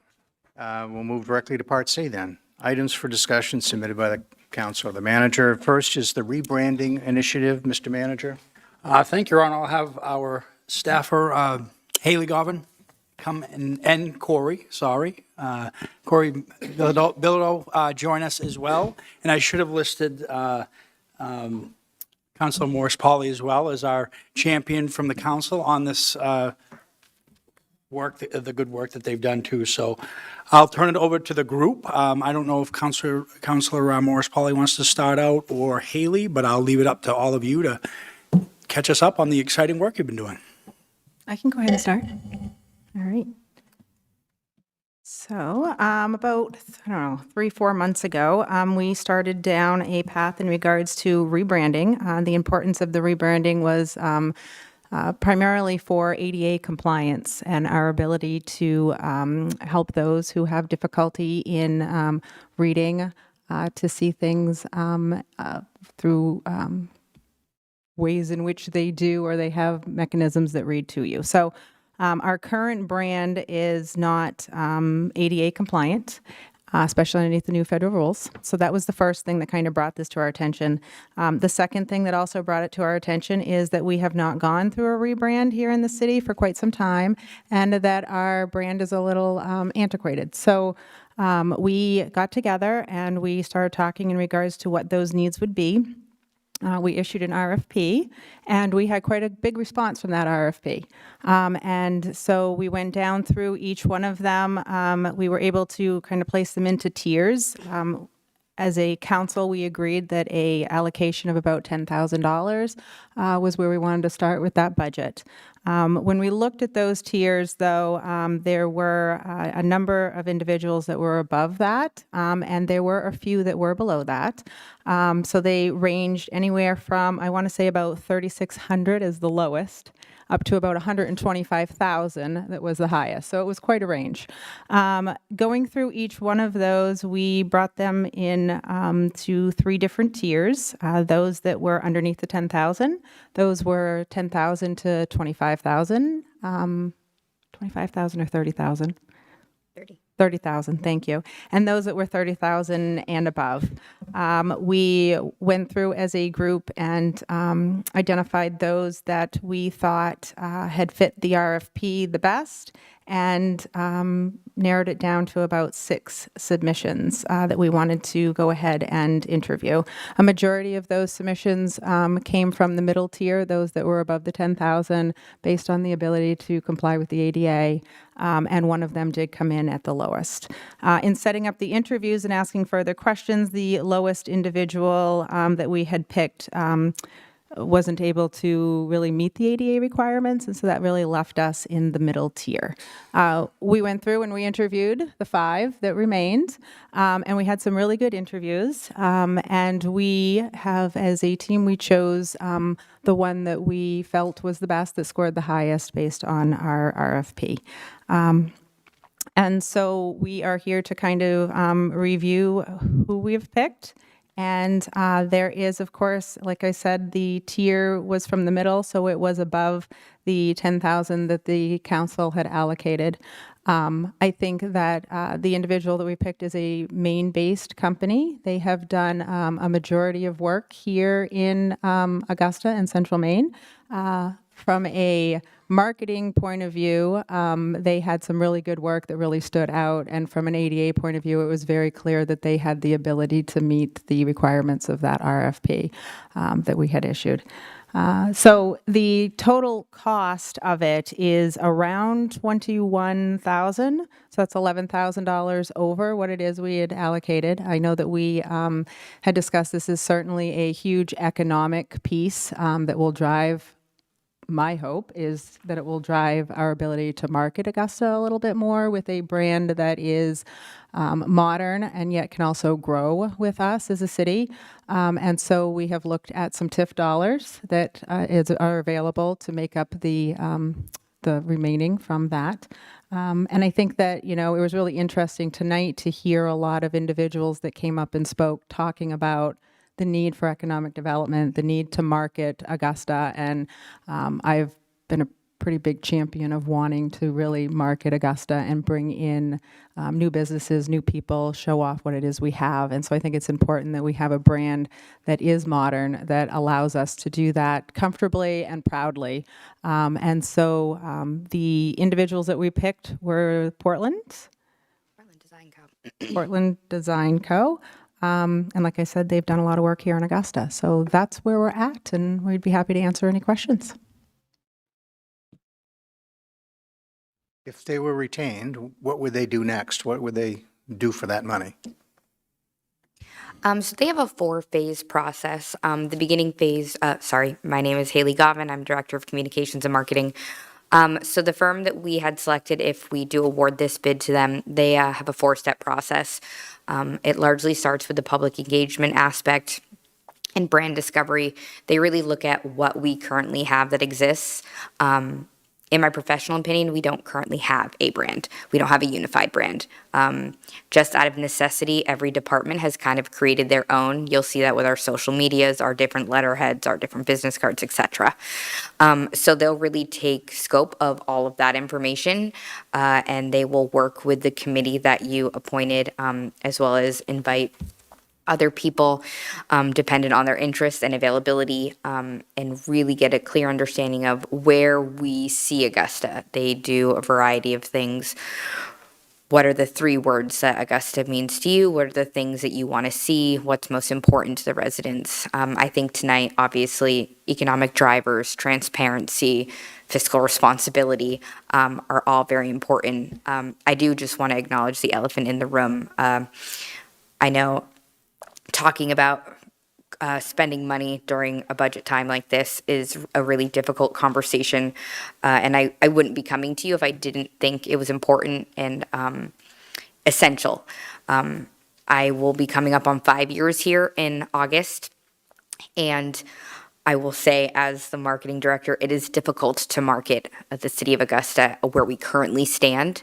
[SPEAKER 1] We'll move directly to Part C then. Items for discussion submitted by the council or the manager. First is the rebranding initiative. Mr. Manager.
[SPEAKER 13] Thank you, Your Honor. I'll have our staffer, Haley Govin, come and Corey, Corey Bilodeau join us as well. And I should have listed Councilor Morris Pauley as well as our champion from the council on this work, the good work that they've done too. So I'll turn it over to the group. I don't know if Councilor Morris Pauley wants to start out or Haley, but I'll leave it up to all of you to catch us up on the exciting work you've been doing.
[SPEAKER 15] I can go ahead and start. All right. So about, 3-4 months ago, we started down a path in regards to rebranding. The importance of the rebranding was primarily for ADA compliance and our ability to help those who have difficulty in reading to see things through ways in which they do or they have mechanisms that read to you. So our current brand is not ADA compliant, especially underneath the new federal rules. So that was the first thing that kind of brought this to our attention. The second thing that also brought it to our attention is that we have not gone through a rebrand here in the city for quite some time, and that our brand is a little antiquated. So we got together and we started talking in regards to what those needs would be. we issued an RFP, and we had quite a big response from that RFP. And so we went down through each one of them. We were able to kind of place them into tiers. As a council, we agreed that a allocation of about $10,000 was where we wanted to start with that budget. When we looked at those tiers, though, there were a number of individuals that were above that, and there were a few that were below that. So they ranged anywhere from, I want to say, about 3,600 as the lowest, up to about 125,000 that was the highest. So it was quite a range. Going through each one of those, we brought them in to 3 different tiers. Those that were underneath the 10,000, those were 10,000 to 25,000. 25,000 or 30,000? 30,000, thank you. And those that were 30,000 and above. We went through as a group and identified those that we thought had fit the RFP the best, and narrowed it down to about 6 submissions that we wanted to go ahead and interview. A majority of those submissions came from the middle tier, those that were above the 10,000, based on the ability to comply with the ADA, and one of them did come in at the lowest. In setting up the interviews and asking further questions, the lowest individual that we had picked wasn't able to really meet the ADA requirements, and so that really left us in the middle tier. We went through and we interviewed the 5 that remained, and we had some really good interviews, and we have, as a team, we chose the one that we felt was the best, that scored the highest based on our RFP. And so we are here to kind of review who we've picked. And there is, of course, like I said, the tier was from the middle, so it was above the 10,000 that the council had allocated. I think that the individual that we picked is a Maine-based company. They have done a majority of work here in Augusta and Central Maine. From a marketing point of view, they had some really good work that really stood out. And from an ADA point of view, it was very clear that they had the ability to meet the requirements of that RFP that we had issued. So the total cost of it is around $21,000. So that's $11,000 over what it is we had allocated. I know that we had discussed this is certainly a huge economic piece that will drive. My hope is that it will drive our ability to market Augusta a little bit more with a brand that is modern and yet can also grow with us as a city. And so we have looked at some TIF dollars that are available to make up the remaining from that. And I think that, you know, it was really interesting tonight to hear a lot of individuals that came up and spoke talking about the need for economic development, the need to market Augusta, and I've been a pretty big champion of wanting to really market Augusta and bring in new businesses, new people, show off what it is we have. And so I think it's important that we have a brand that is modern, that allows us to do that comfortably and proudly. And so the individuals that we picked were Portland Design Co. And like I said, they've done a lot of work here in Augusta. So that's where we're at, and we'd be happy to answer any questions.
[SPEAKER 1] If they were retained, what would they do next? What would they do for that money?
[SPEAKER 16] So they have a 4-phase process. The beginning phase, my name is Haley Govan. I'm Director of Communications and Marketing. So the firm that we had selected, if we do award this bid to them, they have a 4-step process. It largely starts with the public engagement aspect and brand discovery. They really look at what we currently have that exists. In my professional opinion, we don't currently have a brand. We don't have a unified brand. Just out of necessity, every department has kind of created their own. You'll see that with our social medias, our different letterheads, our different business cards, etc. So they'll really take scope of all of that information, and they will work with the committee that you appointed, as well as invite other people, dependent on their interests and availability, and really get a clear understanding of where we see Augusta. They do a variety of things what are the 3 words that Augusta means to you? What are the things that you want to see? What's most important to the residents? I think tonight, obviously, economic drivers, transparency, fiscal responsibility are all very important. I do just want to acknowledge the elephant in the room. I know talking about spending money during a budget time like this is a really difficult conversation. And I wouldn't be coming to you if I didn't think it was important and essential. I will be coming up on 5 years here in August. And I will say, as the marketing director, it is difficult to market the city of Augusta where we currently stand,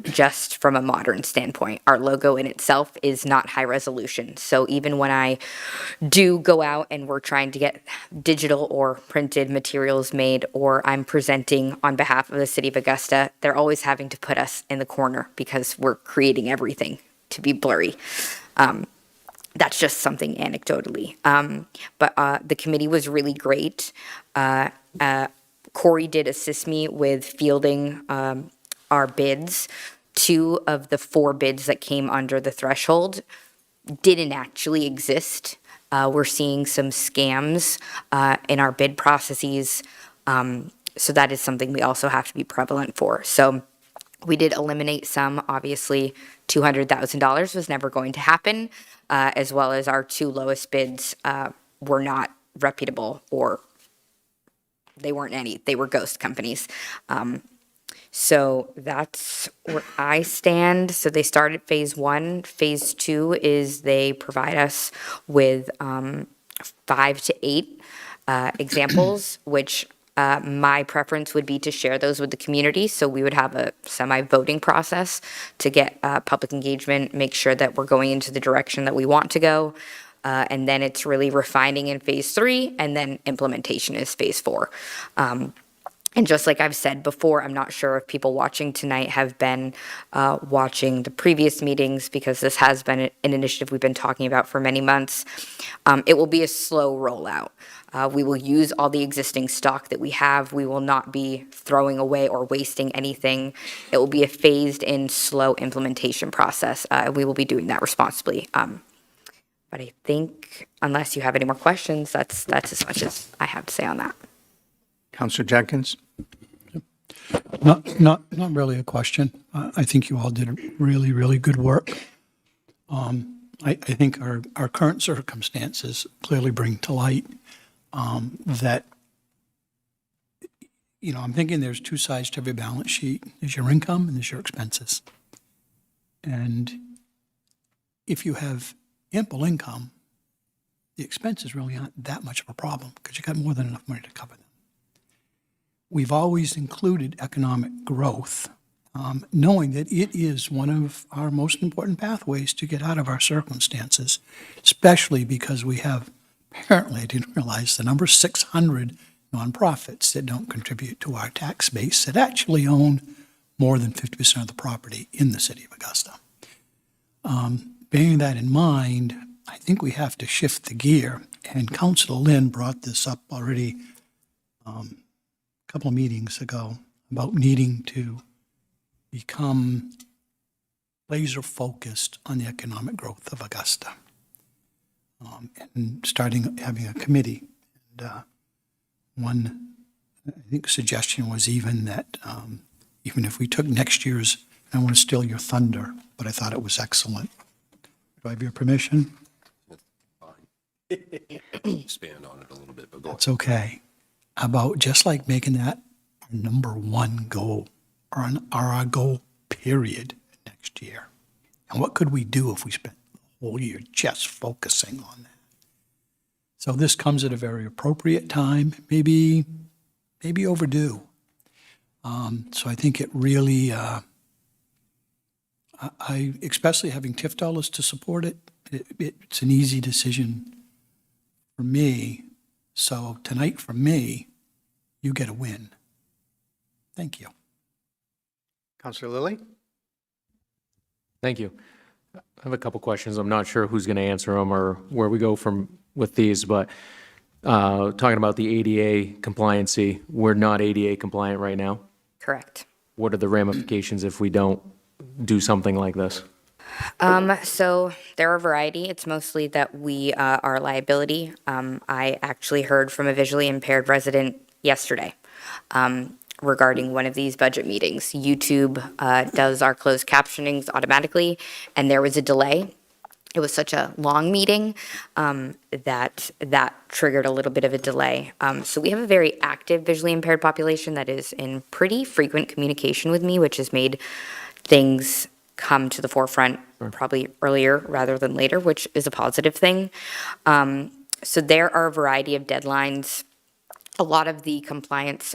[SPEAKER 16] just from a modern standpoint. Our logo in itself is not high resolution. So even when I do go out and we're trying to get digital or printed materials made, or I'm presenting on behalf of the city of Augusta, they're always having to put us in the corner because we're creating everything to be blurry. That's just something anecdotally. But the committee was really great. Corey did assist me with fielding our bids. 2 of the 4 bids that came under the threshold didn't actually exist. We're seeing some scams in our bid processes. So that is something we also have to be prevalent for. So we did eliminate some. Obviously, $200,000 was never going to happen, as well as our 2 lowest bids were not reputable, or they were ghost companies. So that's where I stand. So they started phase 1. Phase 2 is they provide us with 5 to 8 examples, which my preference would be to share those with the community. So we would have a semi-voting process to get public engagement, make sure that we're going into the direction that we want to go. And then it's really refining in phase 3, and then implementation is phase 4. And just like I've said before, I'm not sure if people watching tonight have been watching the previous meetings, because this has been an initiative we've been talking about for many months. It will be a slow rollout. We will use all the existing stock that we have. We will not be throwing away or wasting anything. It will be a phased in, slow implementation process. We will be doing that responsibly. But I think, unless you have any more questions, that's as much as I have to say on that.
[SPEAKER 1] Councillor Jenkins?
[SPEAKER 17] Not really a question. I think you all did really, really good work. I think our current circumstances clearly bring to light that, I'm thinking there's 2 sides to every balance sheet. There's your income and there's your expenses. And if you have ample income, the expenses really aren't that much of a problem because you got more than enough money to cover them. We've always included economic growth, knowing that it is one of our most important pathways to get out of our circumstances, especially because we have, apparently, I didn't realize the number, 600 nonprofits that don't contribute to our tax base that actually own more than 50% of the property in the city of Augusta. Bearing that in mind, I think we have to shift the gear, and Councilor Lynn brought this up already a couple of meetings ago about needing to become laser focused on the economic growth of Augusta, and having a committee. And one, I think, suggestion was even that even if we took next year's, I don't want to steal your thunder, but I thought it was excellent. Do I have your permission?
[SPEAKER 18] Expand on it a little bit, but go
[SPEAKER 17] That's okay. About just like making that our number 1 goal, or our goal, period, next year. And what could we do if we spent the whole year just focusing on that? So this comes at a very appropriate time, maybe overdue. So I think it really, I especially having TIF dollars to support it, it's an easy decision for me. So tonight, for me, you get a win. Thank you.
[SPEAKER 1] Councillor Lilly?
[SPEAKER 23] Thank you. I have a couple questions. I'm not sure who's going to answer them or where we go with these, but talking about the ADA compliancy, we're not ADA compliant right now.
[SPEAKER 16] Correct.
[SPEAKER 23] What are the ramifications if we don't do something like this?
[SPEAKER 16] So there are a variety. It's mostly that we are a liability. I actually heard from a visually impaired resident yesterday regarding one of these budget meetings. YouTube does our closed captionings automatically, and there was a delay. It was such a long meeting that triggered a little bit of a delay. So we have a very active visually impaired population that is in pretty frequent communication with me, which has made things come to the forefront probably earlier rather than later, which is a positive thing. So there are a variety of deadlines. A lot of the compliance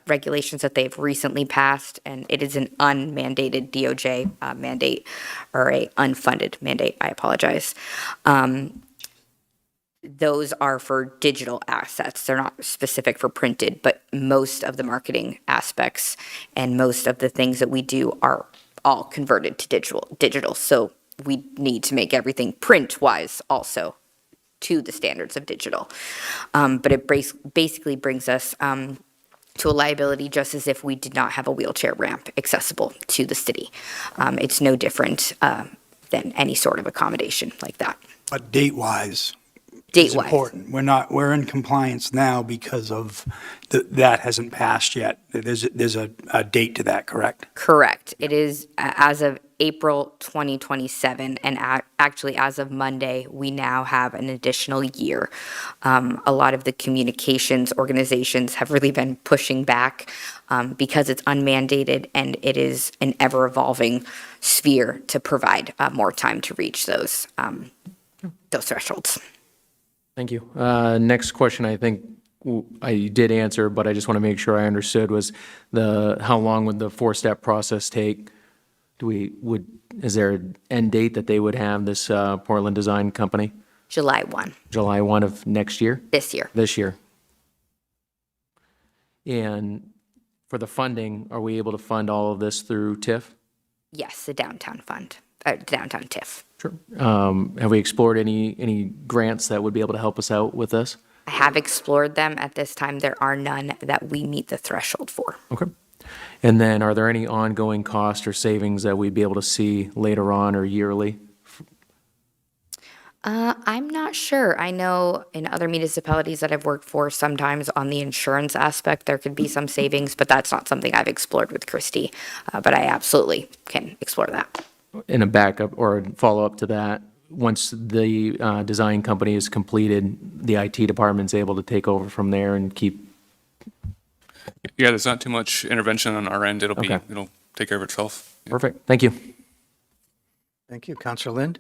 [SPEAKER 16] regulations that they've recently passed, and it is an unmandated DOJ mandate, or a unfunded mandate, I apologize. Those are for digital assets. They're not specific for printed, but most of the marketing aspects and most of the things that we do are all converted to digital. So we need to make everything print-wise also to the standards of digital. But it basically brings us to a liability just as if we did not have a wheelchair ramp accessible to the city. It's no different than any sort of accommodation like that.
[SPEAKER 13] But date-wise, it's
[SPEAKER 16] Date-wise.
[SPEAKER 13] important. We're in compliance now because of, that hasn't passed yet. There's a date to that, correct?
[SPEAKER 16] Correct. It is as of April 2027, and actually as of Monday, we now have an additional year. A lot of the communications organizations have really been pushing back because it's unmandated and it is an ever-evolving sphere to provide more time to reach those thresholds.
[SPEAKER 23] Thank you. Next question, I think I did answer, but I just want to make sure I understood, was how long would the four-step process take? Is there an end date that they would have, this Portland Design Company?
[SPEAKER 16] July 1.
[SPEAKER 23] July 1 of next year?
[SPEAKER 16] This year.
[SPEAKER 23] This year. And for the funding, are we able to fund all of this through TIF?
[SPEAKER 16] Yes, the downtown fund, downtown TIF.
[SPEAKER 23] Sure. Have we explored any grants that would be able to help us out with this?
[SPEAKER 16] I have explored them. At this time, there are none that we meet the threshold for.
[SPEAKER 23] Okay. And then are there any ongoing costs or savings that we'd be able to see later on or yearly?
[SPEAKER 16] I'm not sure. I know in other municipalities that I've worked for, sometimes on the insurance aspect, there could be some savings, but that's not something I've explored with Christy. But I absolutely can explore that.
[SPEAKER 23] In a backup or follow-up to that, once the design company is completed, the IT department's able to take over from there and keep.
[SPEAKER 19] Yeah, there's not too much intervention on our end. It'll
[SPEAKER 23] Okay.
[SPEAKER 19] take care of itself.
[SPEAKER 23] Perfect. Thank you.
[SPEAKER 1] Thank you. Councilor Lind?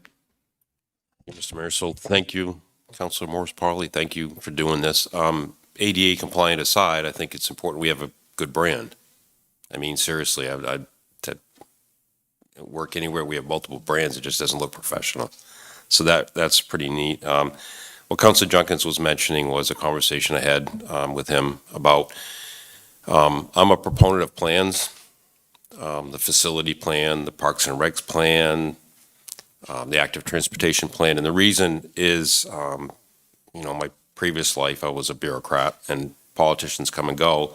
[SPEAKER 18] Mr. Mayor, so thank you, Councilor Morris Parley. Thank you for doing this. ADA compliant aside, I think it's important we have a good brand. I mean, seriously, I to work anywhere we have multiple brands, it just doesn't look professional. So that's pretty neat. What Councilor Junkins was mentioning was a conversation I had with him about, I'm a proponent of plans, the facility plan, the Parks and Recs plan, the active transportation plan. And the reason is, my previous life, I was a bureaucrat, and politicians come and go,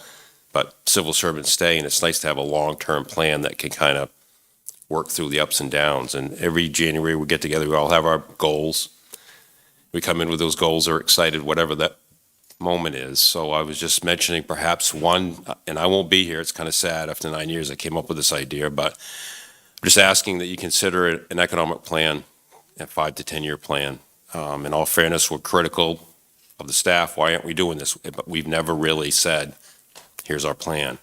[SPEAKER 18] but civil servants stay, and it's nice to have a long-term plan that can kind of work through the ups and downs. And every January we get together, we all have our goals. We come in with those goals, are excited, whatever that moment is. So I was just mentioning perhaps one, and I won't be here, it's kind of sad, after 9 years I came up with this idea, but I'm just asking that you consider an economic plan, a 5 to 10 year plan. In all fairness, we're critical of the staff. Why aren't we doing this? But we've never really said, here's our plan.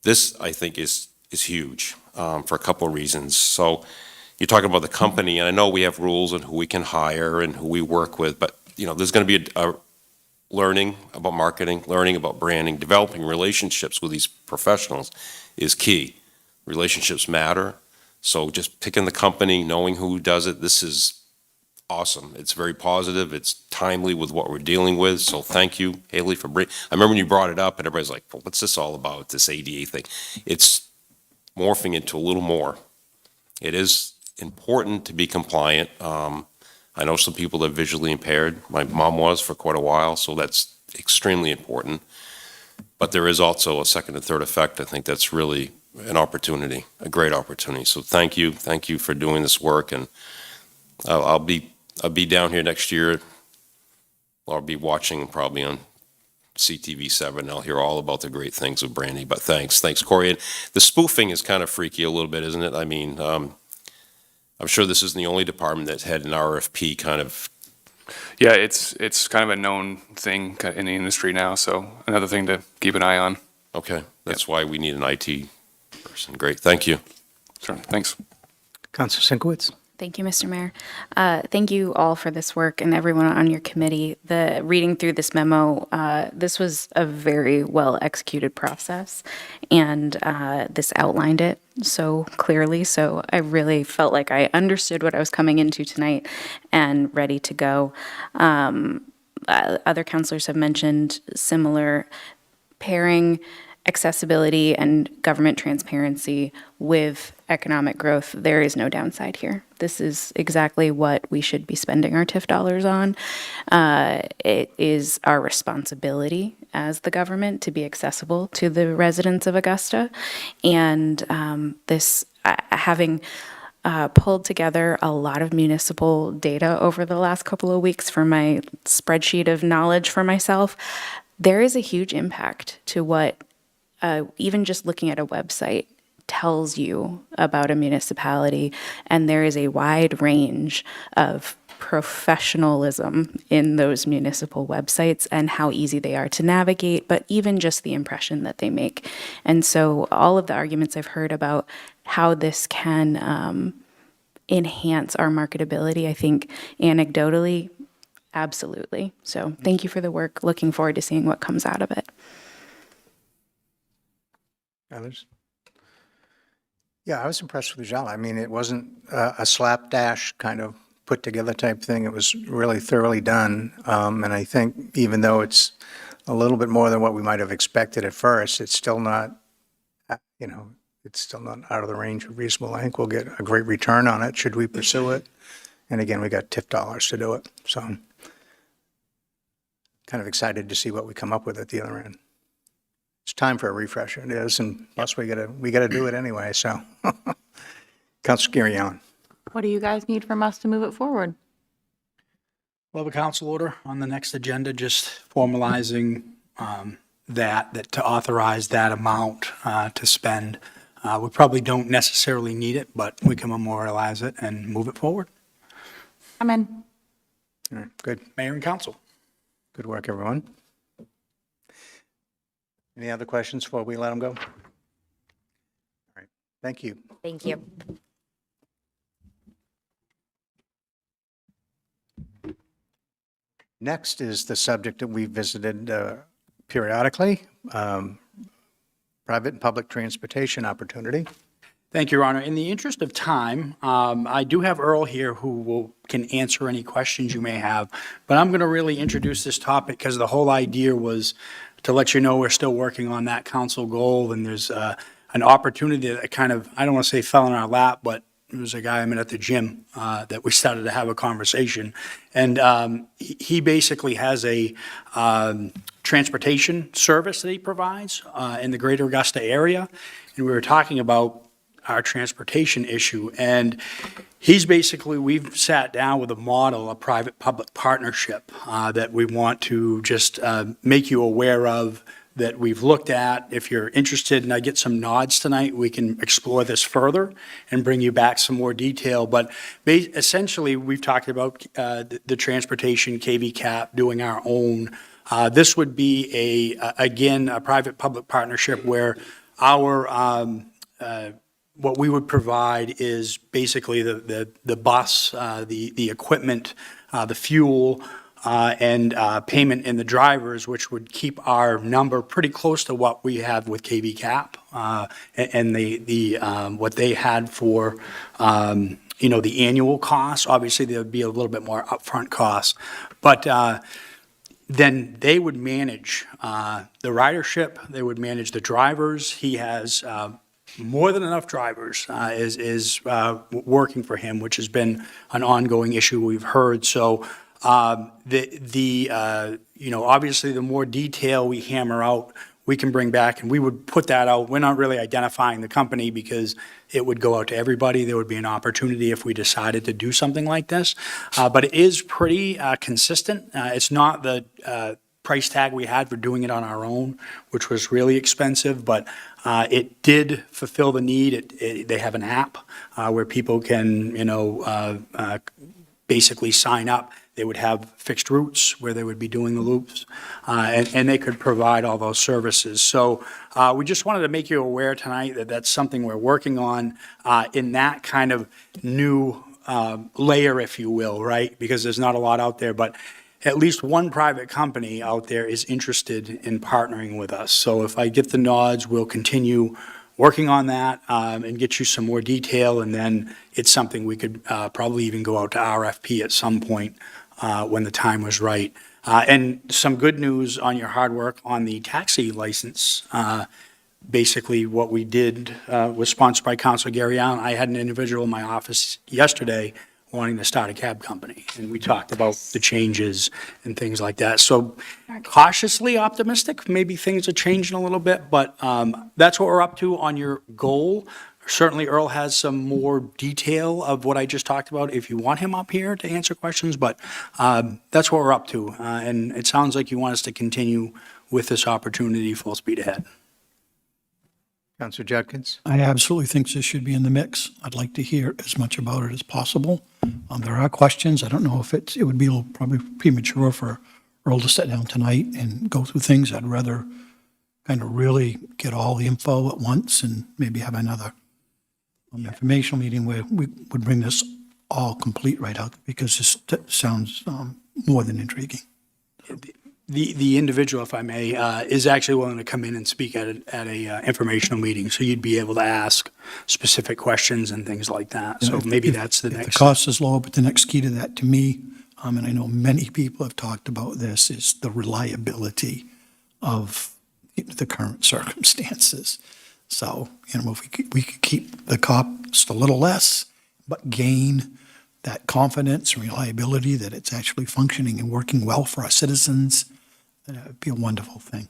[SPEAKER 18] This, I think, is huge for a couple of reasons. So you're talking about the company, and I know we have rules on who we can hire and who we work with, but there's going to be a learning about marketing, learning about branding, developing relationships with these professionals is key. Relationships matter. So just picking the company, knowing who does it, this is awesome. It's very positive. It's timely with what we're dealing with. So thank you, Haley, for bringing. I remember when you brought it up and everybody's like, well, what's this all about, this ADA thing? It's morphing into a little more. It is important to be compliant. I know some people are visually impaired. My mom was for quite a while, so that's extremely important. But there is also a second and third effect, I think, that's really an opportunity, a great opportunity. So thank you for doing this work, and I'll be down here next year. I'll be watching probably on CTV7. I'll hear all about the great things of Brandy, but thanks, Corey. And the spoofing is kind of freaky a little bit, isn't it? I mean, I'm sure this isn't the only department that's had an RFP kind of.
[SPEAKER 19] Yeah, it's kind of a known thing in the industry now, so another thing to keep an eye on.
[SPEAKER 18] Okay, that's why we need an IT person. Great, thank you.
[SPEAKER 19] Sure, thanks.
[SPEAKER 1] Councilor Sinkowitz?
[SPEAKER 14] Thank you, Mr. Mayor. Thank you all for this work and everyone on your committee. Reading through this memo, this was a very well executed process, and this outlined it so clearly. So I really felt like I understood what I was coming into tonight and ready to go. Other councilors have mentioned similar pairing accessibility and government transparency with economic growth. There is no downside here. This is exactly what we should be spending our TIF dollars on. It is our responsibility as the government to be accessible to the residents of Augusta. And having pulled together a lot of municipal data over the last couple of weeks for my spreadsheet of knowledge for myself, there is a huge impact to what even just looking at a website tells you about a municipality, and there is a wide range of professionalism in those municipal websites and how easy they are to navigate, but even just the impression that they make. And so all of the arguments I've heard about how this can enhance our marketability, I think anecdotally, absolutely. So thank you for the work. Looking forward to seeing what comes out of it.
[SPEAKER 1] Others? Yeah, I was impressed with Jala. I mean, it wasn't a slapdash kind of put together type thing. It was really thoroughly done. And I think even though it's a little bit more than what we might have expected at first, it's still not, it's still not out of the range of reasonable. I think we'll get a great return on it should we pursue it. And again, we got TIF dollars to do it. So I'm kind of excited to see what we come up with at the other end. It's time for a refresher, it is, and plus we gotta do it anyway, so. Councilor Girion.
[SPEAKER 13] What do you guys need from us to move it forward? Well, the council order on the next agenda, just formalizing that to authorize that amount to spend. We probably don't necessarily need it, but we can memorialize it and move it forward.
[SPEAKER 15] I'm in.
[SPEAKER 1] All right, good.
[SPEAKER 13] Mayor and council.
[SPEAKER 1] Good work, everyone. Any other questions before we let them go? All right, thank you.
[SPEAKER 16] Thank you.
[SPEAKER 1] Next is the subject that we visited periodically, private and public transportation opportunity.
[SPEAKER 13] Thank you, Your Honor. In the interest of time, I do have Earl here who can answer any questions you may have, but I'm going to really introduce this topic because the whole idea was to let you know we're still working on that council goal, and there's an opportunity that kind of, I don't want to say fell in our lap, but it was a guy I met at the gym that we started to have a conversation. And he basically has a transportation service that he provides in the greater Augusta area. And we were talking about our transportation issue. And we've sat down with a model, a private-public partnership that we want to just make you aware of, that we've looked at. If you're interested, and I get some nods tonight, we can explore this further and bring you back some more detail. But essentially, we've talked about the transportation, KV Cap, doing our own. This would be, again, a private-public partnership where what we would provide is basically the bus, the equipment, the fuel, and payment in the drivers, which would keep our number pretty close to what we have with KV Cap and what they had for the annual costs. Obviously, there would be a little bit more upfront costs, but then they would manage the ridership. They would manage the drivers. He has more than enough drivers is working for him, which has been an ongoing issue we've heard. So obviously the more detail we hammer out we can bring back, and we would put that out. We're not really identifying the company because it would go out to everybody. There would be an opportunity if we decided to do something like this. But it is pretty consistent. It's not the price tag we had for doing it on our own, which was really expensive, but it did fulfill the need. They have an app where people can, basically sign up. They would have fixed routes where they would be doing the loops, and they could provide all those services. So we just wanted to make you aware tonight that that's something we're working on in that kind of new layer, if you will, right? Because there's not a lot out there, but at least one private company out there is interested in partnering with us. So if I get the nods, we'll continue working on that and get you some more detail, and then it's something we could probably even go out to RFP at some point when the time was right. And some good news on your hard work on the taxi license. Basically, what we did was sponsored by Councilor Gary Allen. I had an individual in my office yesterday wanting to start a cab company, and we talked about the changes and things like that. So cautiously optimistic, maybe things are changing a little bit, but that's what we're up to on your goal. Certainly Earl has some more detail of what I just talked about if you want him up here to answer questions, but that's what we're up to. And it sounds like you want us to continue with this opportunity full speed ahead.
[SPEAKER 1] Councilor Judkins?
[SPEAKER 17] I absolutely think this should be in the mix. I'd like to hear as much about it as possible. There are questions. I don't know if it would be a little probably premature for Earl to sit down tonight and go through things. I'd rather kind of really get all the info at once and maybe have another informational meeting where we would bring this all complete right out, because this sounds more than intriguing.
[SPEAKER 13] The individual, if I may, is actually willing to come in and speak at a informational meeting, so you'd be able to ask specific questions and things like that. So maybe that's the
[SPEAKER 17] If
[SPEAKER 13] next.
[SPEAKER 17] the cost is low, but the next key to that, to me, and I know many people have talked about this, is the reliability of the current circumstances. So, if we could keep the cost a little less, but gain that confidence and reliability that it's actually functioning and working well for our citizens, that would be a wonderful thing.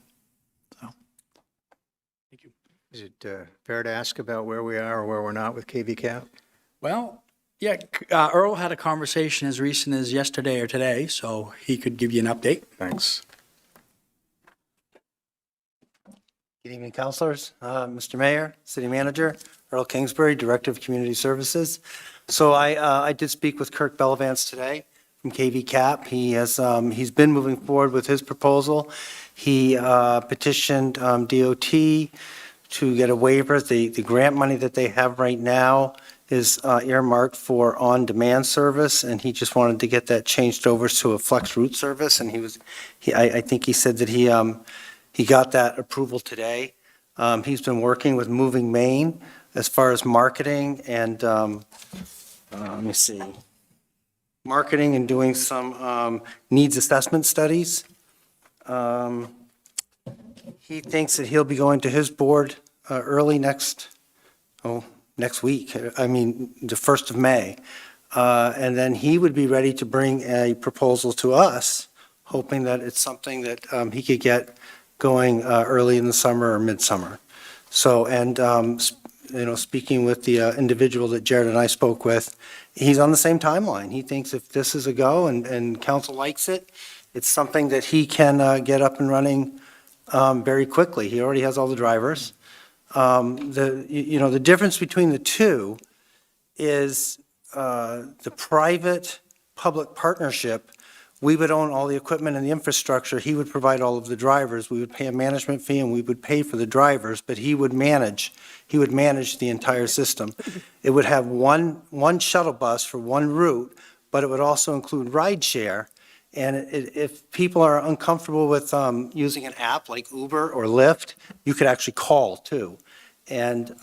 [SPEAKER 1] Is it fair to ask about where we are or where we're not with KV Cap?
[SPEAKER 13] Well, yeah, Earl had a conversation as recent as yesterday or today, so he could give you an update.
[SPEAKER 1] Thanks.
[SPEAKER 20] Good evening, councilors. Mr. Mayor, City Manager, Earl Kingsbury, Director of Community Services. So I did speak with Kirk Bellavance today from KV Cap. He's been moving forward with his proposal. He petitioned DOT to get a waiver. The grant money that they have right now is earmarked for on-demand service, and he just wanted to get that changed over to a flex route service. And I think he said that he got that approval today. He's been working with Moving Maine as far as marketing and, let me see, marketing and doing some needs assessment studies. He thinks that he'll be going to his board early next week, the 1st of May. And then he would be ready to bring a proposal to us, hoping that it's something that he could get going early in the summer or midsummer. So, and, speaking with the individual that Jared and I spoke with, he's on the same timeline. He thinks if this is a go and council likes it, it's something that he can get up and running very quickly. He already has all the drivers. The difference between the two is the private-public partnership. We would own all the equipment and the infrastructure. He would provide all of the drivers. We would pay a management fee and we would pay for the drivers, but he would manage the entire system. It would have one shuttle bus for one route, but it would also include ride share. And if people are uncomfortable with using an app like Uber or Lyft, you could actually call too. And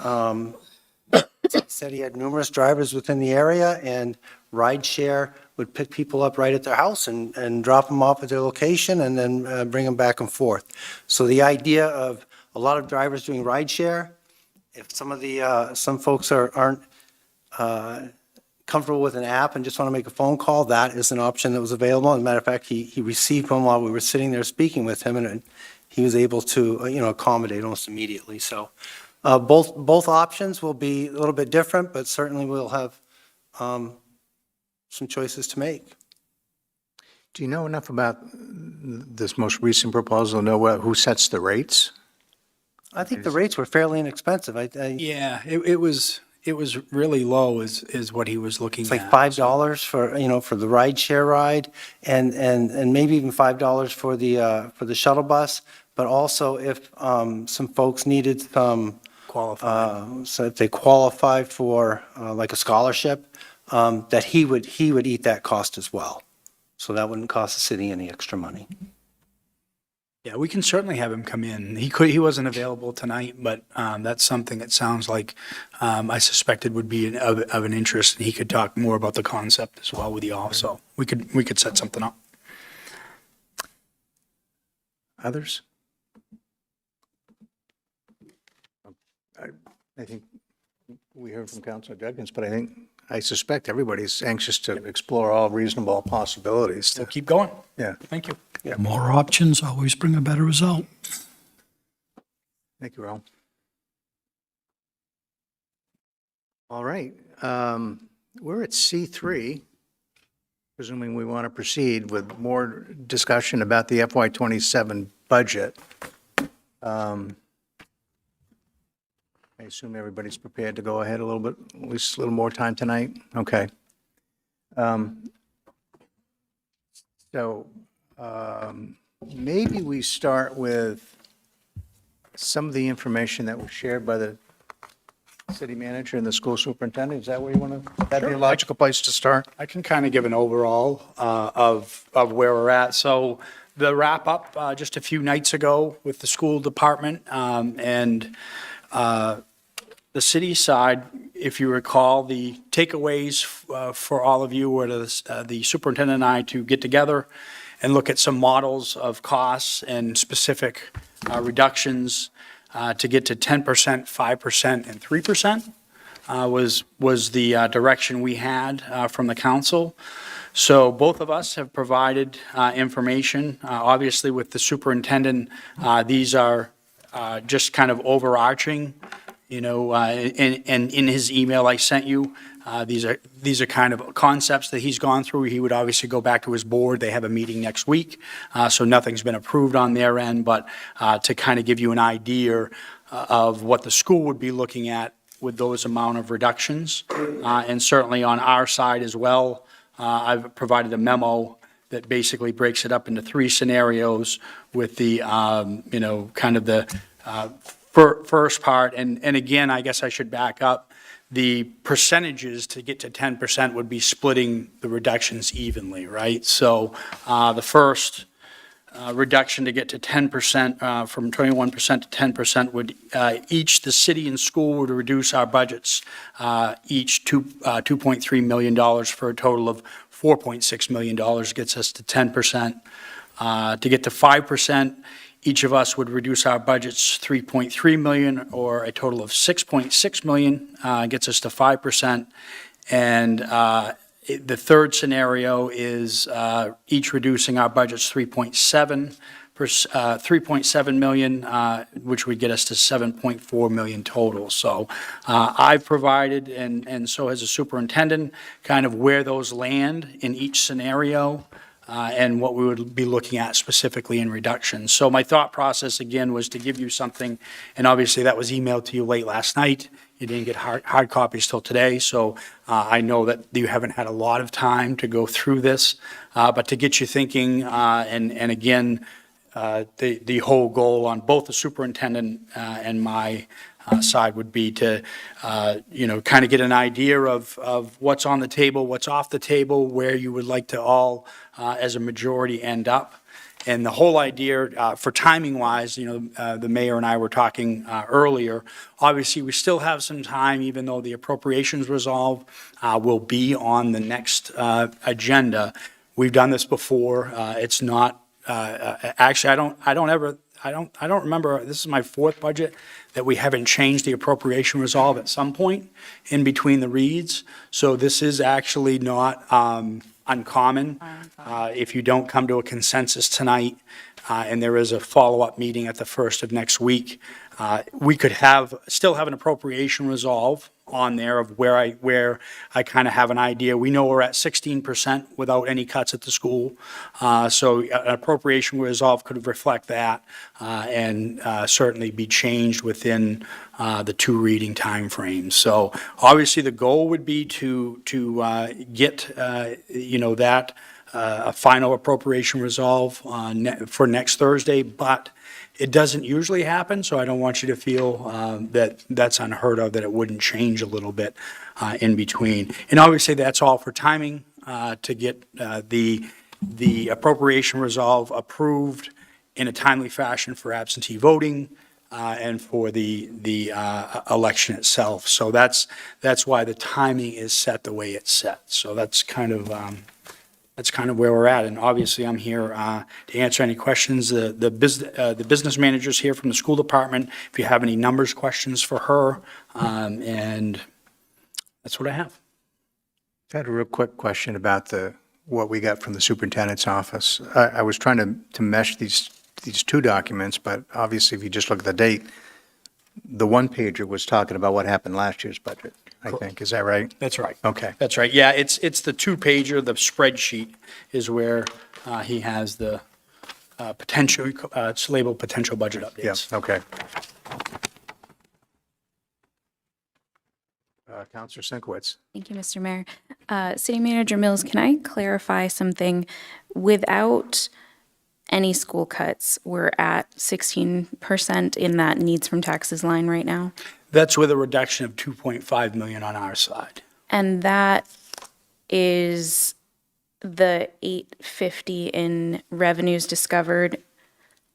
[SPEAKER 20] he said he had numerous drivers within the area, and ride share would pick people up right at their house and drop them off at their location and then bring them back and forth. So the idea of a lot of drivers doing ride share, if some folks aren't comfortable with an app and just want to make a phone call, that is an option that was available. As a matter of fact, he received one while we were sitting there speaking with him, and he was able to, accommodate almost immediately. So both options will be a little bit different, but certainly we'll have some choices to make.
[SPEAKER 1] Do you know enough about this most recent proposal, who sets the rates?
[SPEAKER 20] I think the rates were fairly inexpensive.
[SPEAKER 13] Yeah, it was really low is what he was looking
[SPEAKER 20] It's
[SPEAKER 13] at.
[SPEAKER 20] like $5 for the ride share ride, and maybe even $5 for the shuttle bus. But also if some folks needed some so if they qualify for like a scholarship, that he would eat that cost as well. So that wouldn't cost the city any extra money.
[SPEAKER 13] Yeah, we can certainly have him come in. He wasn't available tonight, but that's something that sounds like I suspected would be of an interest, and he could talk more about the concept as well with you all. So we could set something up.
[SPEAKER 1] Others? I think we heard from Councilor Judkins, but I suspect everybody's anxious to explore all reasonable possibilities.
[SPEAKER 13] We'll keep going.
[SPEAKER 1] Yeah.
[SPEAKER 13] Thank you.
[SPEAKER 1] Yeah.
[SPEAKER 17] More options always bring a better result.
[SPEAKER 1] Thank you, Ron. All right, we're at C3, presuming we want to proceed with more discussion about the FY27 budget. I assume everybody's prepared to go ahead a little bit, at least a little more time tonight? Okay. Maybe we start with some of the information that was shared by the city manager and the school superintendent. Is that where you want to, that'd be a logical place to start?
[SPEAKER 13] I can kind of give an overall of where we're at. So the wrap up just a few nights ago with the school department and the city side, if you recall, the takeaways for all of you were the superintendent and I to get together and look at some models of costs and specific reductions to get to 10%, 5%, and 3% was the direction we had from the council. So both of us have provided information. Obviously, with the superintendent, these are just kind of overarching, and in his email I sent you, these are kind of concepts that he's gone through. He would obviously go back to his board. They have a meeting next week, so nothing's been approved on their end, but to kind of give you an idea of what the school would be looking at with those amount of reductions. And certainly on our side as well, I've provided a memo that basically breaks it up into 3 scenarios with the, kind of the first part. And again, I guess I should back up. The percentages to get to 10% would be splitting the reductions evenly, right? So the first reduction to get to 10%, from 21% to 10% would, each, the city and school would reduce our budgets, each $2.3 million for a total of $4.6 million gets us to 10%. To get to 5%, each of us would reduce our budgets $3.3 million, or a total of $6.6 million, gets us to 5%. And the third scenario is each reducing our budgets 3.7 million, which would get us to 7.4 million total. So I've provided, and so has the superintendent, kind of where those land in each scenario. And what we would be looking at specifically in reductions. So my thought process, again, was to give you something, and obviously that was emailed to you late last night. You didn't get hard copies till today, so I know that you haven't had a lot of time to go through this, but to get you thinking, and again, the whole goal on both the superintendent and my side would be to, kind of get an idea of what's on the table, what's off the table, where you would like to all, as a majority, end up. And the whole idea, for timing-wise, the mayor and I were talking earlier, obviously, we still have some time, even though the appropriations resolve will be on the next agenda. We've done this before. It's not, actually, I don't remember, this is my 4th budget that we haven't changed the appropriation resolve at some point in between the reads. So this is actually not uncommon. If you don't come to a consensus tonight, and there is a follow-up meeting at the first of next week, we could still have an appropriation resolve on there of where I kind of have an idea. We know we're at 16% without any cuts at the school. So an appropriation resolve could reflect that and certainly be changed within the 2 reading timeframes. So obviously the goal would be to get, that a final appropriation resolve for next Thursday, but it doesn't usually happen, so I don't want you to feel that that's unheard of, that it wouldn't change a little bit in between. And obviously, that's all for timing to get the appropriation resolve approved in a timely fashion for absentee voting and for the election itself. So that's why the timing is set the way it's set. So that's kind of where we're at, and obviously I'm here to answer any questions. The business manager's here from the school department, if you have any numbers questions for her, and that's what I have.
[SPEAKER 1] I had a real quick question about what we got from the superintendent's office. I was trying to mesh these 2 documents, but obviously if you just look at the date, the one-pager was talking about what happened last year's budget, I think. Is that right?
[SPEAKER 13] That's right.
[SPEAKER 1] Okay.
[SPEAKER 13] That's right. Yeah, it's the 2-pager, the spreadsheet is where he has the potential, it's labeled potential budget updates.
[SPEAKER 1] Yeah, okay. Counselor Sienkiewicz.
[SPEAKER 14] Thank you, Mr. Mayor. City Manager Mills, can I clarify something? Without any school cuts, we're at 16% in that needs from taxes line right now?
[SPEAKER 13] That's with a reduction of 2.5 million on our side.
[SPEAKER 14] And that is the 850 in revenues discovered,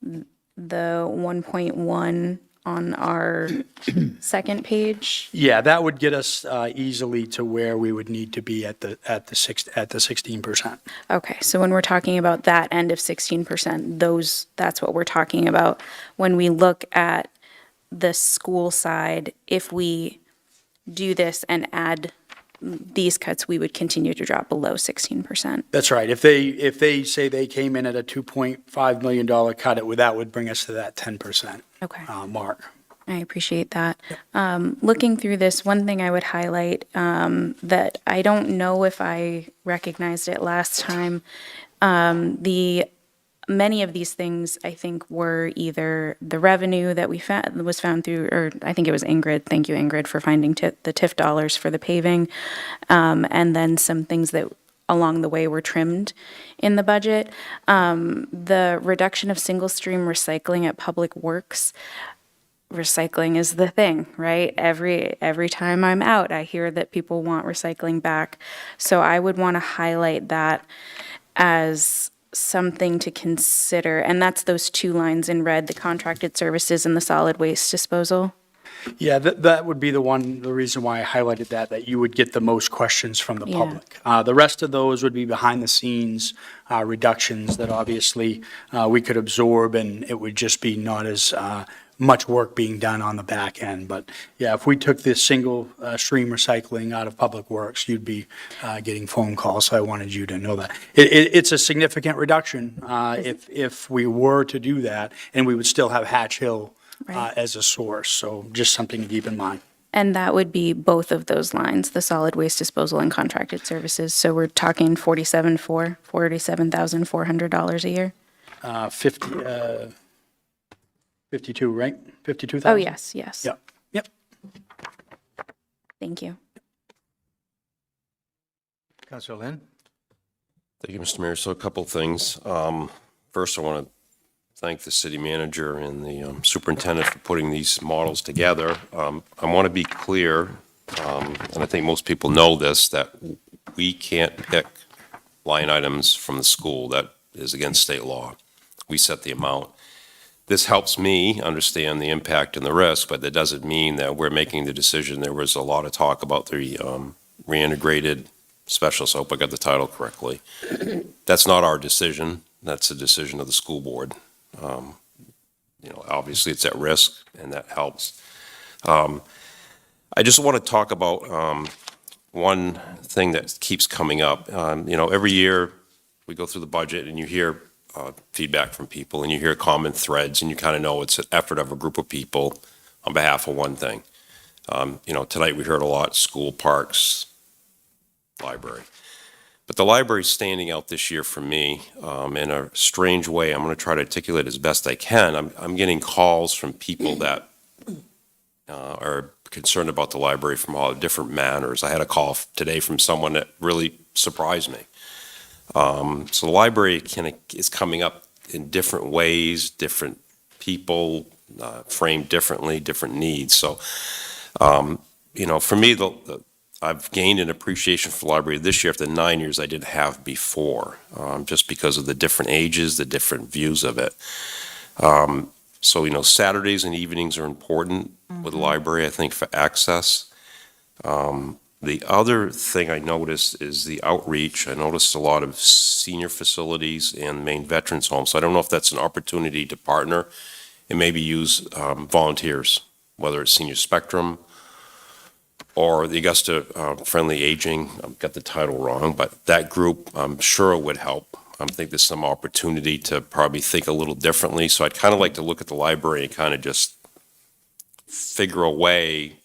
[SPEAKER 14] the 1.1 on our second page.
[SPEAKER 13] Yeah, that would get us easily to where we would need to be at the 16%.
[SPEAKER 14] Okay, so when we're talking about that end of 16%, that's what we're talking about. When we look at the school side, if we do this and add these cuts, we would continue to drop below 16%.
[SPEAKER 13] That's right. If they say they came in at a $2.5 million cut, that would bring us to that 10% mark.
[SPEAKER 14] I appreciate that. Looking through this, one thing I would highlight that I don't know if I recognized it last time, many of these things, I think, were either the revenue that was found through, or I think it was Ingrid. Thank you, Ingrid, for finding the TIF dollars for the paving, and then some things that along the way were trimmed in the budget. The reduction of single-stream recycling at Public Works. Recycling is the thing, right? Every time I'm out, I hear that people want recycling back. So I would want to highlight that as something to consider, and that's those 2 lines in red, the contracted services and the solid waste disposal.
[SPEAKER 13] Yeah, that would be the reason why I highlighted that you would get the most questions from the public. The rest of those would be behind the scenes reductions that obviously we could absorb, and it would just be not as much work being done on the back end. But yeah, if we took this single stream recycling out of Public Works, you'd be getting phone calls. So I wanted you to know that. It's a significant reduction if we were to do that, and we would still have Hatch Hill as a source. So just something to keep in mind.
[SPEAKER 14] And that would be both of those lines, the solid waste disposal and contracted services. So we're talking $47,400 a year.
[SPEAKER 13] 52, right? 52,000?
[SPEAKER 14] Oh, yes.
[SPEAKER 13] Yep.
[SPEAKER 14] Thank you.
[SPEAKER 1] Councilor Lynn?
[SPEAKER 18] Thank you, Mr. Mayor. So a couple of things. First, I want to thank the city manager and the superintendent for putting these models together. I want to be clear, and I think most people know this, that we can't pick line items from the school. That is against state law. We set the amount. This helps me understand the impact and the risk, but that doesn't mean that we're making the decision. There was a lot of talk about the reintegrated specialists. I hope I got the title correctly. That's not our decision. That's the decision of the school board. Obviously it's at risk, and that helps. I just want to talk about one thing that keeps coming up. Every year we go through the budget and you hear feedback from people, and you hear common threads, and you kind of know it's an effort of a group of people on behalf of one thing. Tonight we heard a lot, school, parks, library. But the library's standing out this year for me in a strange way. I'm going to try to articulate as best I can. I'm getting calls from people that are concerned about the library from all different manners. I had a call today from someone that really surprised me. So the library is coming up in different ways, different people framed differently, different needs. So, for me, I've gained an appreciation for the library this year after 9 years I didn't have before, just because of the different ages, the different views of it. So, Saturdays and evenings are important with the library, I think, for access. The other thing I noticed is the outreach. I noticed a lot of senior facilities and main veterans homes. So I don't know if that's an opportunity to partner and maybe use volunteers, whether it's Senior Spectrum or the Augusta Friendly Aging. I've got the title wrong, but that group, I'm sure it would help. I think there's some opportunity to probably think a little differently. So I'd kind of like to look at the library and kind of just figure a way.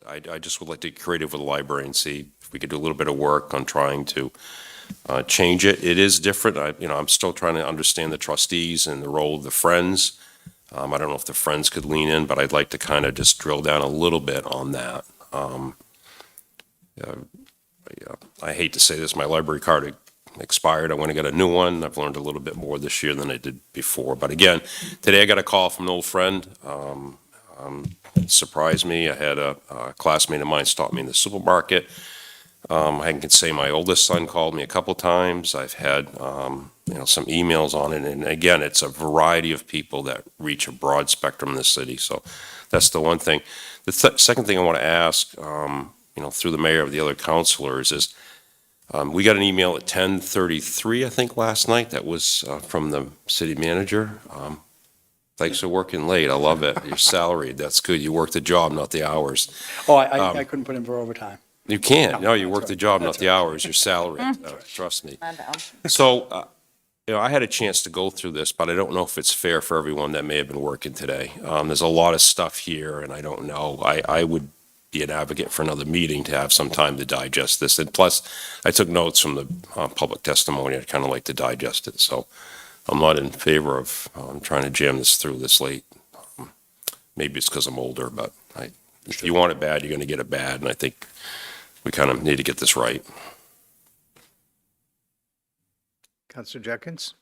[SPEAKER 18] I just would like to get creative with the library and see if we could do a little bit of work on trying to change it. It is different. I'm still trying to understand the trustees and the role of the Friends. I don't know if the Friends could lean in, but I'd like to kind of just drill down a little bit on that. I hate to say this, my library card expired. I went and got a new one. I've learned a little bit more this year than I did before. But again, today I got a call from an old friend. It surprised me. I had a classmate of mine stop me in the supermarket. I can say my oldest son called me a couple times. I've had some emails on it. And again, it's a variety of people that reach a broad spectrum in the city. So that's the one thing. The second thing I want to ask, through the mayor of the other councilors is, we got an email at 10:33, I think, last night. That was from the city manager. Thanks for working late. I love it. You're salaried. That's good. You work the job, not the hours.
[SPEAKER 13] Oh, I couldn't put in for overtime.
[SPEAKER 18] You can't. No, you work the job, not the hours. You're salaried. Trust me. So, I had a chance to go through this, but I don't know if it's fair for everyone that may have been working today. There's a lot of stuff here, and I don't know. I would be an advocate for another meeting to have some time to digest this. And plus, I took notes from the public testimony. I'd kind of like to digest it. So I'm not in favor of trying to jam this through this late. Maybe it's because I'm older, but if you want it bad, you're going to get it bad. And I think we kind of need to get this right.
[SPEAKER 1] Councilor Jenkins?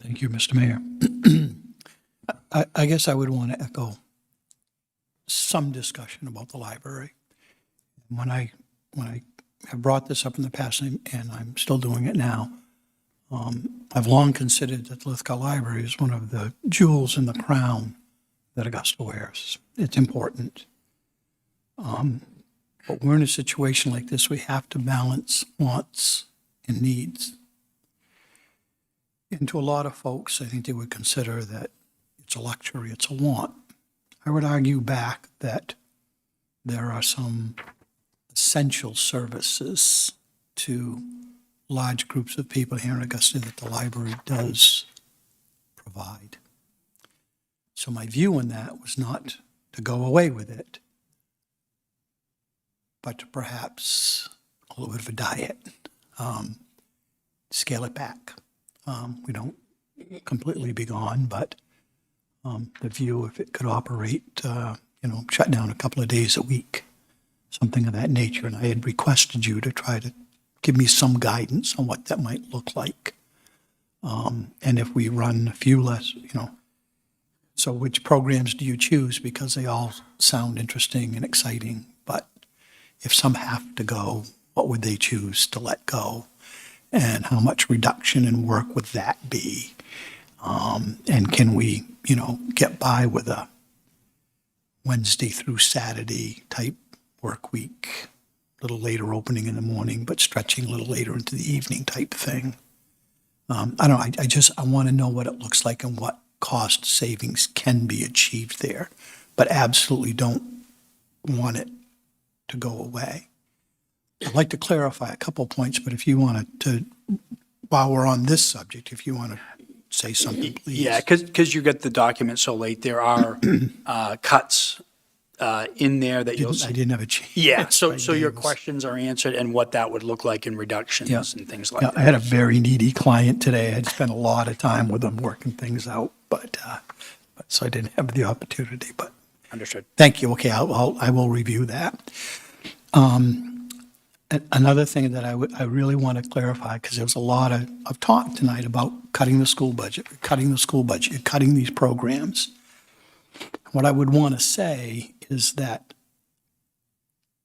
[SPEAKER 17] Thank you, Mr. Mayor. I guess I would want to echo some discussion about the library. When I have brought this up in the past, and I'm still doing it now, I've long considered that the Lithgow Library is one of the jewels in the crown that Augusta wears. It's important. But we're in a situation like this, we have to balance wants and needs. And to a lot of folks, I think they would consider that it's a luxury, it's a want. I would argue back that there are some essential services to large groups of people here in Augusta that the library does provide. So my view on that was not to go away with it, but to perhaps a little bit of a diet, scale it back. We don't completely be gone, but the view, if it could operate, shut down a couple of days a week, something of that nature. And I had requested you to try to give me some guidance on what that might look like. And if we run a few less, so which programs do you choose? Because they all sound interesting and exciting, but if some have to go, what would they choose to let go? And how much reduction in work would that be? And can we, get by with a Wednesday through Saturday type work week, a little later opening in the morning, but stretching a little later into the evening type thing? I want to know what it looks like and what cost savings can be achieved there, but absolutely don't want it to go away. I'd like to clarify a couple points, but if you wanted to while we're on this subject, if you want to say something, please.
[SPEAKER 13] Yeah, because you get the document so late, there are cuts in there that you'll
[SPEAKER 17] I
[SPEAKER 13] see.
[SPEAKER 17] didn't have a chance.
[SPEAKER 13] Yeah, so
[SPEAKER 17] I
[SPEAKER 13] your
[SPEAKER 17] gave us-
[SPEAKER 13] questions are answered and what that would look like in reductions
[SPEAKER 17] Yeah.
[SPEAKER 13] and things like
[SPEAKER 17] Yeah,
[SPEAKER 13] that.
[SPEAKER 17] I had a very needy client today. I'd spent a lot of time with them working things out, but so I didn't have the opportunity, but
[SPEAKER 13] Understood.
[SPEAKER 17] thank you. Okay, I will review that. Another thing that I really want to clarify, because there was a lot of talk tonight about cutting the school budget, cutting these programs. What I would want to say is that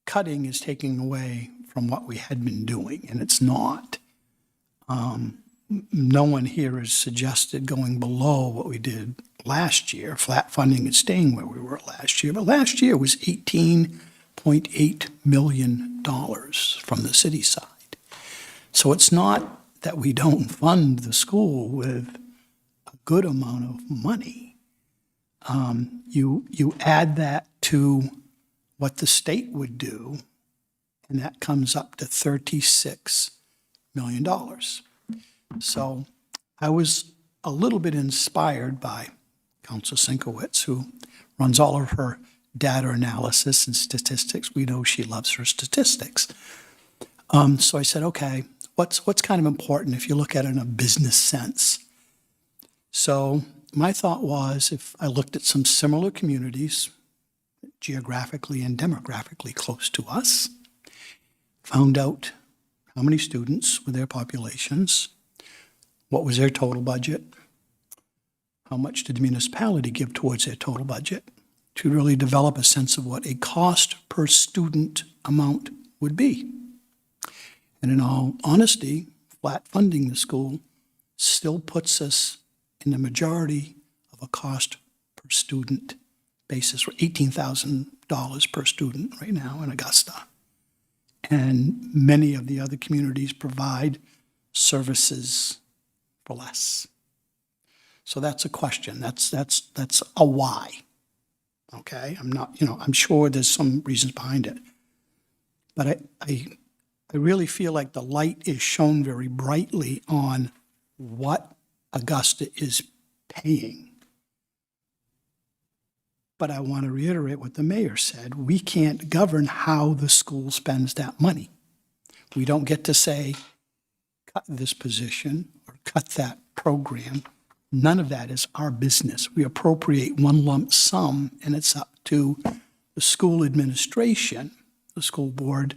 [SPEAKER 17] cutting is taking away from what we had been doing, and it's not. No one here has suggested going below what we did last year, flat funding and staying where we were last year. But last year was $18.8 million from the city side. So it's not that we don't fund the school with a good amount of money. You add that to what the state would do, and that comes up to $36 million. So I was a little bit inspired by Council Sinkowitz, who runs all of her data analysis and statistics. We know she loves her statistics. So I said, okay, what's kind of important if you look at it in a business sense? So my thought was, if I looked at some similar communities, geographically and demographically close to us, found out how many students with their populations, what was their total budget, how much did the municipality give towards their total budget, to really develop a sense of what a cost per student amount would be. And in all honesty, flat funding the school still puts us in the majority of a cost per student basis. We're $18,000 per student right now in Augusta. And many of the other communities provide services for less. So that's a question. That's a why. Okay? I'm sure there's some reasons behind it. But I really feel like the light is shown very brightly on what Augusta is paying. But I want to reiterate what the mayor said. We can't govern how the school spends that money. We don't get to say, cut this position or cut that program. None of that is our business. We appropriate one lump sum, and it's up to the school administration, the school board,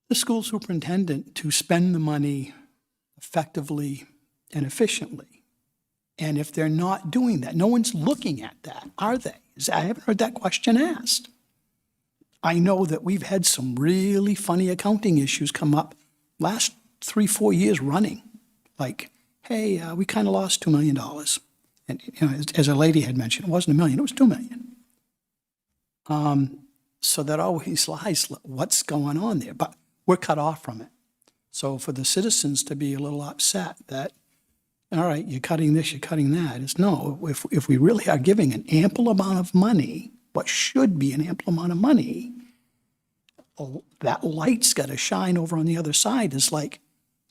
[SPEAKER 17] the school superintendent to spend the money effectively and efficiently. And if they're not doing that, no one's looking at that, are they? I haven't heard that question asked. I know that we've had some really funny accounting issues come up last 3-4 years running. Like, hey, we kind of lost $2 million. And as a lady had mentioned, it wasn't $1 million, it was $2 million. So that always lies what's going on there, but we're cut off from it. So for the citizens to be a little upset that, all right, you're cutting this, you're cutting that, it's no, if we really are giving an ample amount of money, what should be an ample amount of money, that light's got to shine over on the other side. Is like,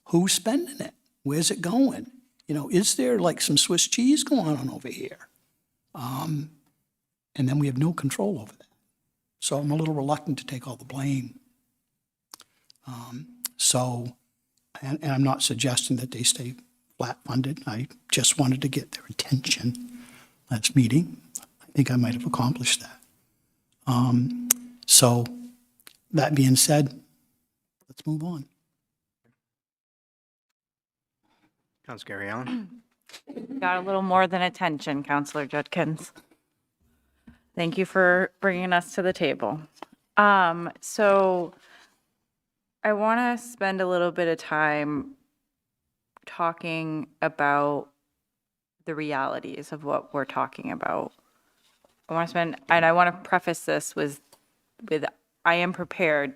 [SPEAKER 17] who's spending it? Where's it going? Is there like some Swiss cheese going on over here? And then we have no control over that. So I'm a little reluctant to take all the blame. And I'm not suggesting that they stay flat funded. I just wanted to get their attention last meeting. I think I might have accomplished that. So that being said, let's move on.
[SPEAKER 2] Councilor Gary Allen.
[SPEAKER 21] Got a little more than attention, Councilor Judkins. Thank you for bringing us to the table. So I want to spend a little bit of time talking about the realities of what we're talking about. I want to preface this with I am prepared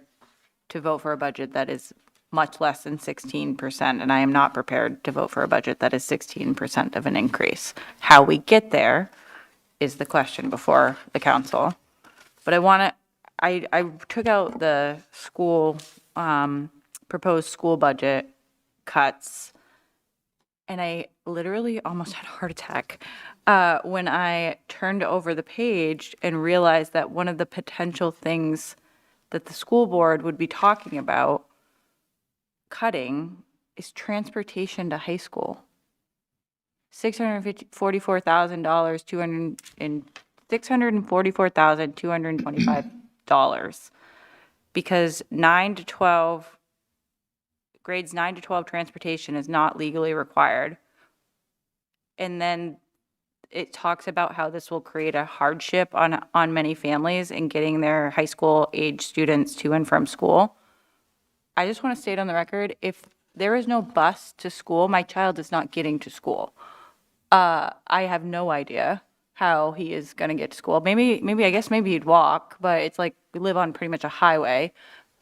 [SPEAKER 21] to vote for a budget that is much less than 16%, and I am not prepared to vote for a budget that is 16% of an increase. How we get there is the question before the council. But I took out the school, proposed school budget cuts. And I literally almost had a heart attack when I turned over the page and realized that one of the potential things that the school board would be talking about cutting is transportation to high school. $644,000, $644,225 because grades 9 to 12 transportation is not legally required. And then it talks about how this will create a hardship on many families in getting their high school age students to and from school. I just want to state on the record, if there is no bus to school, my child is not getting to school. I have no idea how he is going to get to school. Maybe he'd walk, but it's like we live on pretty much a highway.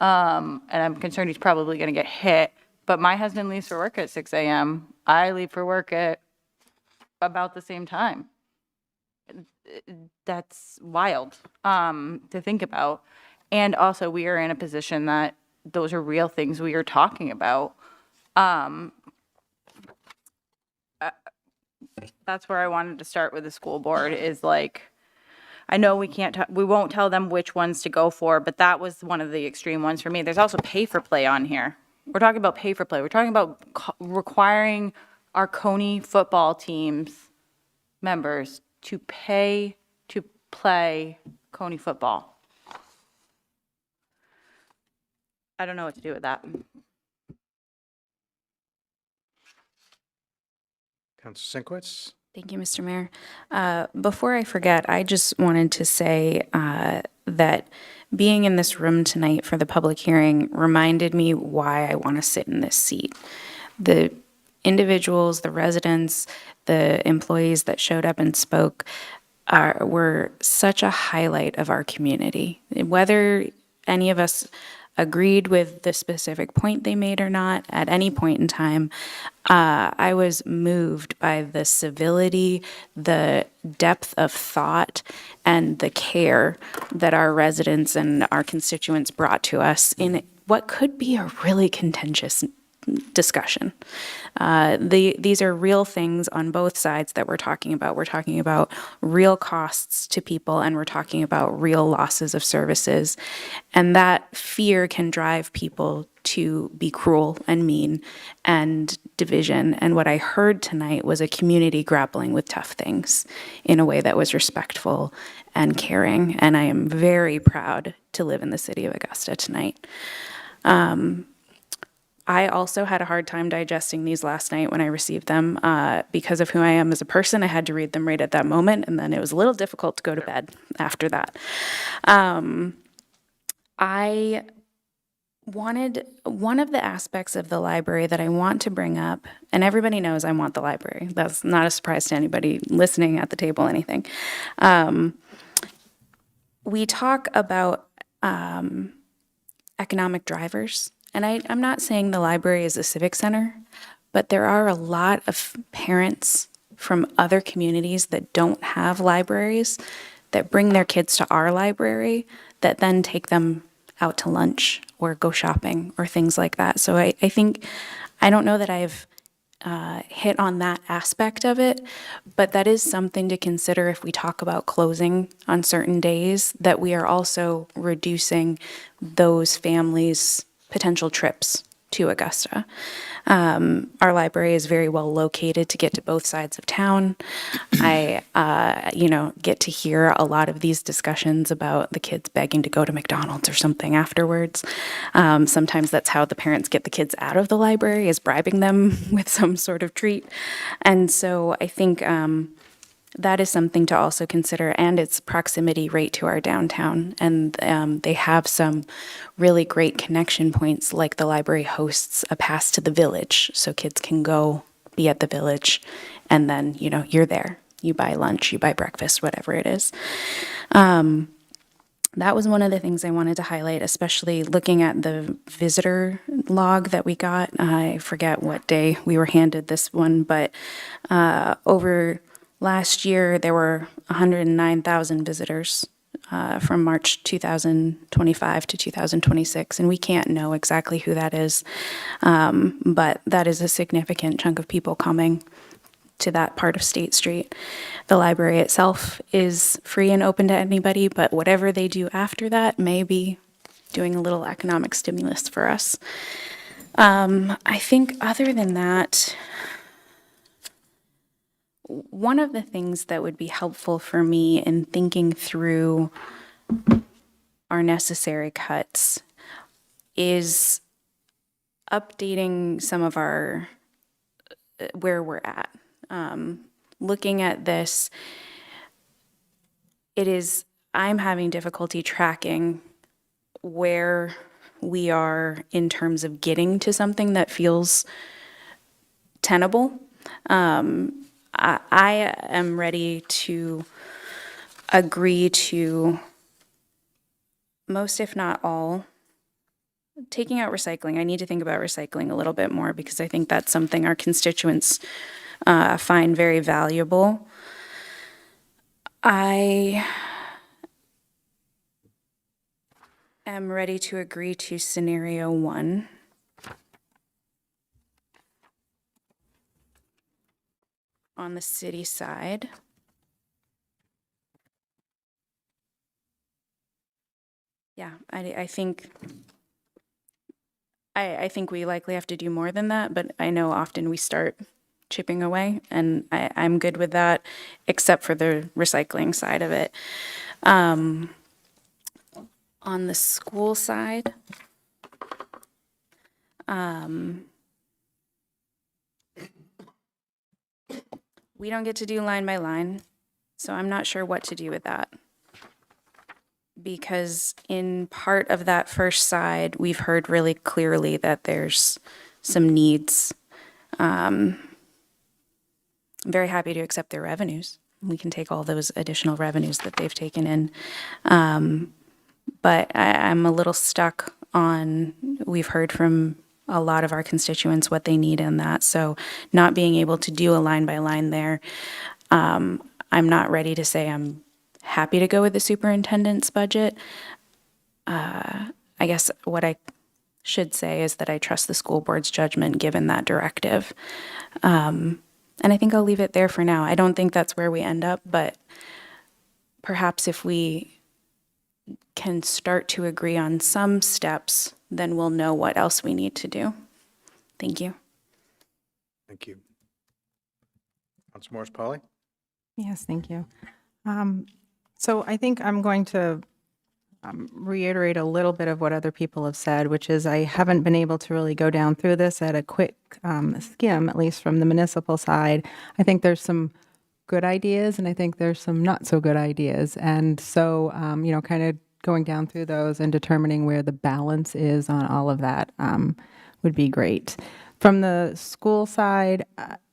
[SPEAKER 21] And I'm concerned he's probably going to get hit. But my husband leaves for work at 6 a.m. I leave for work at about the same time. That's wild to think about. And also, we are in a position that those are real things we are talking about. That's where I wanted to start with the school board is like, I know we won't tell them which ones to go for, but that was one of the extreme ones for me. There's also pay for play on here. We're talking about pay for play. We're talking about requiring our Coney football teams members to pay to play Coney football. I don't know what to do with that.
[SPEAKER 2] Council Sinkwitz?
[SPEAKER 14] Thank you, Mr. Mayor. Before I forget, I just wanted to say that being in this room tonight for the public hearing reminded me why I want to sit in this seat. The individuals, the residents, the employees that showed up and spoke were such a highlight of our community. Whether any of us agreed with the specific point they made or not at any point in time, I was moved by the civility, the depth of thought, and the care that our residents and our constituents brought to us in what could be a really contentious discussion. These are real things on both sides that we're talking about. We're talking about real costs to people, and we're talking about real losses of services. And that fear can drive people to be cruel and mean and division. And what I heard tonight was a community grappling with tough things in a way that was respectful and caring. And I am very proud to live in the city of Augusta tonight. I also had a hard time digesting these last night when I received them. Because of who I am as a person, I had to read them right at that moment, and then it was a little difficult to go to bed after that. I wanted one of the aspects of the library that I want to bring up, and everybody knows I want the library. That's not a surprise to anybody listening at the table, anything. We talk about economic drivers. And I'm not saying the library is a civic center, but there are a lot of parents from other communities that don't have libraries that bring their kids to our library that then take them out to lunch or go shopping or things like that. So I think, I don't know that I've hit on that aspect of it, but that is something to consider if we talk about closing on certain days, that we are also reducing those families' potential trips to Augusta. Our library is very well located to get to both sides of town. I, get to hear a lot of these discussions about the kids begging to go to McDonald's or something afterwards. Sometimes that's how the parents get the kids out of the library, is bribing them with some sort of treat. And so I think that is something to also consider, and its proximity right to our downtown. And they have some really great connection points, like the library hosts a pass to the village, so kids can go be at the village, and then, you're there. You buy lunch, you buy breakfast, whatever it is. That was one of the things I wanted to highlight, especially looking at the visitor log that we got. I forget what day we were handed this one, but over last year, there were 109,000 visitors from March 2025 to 2026, and we can't know exactly who that is, but that is a significant chunk of people coming to that part of State Street. The library itself is free and open to anybody, but whatever they do after that may be doing a little economic stimulus for us. I think other than that, one of the things that would be helpful for me in thinking through our necessary cuts is updating some of our, where we're at. Looking at this, I'm having difficulty tracking where we are in terms of getting to something that feels tenable. I am ready to agree to most, if not all, taking out recycling. I need to think about recycling a little bit more because I think that's something our constituents find very valuable. I am ready to agree to scenario 1. On the city side. Yeah, I think we likely have to do more than that, but I know often we start chipping away, and I'm good with that, except for the recycling side of it. On the school side, we don't get to do line by line, so I'm not sure what to do with that. Because in part of that first side, we've heard really clearly that there's some needs. I'm very happy to accept their revenues. We can take all those additional revenues that they've taken in. But I'm a little stuck on, we've heard from a lot of our constituents what they need in that. So not being able to do a line by line there, I'm not ready to say I'm happy to go with the superintendent's budget. I guess what I should say is that I trust the school board's judgment given that directive. And I think I'll leave it there for now. I don't think that's where we end up, but perhaps if we can start to agree on some steps, then we'll know what else we need to do. Thank you.
[SPEAKER 2] Thank you. Councilor Morris Polly?
[SPEAKER 15] Yes, thank you. So I think I'm going to reiterate a little bit of what other people have said, which is I haven't been able to really go down through this at a quick skim, at least from the municipal side. I think there's some good ideas and I think there's some not so good ideas. And so, kind of going down through those and determining where the balance is on all of that would be great. From the school side,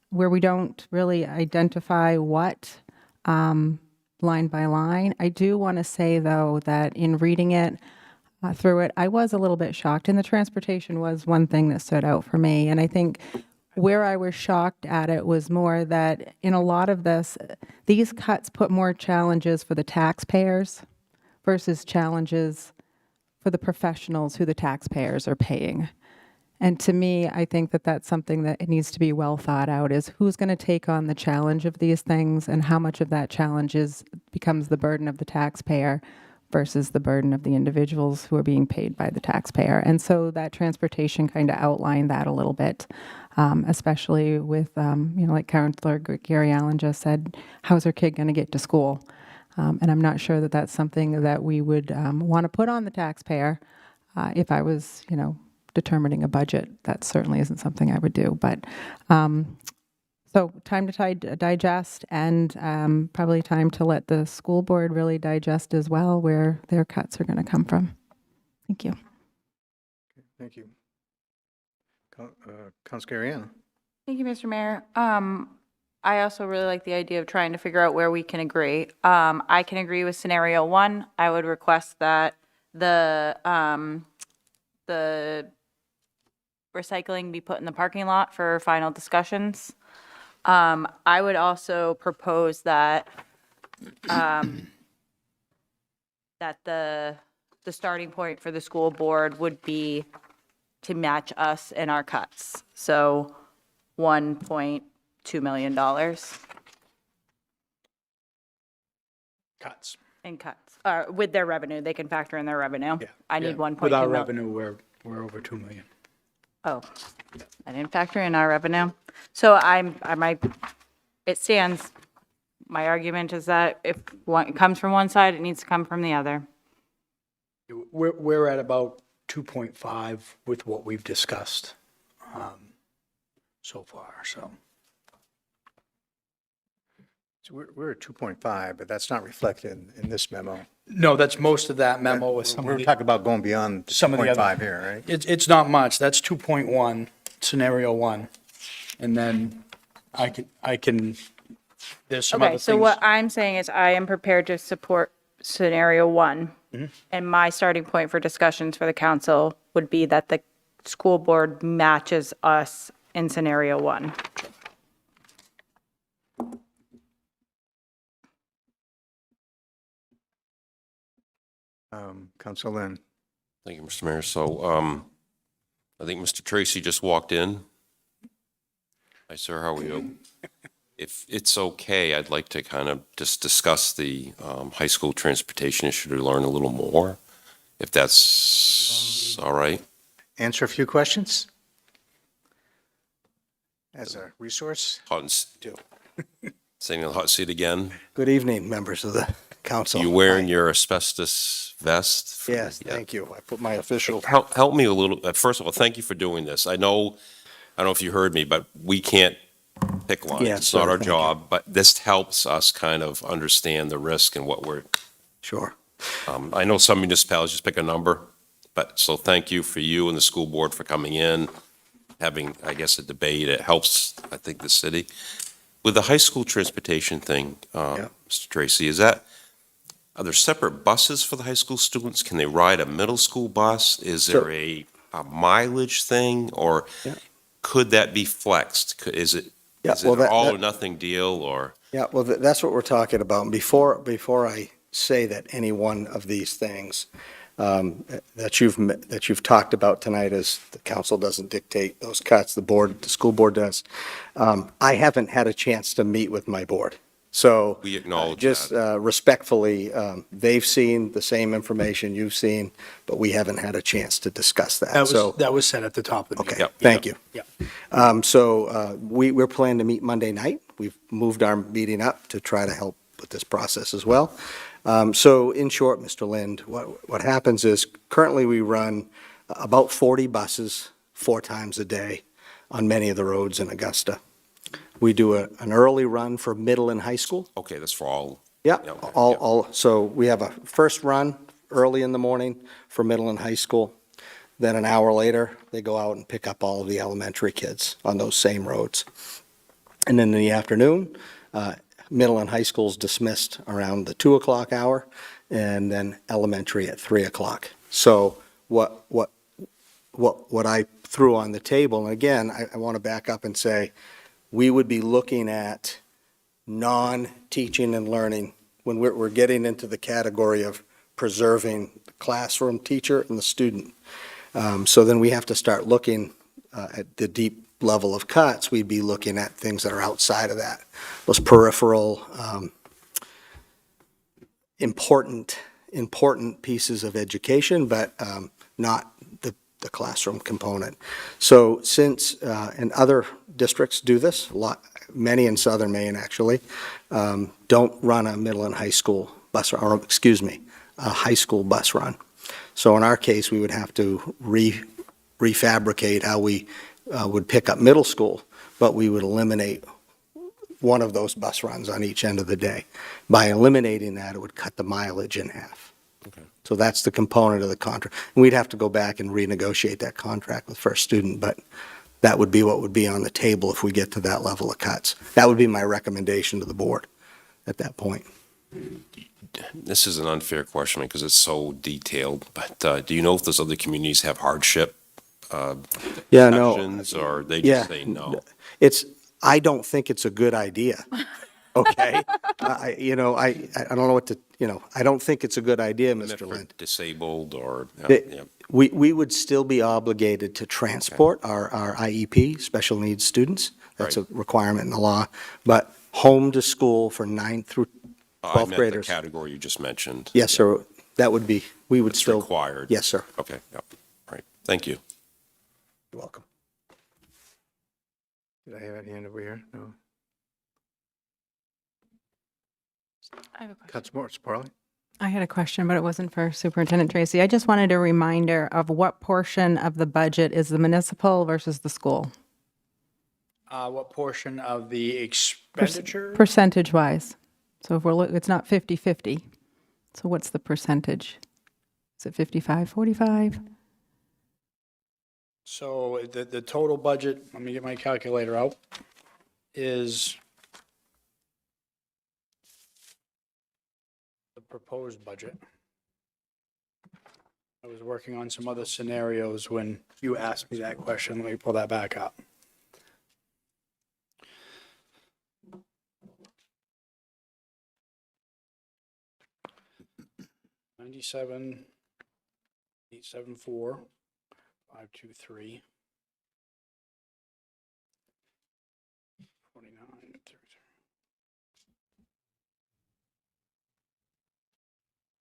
[SPEAKER 15] where we don't really identify what line by line. I do want to say, though, that in reading it through it, I was a little bit shocked. And the transportation was one thing that stood out for me. And I think where I was shocked at it was more that in a lot of this, these cuts put more challenges for the taxpayers versus challenges for the professionals who the taxpayers are paying. And to me, I think that that's something that needs to be well thought out, is who's going to take on the challenge of these things and how much of that challenge becomes the burden of the taxpayer versus the burden of the individuals who are being paid by the taxpayer. And so that transportation kind of outlined that a little bit, especially with, like Councilor Gary Allen just said, how's our kid going to get to school? And I'm not sure that that's something that we would want to put on the taxpayer if I was, determining a budget. That certainly isn't something I would do. But so time to digest and probably time to let the school board really digest as well where their cuts are going to come from. Thank you.
[SPEAKER 2] Thank you. Councilor Ariana?
[SPEAKER 21] Thank you, Mr. Mayor. I also really like the idea of trying to figure out where we can agree. I can agree with scenario 1. I would request that the recycling be put in the parking lot for final discussions. I would also propose that that the starting point for the school board would be to match us in our cuts. So $1.2 million
[SPEAKER 13] Cuts.
[SPEAKER 21] in cuts, with their revenue. They can factor in their revenue.
[SPEAKER 13] Yeah.
[SPEAKER 21] I need
[SPEAKER 13] Yeah.
[SPEAKER 21] 1.2
[SPEAKER 13] With our
[SPEAKER 21] mil-
[SPEAKER 13] revenue, we're over 2 million.
[SPEAKER 21] Oh, I didn't factor in our revenue. So it stands. My argument is that if one comes from one side, it needs to come from the other.
[SPEAKER 13] We're at about 2.5 with what we've discussed so far, so.
[SPEAKER 1] So we're at 2.5, but that's not reflected in this memo.
[SPEAKER 13] No, that's most of that memo with some
[SPEAKER 1] We're
[SPEAKER 13] of the,
[SPEAKER 1] talking about going beyond
[SPEAKER 13] some of the
[SPEAKER 1] 2.5
[SPEAKER 13] other.
[SPEAKER 1] here, right?
[SPEAKER 13] It's not much. That's 2.1, scenario 1. And then I can, there's some other
[SPEAKER 21] Okay,
[SPEAKER 13] things.
[SPEAKER 21] so what I'm saying is I am prepared to support scenario 1. And my starting point for discussions for the council would be that the school board matches us in scenario 1.
[SPEAKER 1] Council Lynn.
[SPEAKER 18] Thank you, Mr. Mayor. So, I think Mr. Tracy just walked in. Hi, sir, how are you? If it's okay, I'd like to kind of just discuss the high school transportation issue to learn a little more, if that's all right.
[SPEAKER 1] Answer a few questions? As a resource?
[SPEAKER 18] Sitting in the hot seat again.
[SPEAKER 20] Good evening, members of the council.
[SPEAKER 18] You wearing your asbestos vest?
[SPEAKER 20] Yes,
[SPEAKER 18] Yeah.
[SPEAKER 20] thank you. I put my official.
[SPEAKER 18] Help me a little. First of all, thank you for doing this. I don't know if you heard me, but we can't pick lines.
[SPEAKER 20] Yes,
[SPEAKER 18] It's not
[SPEAKER 20] sir,
[SPEAKER 18] our
[SPEAKER 20] thank you.
[SPEAKER 18] job, but this helps us kind of understand the risk and what we're.
[SPEAKER 20] Sure.
[SPEAKER 18] I know some municipalities just pick a number, but so thank you for you and the school board for coming in, having, I guess, a debate. It helps, I think, the city. With the high school transportation thing, Mr. Tracy, are there separate buses for the high school students? Can they ride a middle school bus? Is there a mileage thing, or could that be flexed? Is it an all or nothing deal, or?
[SPEAKER 20] Yeah, well, that's what we're talking about. And before I say that any one of these things that you've talked about tonight, is the council doesn't dictate those cuts, the school board does. I haven't had a chance to meet with my board. So
[SPEAKER 18] We acknowledge
[SPEAKER 20] just respectfully, they've seen the same information you've seen, but we haven't had a chance to discuss that. So
[SPEAKER 13] That was said at the top of the meeting.
[SPEAKER 20] okay, thank you.
[SPEAKER 13] Yeah.
[SPEAKER 20] So we're planning to meet Monday night. We've moved our meeting up to try to help with this process as well. So in short, Mr. Lind, what happens is currently we run about 40 buses 4 times a day on many of the roads in Augusta. We do an early run for middle and high school.
[SPEAKER 18] Okay, that's for all.
[SPEAKER 20] Yeah,
[SPEAKER 18] Yeah, okay,
[SPEAKER 20] all, so we have a first run early in the morning for middle and high school. Then an hour later, they go out and pick up all of the elementary kids on those same roads. And then in the afternoon, middle and high school's dismissed around the 2 o'clock hour, and then elementary at 3 o'clock. So what I threw on the table, and again, I want to back up and say, we would be looking at non-teaching and learning when we're getting into the category of preserving the classroom teacher and the student. So then we have to start looking at the deep level of cuts. We'd be looking at things that are outside of that, those peripheral, important pieces of education, but not the classroom component. So since, and other districts do this, many in southern Maine actually, don't run a middle and high school bus, or excuse me, a high school bus run. So in our case, we would have to refabricate how we would pick up middle school, but we would eliminate one of those bus runs on each end of the day. By eliminating that, it would cut the mileage in half.
[SPEAKER 18] Okay.
[SPEAKER 20] So that's the component of the contract. And we'd have to go back and renegotiate that contract with First Student, but that would be what would be on the table if we get to that level of cuts. That would be my recommendation to the board at that point.
[SPEAKER 18] This is an unfair question because it's so detailed, but do you know if those other communities have hardship protections, or they just say no?
[SPEAKER 20] I don't think it's a good idea.
[SPEAKER 3] okay? I don't know what to, I don't think it's a good idea,
[SPEAKER 18] And if
[SPEAKER 3] Mr.
[SPEAKER 18] they're
[SPEAKER 3] Lind.
[SPEAKER 18] disabled or,
[SPEAKER 3] That
[SPEAKER 18] yeah.
[SPEAKER 3] We would still be obligated to transport our IEP, special needs students. That's a requirement in the law. But home to school for 9th through
[SPEAKER 18] I
[SPEAKER 3] 12th
[SPEAKER 18] meant the
[SPEAKER 3] graders.
[SPEAKER 18] category you just mentioned.
[SPEAKER 3] Yes, sir. That would be, we would
[SPEAKER 18] It's
[SPEAKER 3] still.
[SPEAKER 18] required.
[SPEAKER 3] Yes, sir.
[SPEAKER 18] Okay, yep, all right, thank you.
[SPEAKER 3] You're welcome.
[SPEAKER 2] Did I have any hand over here? No.
[SPEAKER 21] I have a question.
[SPEAKER 2] Councilor Morris Parley?
[SPEAKER 15] I had a question, but it wasn't for Superintendent Tracy. I just wanted a reminder of what portion of the budget is the municipal versus the school?
[SPEAKER 13] What portion of the expenditure?
[SPEAKER 15] Percentage-wise. So if it's not 50/50, so what's the percentage? Is it 55/45?
[SPEAKER 13] So the total budget, let me get my calculator out, is the proposed budget. I was working on some other scenarios when you asked me that question. Let me pull that back up. $97,874,523. 49, 30.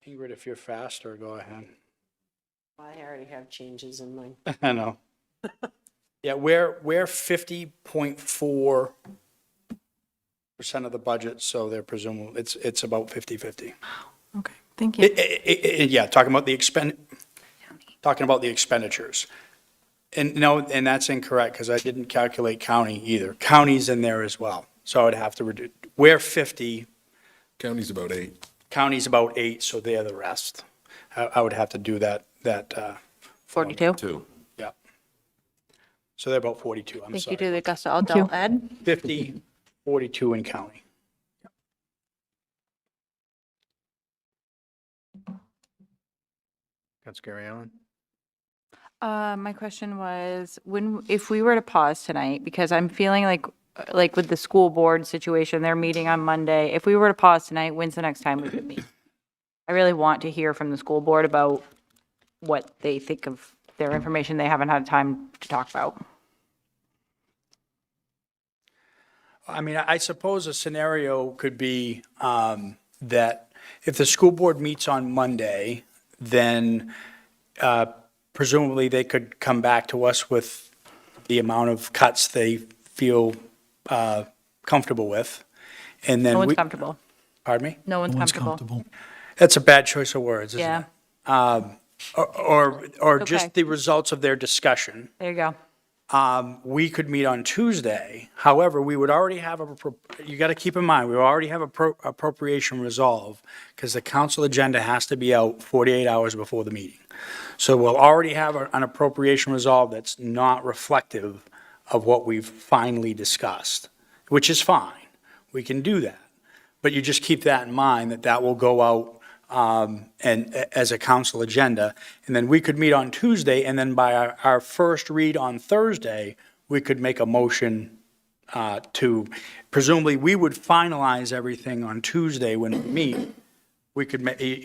[SPEAKER 13] Ingrid, if you're faster, go ahead.
[SPEAKER 4] I already have changes in mine.
[SPEAKER 13] I know. Yeah, we're 50.4% of the budget, so they're presumable, it's about 50/50.
[SPEAKER 15] Okay, thank you.
[SPEAKER 13] Yeah, talking about the expenditures. And no, and that's incorrect, because I didn't calculate county either. County's in there as well, so I would have to reduce, we're 50.
[SPEAKER 2] County's about 8.
[SPEAKER 13] County's about 8, so they're the rest. I would have to do that.
[SPEAKER 5] 42?
[SPEAKER 18] Two.
[SPEAKER 13] Yeah. So they're about 42, I'm
[SPEAKER 5] Thank
[SPEAKER 13] sorry.
[SPEAKER 5] you to the Augusta
[SPEAKER 15] you.
[SPEAKER 5] Adult Ed.
[SPEAKER 13] 50, 42 in county.
[SPEAKER 2] Councilor Gary Allen?
[SPEAKER 21] My question was, if we were to pause tonight, because I'm feeling like with the school board situation, they're meeting on Monday. If we were to pause tonight, when's the next time we could meet? I really want to hear from the school board about what they think of their information they haven't had time to talk about.
[SPEAKER 13] I mean, I suppose a scenario could be that if the school board meets on Monday, then presumably they could come back to us with the amount of cuts they feel comfortable with. And then
[SPEAKER 21] No one's comfortable.
[SPEAKER 13] Pardon me?
[SPEAKER 21] No one's comfortable.
[SPEAKER 13] That's a bad choice of words, isn't
[SPEAKER 21] Yeah,
[SPEAKER 13] it? Or just
[SPEAKER 21] Okay.
[SPEAKER 13] the results of their discussion.
[SPEAKER 21] there you go.
[SPEAKER 13] We could meet on Tuesday. However, we would already have you got to keep in mind, we already have appropriation resolve because the council agenda has to be out 48 hours before the meeting. So we'll already have an appropriation resolve that's not reflective of what we've finally discussed, which is fine. We can do that. But you just keep that in mind, that will go out and as a council agenda. And then we could meet on Tuesday, and then by our first read on Thursday, we could make a motion to, presumably, we would finalize everything on Tuesday when we meet. We could,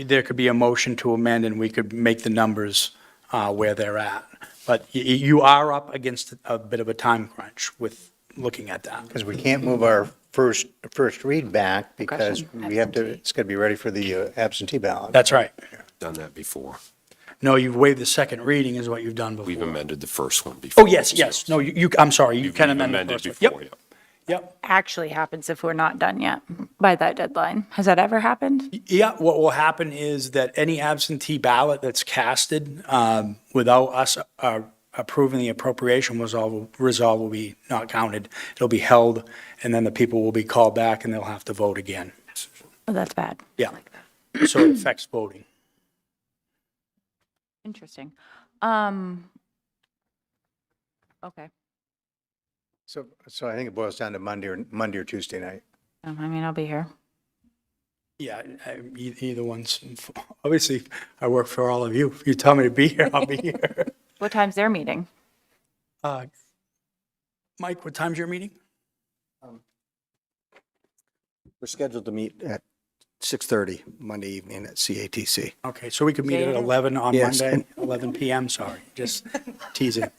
[SPEAKER 13] there could be a motion to amend, and we could make the numbers where they're at. But you are up against a bit of a time crunch with looking at that.
[SPEAKER 1] Because we can't move our first read back because we have to, it's got to be ready for the absentee ballot.
[SPEAKER 13] That's right.
[SPEAKER 18] Done that before.
[SPEAKER 13] No, you've waived the second reading is what you've done before.
[SPEAKER 18] We've amended the first one before.
[SPEAKER 13] Oh, yes, yes. No, I'm sorry, you can amend the
[SPEAKER 18] Amended
[SPEAKER 13] first one.
[SPEAKER 18] before,
[SPEAKER 13] Yep,
[SPEAKER 18] yeah.
[SPEAKER 13] yep.
[SPEAKER 21] Actually happens if we're not done yet by that deadline. Has that ever happened?
[SPEAKER 13] Yeah, what will happen is that any absentee ballot that's casted without us approving the appropriation resolve will be not counted. It'll be held, and then the people will be called back, and they'll have to vote again.
[SPEAKER 21] Oh, that's bad.
[SPEAKER 13] Yeah, so it affects voting.
[SPEAKER 21] Interesting. Okay.
[SPEAKER 1] So I think it boils down to Monday or Tuesday night.
[SPEAKER 21] I mean, I'll be here.
[SPEAKER 13] Yeah, either one's, obviously, I work for all of you. If you tell me to be here, I'll be here.
[SPEAKER 21] What time's their meeting?
[SPEAKER 13] Mike, what time's your meeting?
[SPEAKER 3] We're scheduled to meet at 6:30 Monday evening at CATC.
[SPEAKER 13] Okay, so we could meet at
[SPEAKER 21] Jada?
[SPEAKER 13] 11 on
[SPEAKER 3] Yes,
[SPEAKER 13] Monday,
[SPEAKER 3] and-
[SPEAKER 13] 11 PM, sorry, just teasing.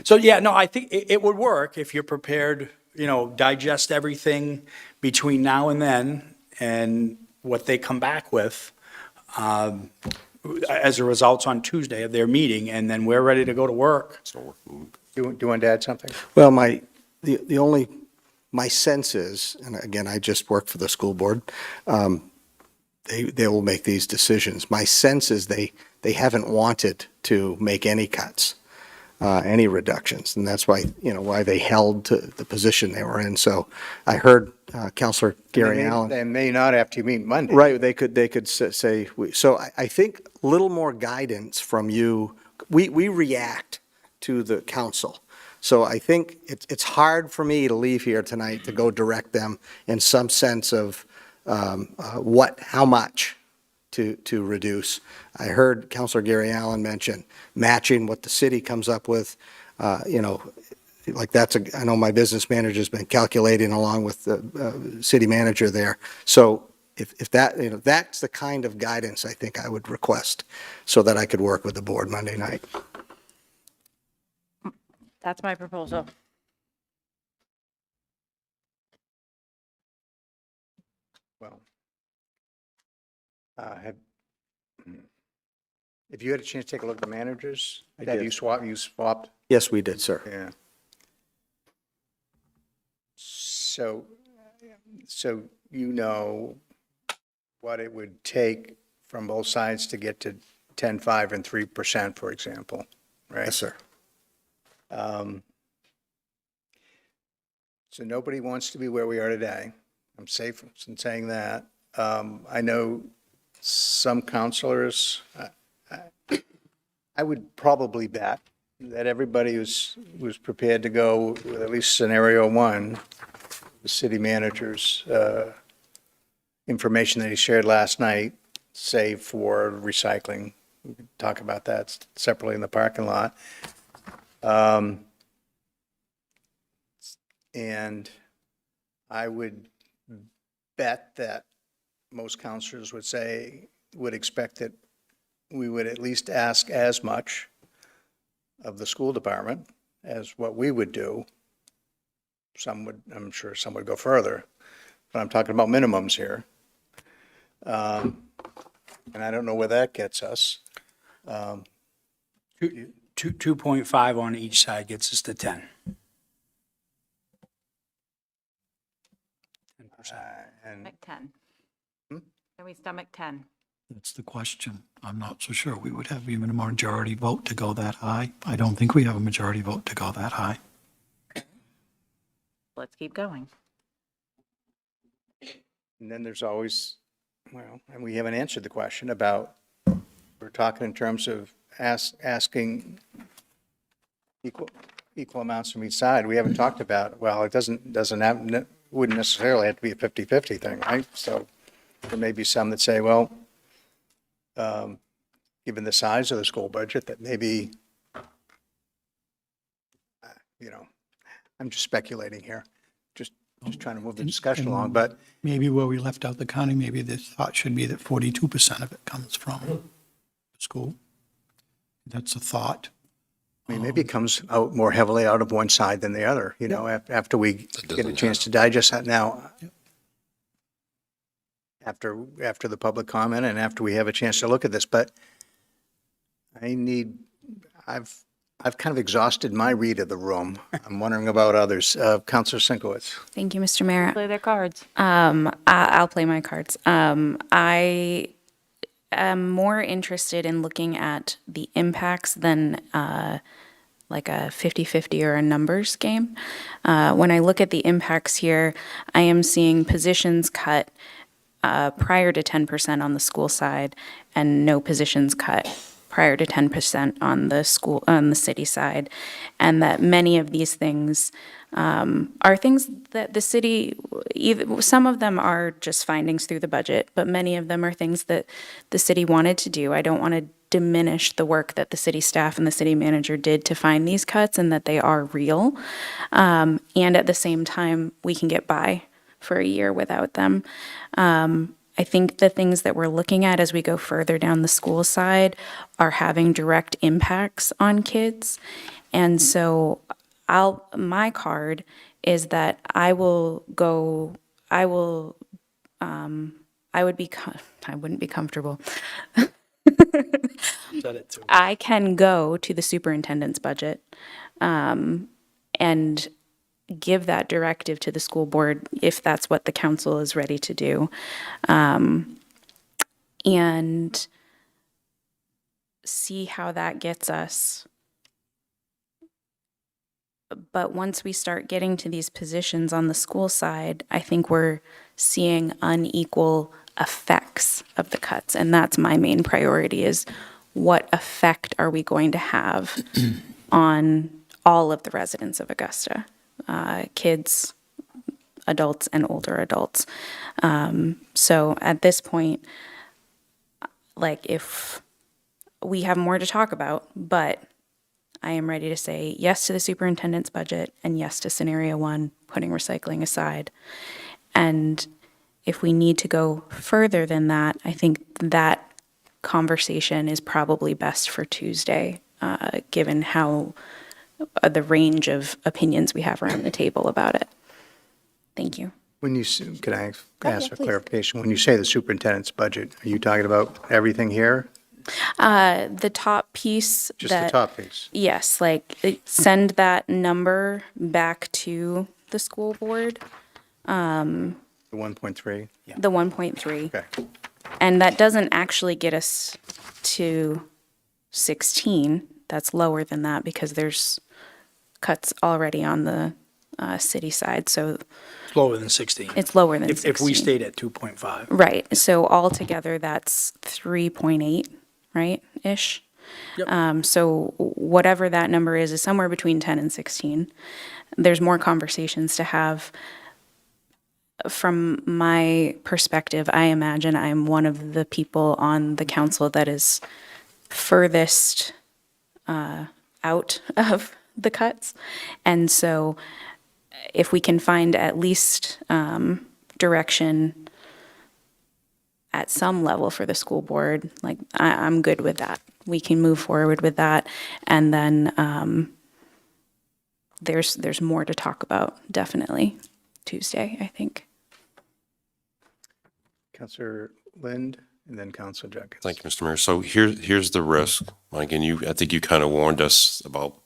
[SPEAKER 13] So, yeah, no, I think it would work if you're prepared, digest everything between now and then and what they come back with as a result on Tuesday of their meeting, and then we're ready to go to work.
[SPEAKER 1] Do you want to add something?
[SPEAKER 3] Well, my sense is, and again, I just work for the school board, they will make these decisions. My sense is they haven't wanted to make any cuts, any reductions, and that's why, why they held to the position they were in. So I heard Councilor Gary Allen.
[SPEAKER 1] They may not after you meet Monday.
[SPEAKER 3] Right, they could say, so I think a little more guidance from you. We react to the council. So I think it's hard for me to leave here tonight to go direct them in some sense of how much to reduce. I heard Councilor Gary Allen mention matching what the city comes up with, like I know my business manager's been calculating along with the city manager there. So if that, that's the kind of guidance I think I would request so that I could work with the board Monday night.
[SPEAKER 21] That's my proposal.
[SPEAKER 1] Well, if you had a chance to take a look at the managers,
[SPEAKER 3] I
[SPEAKER 1] have
[SPEAKER 3] did.
[SPEAKER 1] you swapped?
[SPEAKER 3] Yes, we did, sir.
[SPEAKER 1] Yeah. So you know what it would take from both sides to get to 10, 5, and 3%, for example, right?
[SPEAKER 3] Yes, sir.
[SPEAKER 1] So nobody wants to be where we are today. I'm safe in saying that. I know some counselors, I would probably bet that everybody was prepared to go with at least scenario one, the city manager's information that he shared last night, save for recycling. We can talk about that separately in the parking lot. And I would bet that most counselors would expect that we would at least ask as much of the school department as what we would do. I'm sure some would go further, but I'm talking about minimums here. And I don't know where that gets us.
[SPEAKER 13] 2.5 on each side gets us to 10. 10%.
[SPEAKER 21] Stomach 10. Can we stomach 10?
[SPEAKER 17] That's the question. I'm not so sure we would have even a majority vote to go that high. I don't think we have a majority vote to go that high.
[SPEAKER 21] Let's keep going.
[SPEAKER 1] And then there's always, and we haven't answered the question about, we're talking in terms of asking equal amounts from each side. We haven't talked about, it wouldn't necessarily have to be a 50-50 thing, right? So there may be some that say, well, given the size of the school budget, that maybe, I'm just speculating here, just trying to move the discussion along, but
[SPEAKER 17] Maybe where we left out the county, maybe the thought should be that 42% of it comes from the school. That's a thought.
[SPEAKER 1] I mean, maybe it comes out more heavily out of one side than the other, after we get a chance to digest that now. After the public comment and after we have a chance to look at this, but I've kind of exhausted my read of the room. I'm wondering about others. Councilor Sinkowitz.
[SPEAKER 14] Thank you, Mr. Mayor.
[SPEAKER 21] Play their cards.
[SPEAKER 14] I'll play my cards. I am more interested in looking at the impacts than like a 50-50 or a numbers game. When I look at the impacts here, I am seeing positions cut prior to 10% on the school side and no positions cut prior to 10% on the city side, and that many of these things are things that the city, some of them are just findings through the budget, but many of them are things that the city wanted to do. I don't want to diminish the work that the city staff and the city manager did to find these cuts, and that they are real. And at the same time, we can get by for a year without them. I think the things that we're looking at as we go further down the school side are having direct impacts on kids. And so my card is that I would I wouldn't be comfortable.
[SPEAKER 13] Said it too.
[SPEAKER 14] I can go to the superintendent's budget and give that directive to the school board if that's what the council is ready to do. And see how that gets us. But once we start getting to these positions on the school side, I think we're seeing unequal effects of the cuts. And that's my main priority, is what effect are we going to have on all of the residents of Augusta? Kids, adults, and older adults. So at this point, like, if we have more to talk about, but I am ready to say yes to the superintendent's budget and yes to scenario one, putting recycling aside. And if we need to go further than that, I think that conversation is probably best for Tuesday, given how the range of opinions we have around the table about it. Thank you.
[SPEAKER 1] When you, can I ask for clarification? When you say the superintendent's budget, are you talking about everything here?
[SPEAKER 14] The top piece.
[SPEAKER 1] Just the top piece?
[SPEAKER 14] Yes, like send that number back to the school board.
[SPEAKER 1] The 1.3?
[SPEAKER 14] The 1.3.
[SPEAKER 1] Okay.
[SPEAKER 14] And that doesn't actually get us to 16. That's lower than that because there's cuts already on the city side. So
[SPEAKER 13] It's lower than 16.
[SPEAKER 14] it's lower than
[SPEAKER 13] If
[SPEAKER 14] 16.
[SPEAKER 13] we stayed at 2.5.
[SPEAKER 14] Right. So altogether, that's 3.8, right, ish.
[SPEAKER 13] Yep.
[SPEAKER 14] So whatever that number is somewhere between 10 and 16. There's more conversations to have. From my perspective, I imagine I'm one of the people on the council that is furthest out of the cuts. And so if we can find at least direction at some level for the school board, like, I'm good with that. We can move forward with that. And then there's more to talk about, definitely, Tuesday, I think.
[SPEAKER 1] Councillor Lind and then Councillor Jenkins.
[SPEAKER 18] Thank you, Mr. Mayor. So here's the risk. Again, I think you kind of warned us about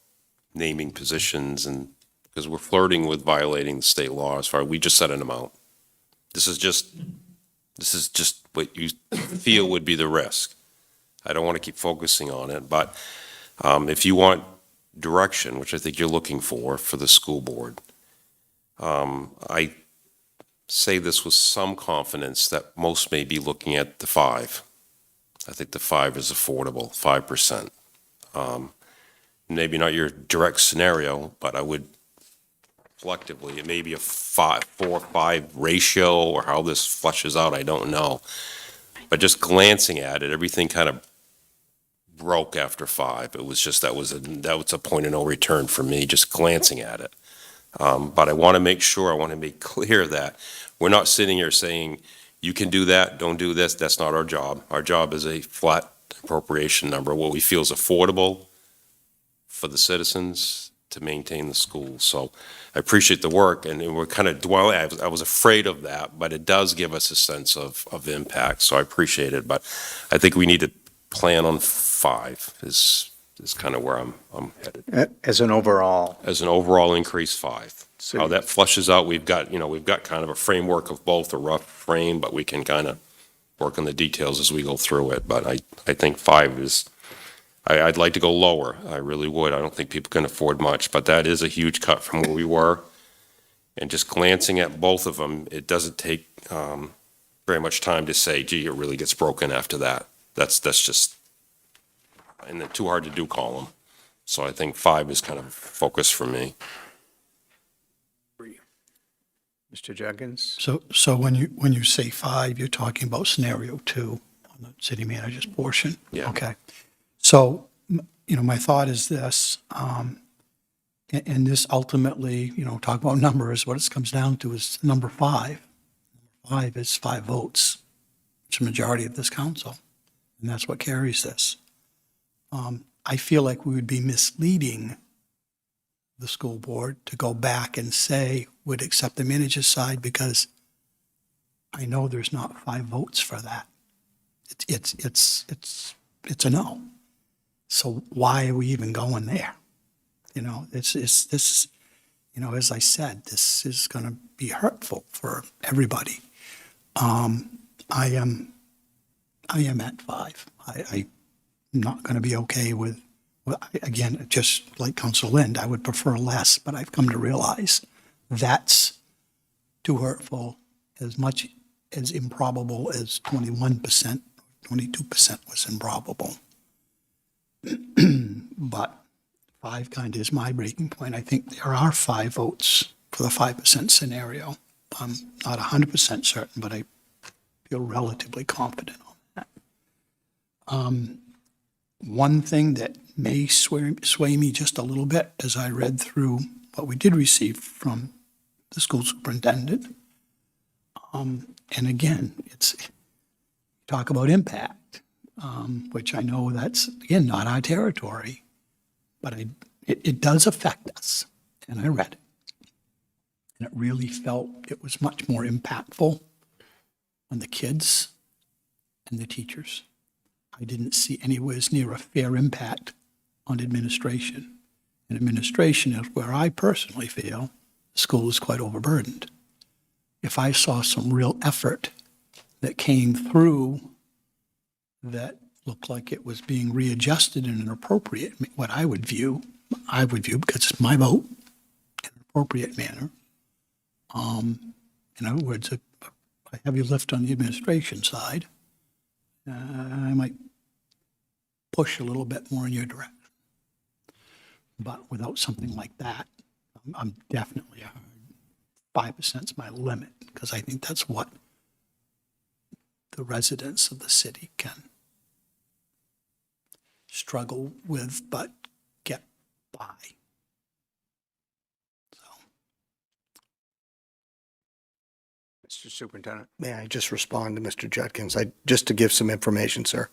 [SPEAKER 18] naming positions, and because we're flirting with violating the state law as far as we just set an amount. This is just what you feel would be the risk. I don't want to keep focusing on it, but if you want direction, which I think you're looking for the school board, I say this with some confidence that most may be looking at the 5. I think the 5 is affordable, 5%. Maybe not your direct scenario, but I would collectively, it may be a 4-5 ratio, or how this flushes out, I don't know. But just glancing at it, everything kind of broke after 5. It was just, that was a point of no return for me, just glancing at it. But I want to make clear that we're not sitting here saying, you can do that, don't do this. That's not our job. Our job is a flat appropriation number, what we feel is affordable for the citizens to maintain the schools. So I appreciate the work, and we're kind of dwelling, I was afraid of that, but it does give us a sense of impact, so I appreciate it. But I think we need to plan on 5 is kind of where I'm headed.
[SPEAKER 1] As an overall?
[SPEAKER 18] As an overall increase, 5.
[SPEAKER 1] So
[SPEAKER 18] how that flushes out, we've got kind of a framework of both, a rough frame, but we can kind of work on the details as we go through it. But I think 5 is, I'd like to go lower. I really would. I don't think people can afford much, but that is a huge cut from where we were. And just glancing at both of them, it doesn't take very much time to say, gee, it really gets broken after that. That's just, and the too hard to do column. So I think 5 is kind of focus for me.
[SPEAKER 1] Mr. Jenkins?
[SPEAKER 17] So when you say 5, you're talking about scenario 2 on the city manager's portion?
[SPEAKER 18] Yeah.
[SPEAKER 17] Okay. So, my thought is this, and this ultimately, talk about numbers, what it comes down to is number 5. 5 is 5 votes. It's a majority of this council, and that's what carries this. I feel like we would be misleading the school board to go back and say would accept the manager's side, because I know there's not 5 votes for that. It's a no. So why are we even going there? You know, this, you know, as I said, this is going to be hurtful for everybody. I am at 5. I'm not going to be okay with, well, again, just like Council Lind, I would prefer less, but I've come to realize that's too hurtful, as much as improbable as 21%, 22% was improbable. But 5 kind of is my breaking point. I think there are 5 votes for the 5% scenario. I'm not 100% certain, but I feel relatively confident on that. One thing that may sway me just a little bit as I read through what we did receive from the school superintendent, and again, it's talk about impact, which I know that's, again, not our territory, but it does affect us, and I read it. And it really felt it was much more impactful on the kids and the teachers. I didn't see anywhere near a fair impact on administration. And administration is where I personally feel the school is quite overburdened. If I saw some real effort that came through that looked like it was being readjusted in an appropriate, what I would view, because it's my vote, in an appropriate manner. In other words, a heavy lift on the administration side, I might push a little bit more in your direction. But without something like that, I'm definitely, 5% is my limit, because I think that's what the residents of the city can struggle with, but get by.
[SPEAKER 1] Mr. Superintendent.
[SPEAKER 3] May I just respond to Mr. Judkins? Just to give some information, sir.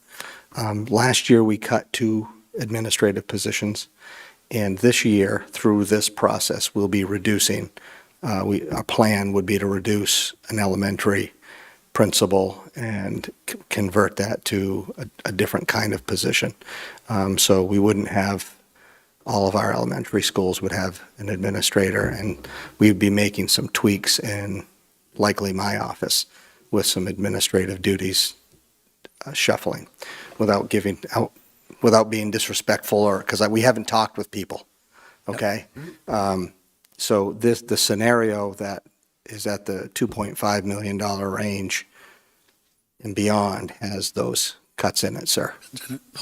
[SPEAKER 3] Last year, we cut 2 administrative positions, and this year, through this process, we'll be reducing. Our plan would be to reduce an elementary principal and convert that to a different kind of position. So we wouldn't have, all of our elementary schools would have an administrator, and we'd be making some tweaks in likely my office with some administrative duties shuffling, without being disrespectful, or because we haven't talked with people. Okay. So the scenario that is at the $2.5 million range and beyond has those cuts in it, sir.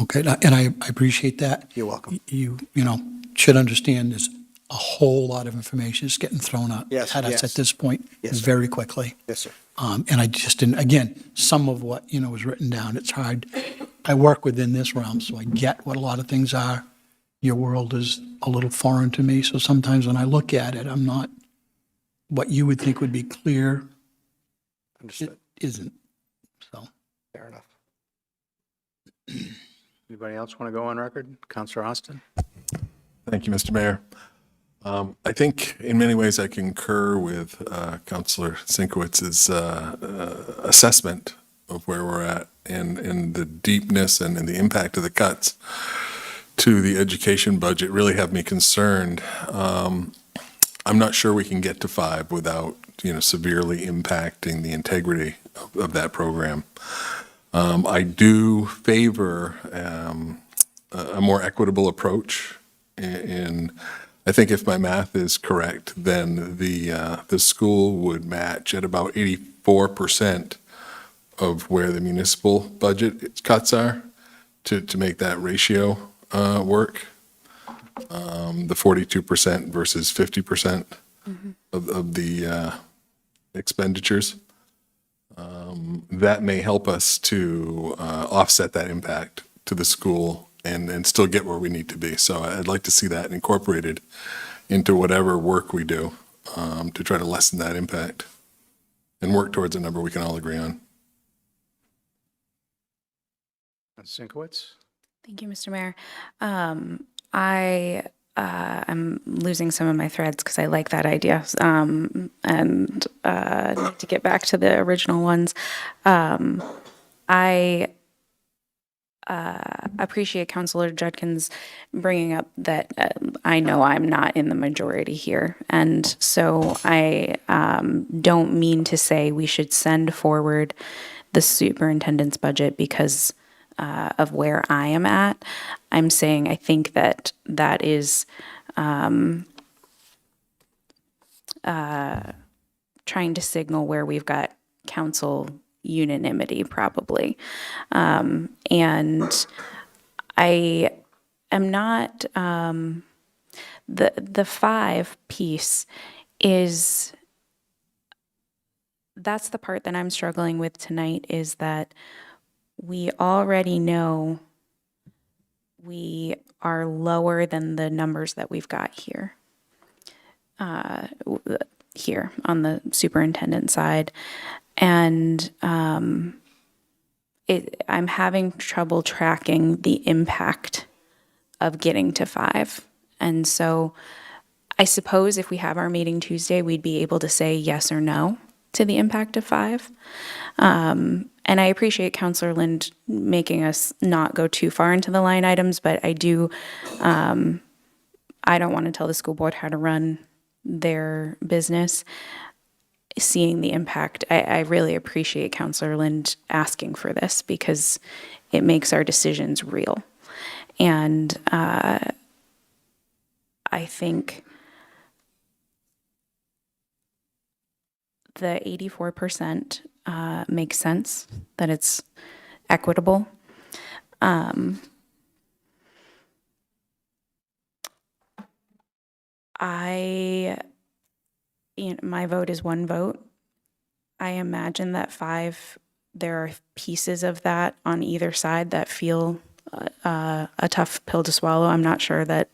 [SPEAKER 17] Okay, and I appreciate that.
[SPEAKER 3] You're welcome.
[SPEAKER 17] You know, should understand there's a whole lot of information that's getting thrown at us at this point very quickly.
[SPEAKER 3] Yes, sir.
[SPEAKER 17] And I just didn't, again, some of what, was written down, it's hard. I work within this realm, so I get what a lot of things are. Your world is a little foreign to me, so sometimes when I look at it, I'm not, what you would think would be clear,
[SPEAKER 3] Understood.
[SPEAKER 17] it isn't, so.
[SPEAKER 3] Fair enough.
[SPEAKER 1] Anybody else want to go on record? Counselor Austin?
[SPEAKER 2] Thank you, Mr. Mayor. I think in many ways I concur with Counselor Sinkowitz's assessment of where we're at and the deepness and the impact of the cuts to the education budget really have me concerned. I'm not sure we can get to 5 without, severely impacting the integrity of that program. I do favor a more equitable approach, and I think if my math is correct, then the school would match at about 84% of where the municipal budget cuts are to make that ratio work. The 42% versus 50% of the expenditures. That may help us to offset that impact to the school and still get where we need to be. So I'd like to see that incorporated into whatever work we do to try to lessen that impact. and work towards a number we can all agree on.
[SPEAKER 1] Sinkowitz?
[SPEAKER 14] Thank you, Mr. Mayor. I'm losing some of my threads because I like that idea, and need to get back to the original ones. I appreciate Councilor Judkins bringing up that I know I'm not in the majority here, and so I don't mean to say we should send forward the superintendent's budget because of where I am at. I'm saying I think that that is trying to signal where we've got council unanimity, probably. And I am not, the 5 piece is, that's the part that I'm struggling with tonight, is that we already know we are lower than the numbers that we've got here. Here on the superintendent side. And I'm having trouble tracking the impact of getting to 5. And so I suppose if we have our meeting Tuesday, we'd be able to say yes or no to the impact of 5. And I appreciate Councilor Lind making us not go too far into the line items, but I do, I don't want to tell the school board how to run their business. Seeing the impact, I really appreciate Councilor Lind asking for this because it makes our decisions real. And I think the 84% makes sense, that it's equitable. My vote is 1 vote. I imagine that 5, there are pieces of that on either side that feel a tough pill to swallow. I'm not sure that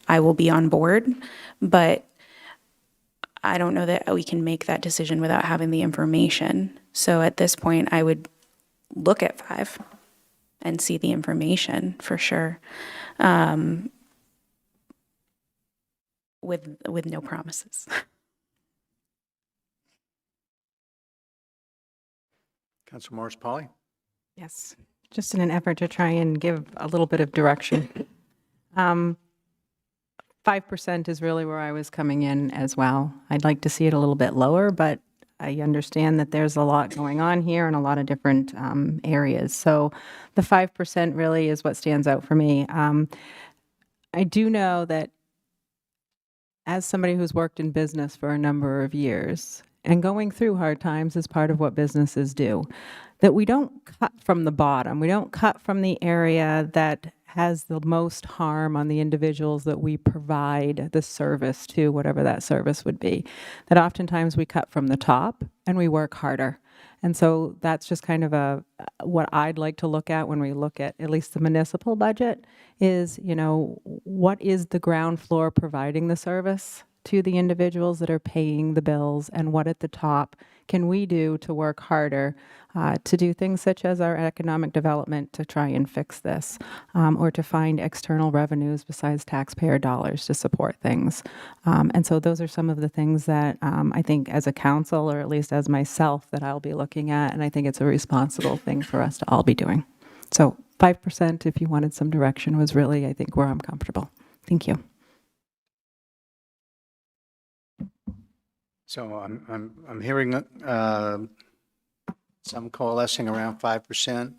[SPEAKER 14] I will be on board, but I don't know that we can make that decision without having the information. So at this point, I would look at 5 and see the information for sure, with no promises.
[SPEAKER 1] Councilor Morris Polly?
[SPEAKER 15] Yes, just in an effort to try and give a little bit of direction. 5% is really where I was coming in as well. I'd like to see it a little bit lower, but I understand that there's a lot going on here in a lot of different areas. So the 5% really is what stands out for me. I do know that as somebody who's worked in business for a number of years, and going through hard times is part of what businesses do, that we don't cut from the bottom. We don't cut from the area that has the most harm on the individuals that we provide the service to, whatever that service would be. That oftentimes we cut from the top and we work harder. And so that's just kind of what I'd like to look at when we look at least the municipal budget is, what is the ground floor providing the service to the individuals that are paying the bills, and what at the top can we do to work harder to do things such as our economic development to try and fix this, or to find external revenues besides taxpayer dollars to support things. And so those are some of the things that I think as a council, or at least as myself, that I'll be looking at, and I think it's a responsible thing for us to all be doing. So 5%, if you wanted some direction, was really, I think, where I'm comfortable. Thank you.
[SPEAKER 1] So I'm hearing some coalescing around 5%,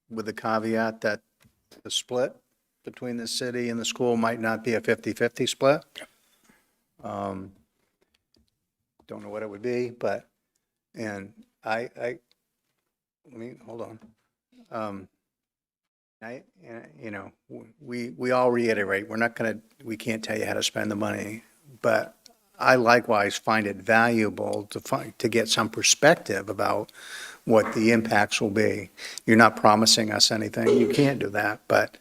[SPEAKER 1] with the caveat that the split between the city and the school might not be a 50-50 split. Don't know what it would be, but, and let me, hold on. We all reiterate, we can't tell you how to spend the money, but I likewise find it valuable to get some perspective about what the impacts will be. You're not promising us anything. You can't do that, but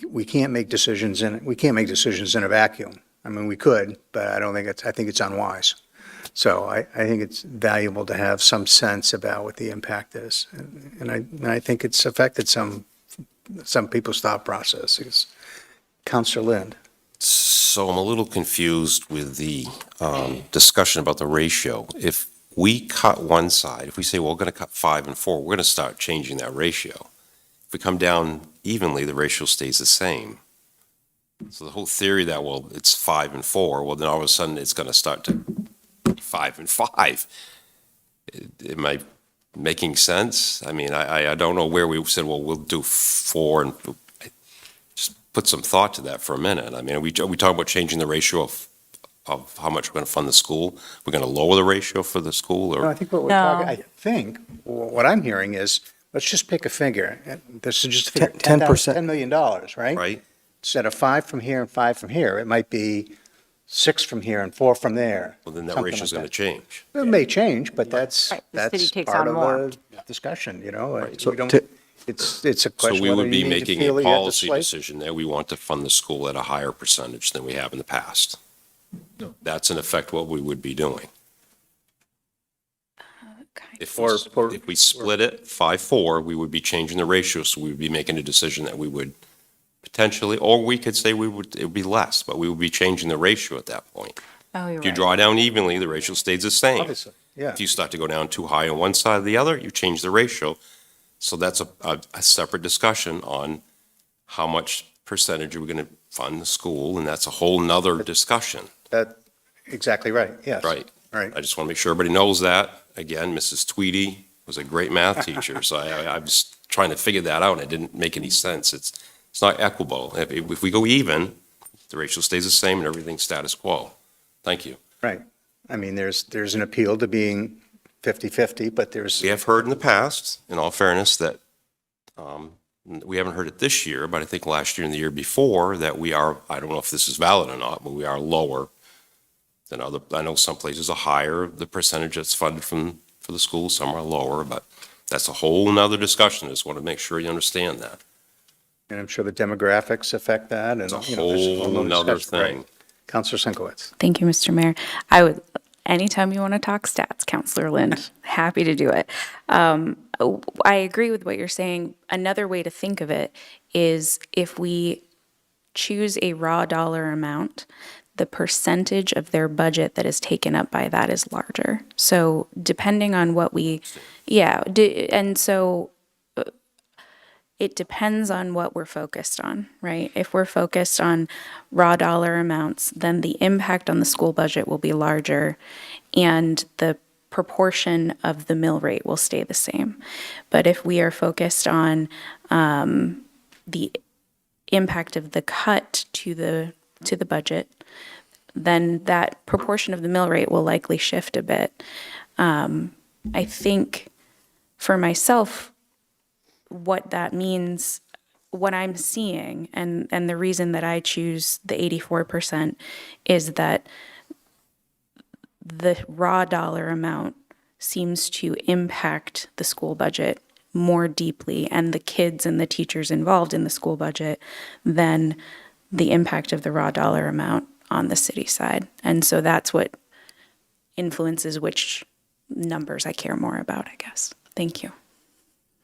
[SPEAKER 1] we can't make decisions in a vacuum. I mean, we could, but I think it's unwise. So I think it's valuable to have some sense about what the impact is. And I think it's affected some people's thought processes. Counselor Lind.
[SPEAKER 18] So I'm a little confused with the discussion about the ratio. If we cut one side, if we say, well, we're going to cut 5 and 4, we're going to start changing that ratio. If we come down evenly, the ratio stays the same. So the whole theory that, well, it's 5 and 4, well, then all of a sudden it's going to start to be 5 and 5. Am I making sense? I mean, I don't know where we said, well, we'll do 4 and just put some thought to that for a minute. I mean, are we talking about changing the ratio of how much we're going to fund the school? We're going to lower the ratio for the school,
[SPEAKER 1] No,
[SPEAKER 18] or?
[SPEAKER 1] I think what we're talking, I think, what I'm hearing is, let's just pick a figure. This is just a figure,
[SPEAKER 3] 10%.
[SPEAKER 1] $10 million, right?
[SPEAKER 18] Right.
[SPEAKER 1] Instead of 5 from here and 5 from here, it might be 6 from here and 4 from there.
[SPEAKER 18] Well, then that
[SPEAKER 1] something
[SPEAKER 18] ratio's
[SPEAKER 1] like
[SPEAKER 18] going to change.
[SPEAKER 1] It may change, but that's
[SPEAKER 21] Right, the city takes
[SPEAKER 1] part
[SPEAKER 21] on
[SPEAKER 1] of
[SPEAKER 21] more.
[SPEAKER 1] the discussion, you know?
[SPEAKER 18] Right.
[SPEAKER 1] We don't- It's a
[SPEAKER 18] So
[SPEAKER 1] question
[SPEAKER 18] we
[SPEAKER 1] whether
[SPEAKER 18] would be
[SPEAKER 1] you need to
[SPEAKER 18] making
[SPEAKER 1] feel
[SPEAKER 18] a
[SPEAKER 1] that you have to
[SPEAKER 18] policy
[SPEAKER 1] slate.
[SPEAKER 18] decision that we want to fund the school at a higher percentage than we have in the past. That's in effect what we would be doing. If we split it 5-4, we would be changing the ratio, so we would be making a decision that we would potentially, or we could say it would be less, but we would be changing the ratio at that point.
[SPEAKER 21] Oh, you're
[SPEAKER 18] If you
[SPEAKER 21] right.
[SPEAKER 18] draw down evenly, the ratio stays the same.
[SPEAKER 1] Obviously, yeah.
[SPEAKER 18] If you start to go down too high on one side or the other, you change the ratio. So that's a separate discussion on how much percentage are we going to fund the school, and that's a whole nother discussion.
[SPEAKER 1] Exactly right, yes.
[SPEAKER 18] Right.
[SPEAKER 1] Right.
[SPEAKER 18] I just want to make sure everybody knows that. Again, Mrs. Tweedy was a great math teacher, so I was trying to figure that out, and it didn't make any sense. It's not equitable. If we go even, the ratio stays the same and everything's status quo. Thank you.
[SPEAKER 1] Right. I mean, there's an appeal to being 50-50, but there's,
[SPEAKER 18] We have heard in the past, in all fairness, that we haven't heard it this year, but I think last year and the year before, that we are, I don't know if this is valid or not, but we are lower than other, I know some places are higher, the percentage that's funded for the school, some are lower, but that's a whole nother discussion. I just want to make sure you understand that.
[SPEAKER 1] and I'm sure the demographics affect that, and,
[SPEAKER 18] It's a
[SPEAKER 1] you know, there's
[SPEAKER 18] whole
[SPEAKER 1] nother
[SPEAKER 18] nother
[SPEAKER 1] discussion. Right.
[SPEAKER 18] thing.
[SPEAKER 1] Counselor Sinkowitz.
[SPEAKER 14] Thank you, Mr. Mayor. I would, anytime you want to talk stats, Counselor Lind, happy to do it. I agree with what you're saying. Another way to think of it is if we choose a raw dollar amount, the percentage of their budget that is taken up by that is larger. So depending on what we, and so it depends on what we're focused on, right? If we're focused on raw dollar amounts, then the impact on the school budget will be larger and the proportion of the mill rate will stay the same. But if we are focused on the impact of the cut to the budget, then that proportion of the mill rate will likely shift a bit. I think for myself, what that means, what I'm seeing, and the reason that I choose the 84% is that the raw dollar amount seems to impact the school budget more deeply and the kids and the teachers involved in the school budget than the impact of the raw dollar amount on the city side. And so that's what influences which numbers I care more about, I guess. Thank you.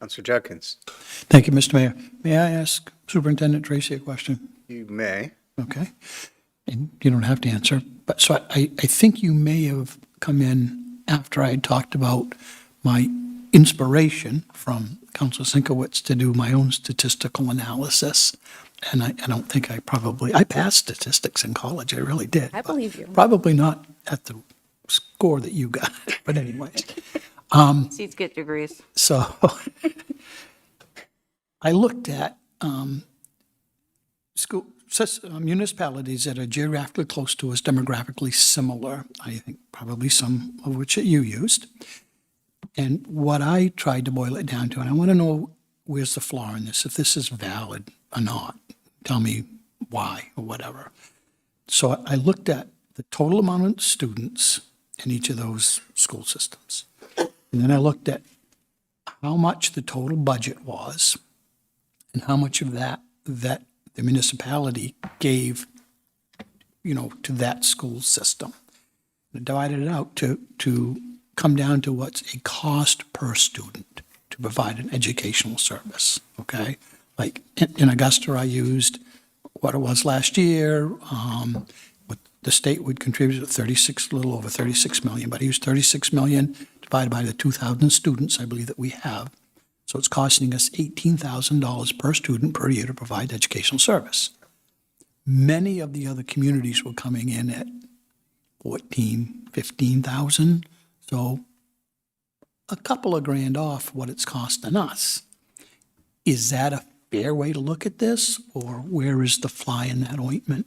[SPEAKER 1] Counselor Judkins.
[SPEAKER 17] Thank you, Mr. Mayor. May I ask Superintendent Tracy a question?
[SPEAKER 1] You may.
[SPEAKER 17] Okay. And you don't have to answer, but so I think you may have come in after I had talked about my inspiration from Councilor Sinkowitz to do my own statistical analysis. And I don't think I passed statistics in college, I really did.
[SPEAKER 14] I believe you.
[SPEAKER 17] Probably not at the score that you got, but anyways.
[SPEAKER 21] Seats get degrees.
[SPEAKER 17] So I looked at municipalities that are geographically close to us, demographically similar, I think probably some of which you used. And what I tried to boil it down to, and I want to know where's the flaw in this, if this is valid or not. Tell me why or whatever. So I looked at the total amount of students in each of those school systems. And then I looked at how much the total budget was and how much of that the municipality gave, to that school system. divided it out to come down to what's a cost per student to provide an educational service, okay? Like in Augusta, I used what it was last year. What the state would contribute a little over 36 million, but I used 36 million divided by the 2,000 students I believe that we have. So it's costing us $18,000 per student per year to provide educational service. Many of the other communities were coming in at 14, 15,000. So a couple of grand off what it's costing us. Is that a fair way to look at this, or where is the fly in that ointment?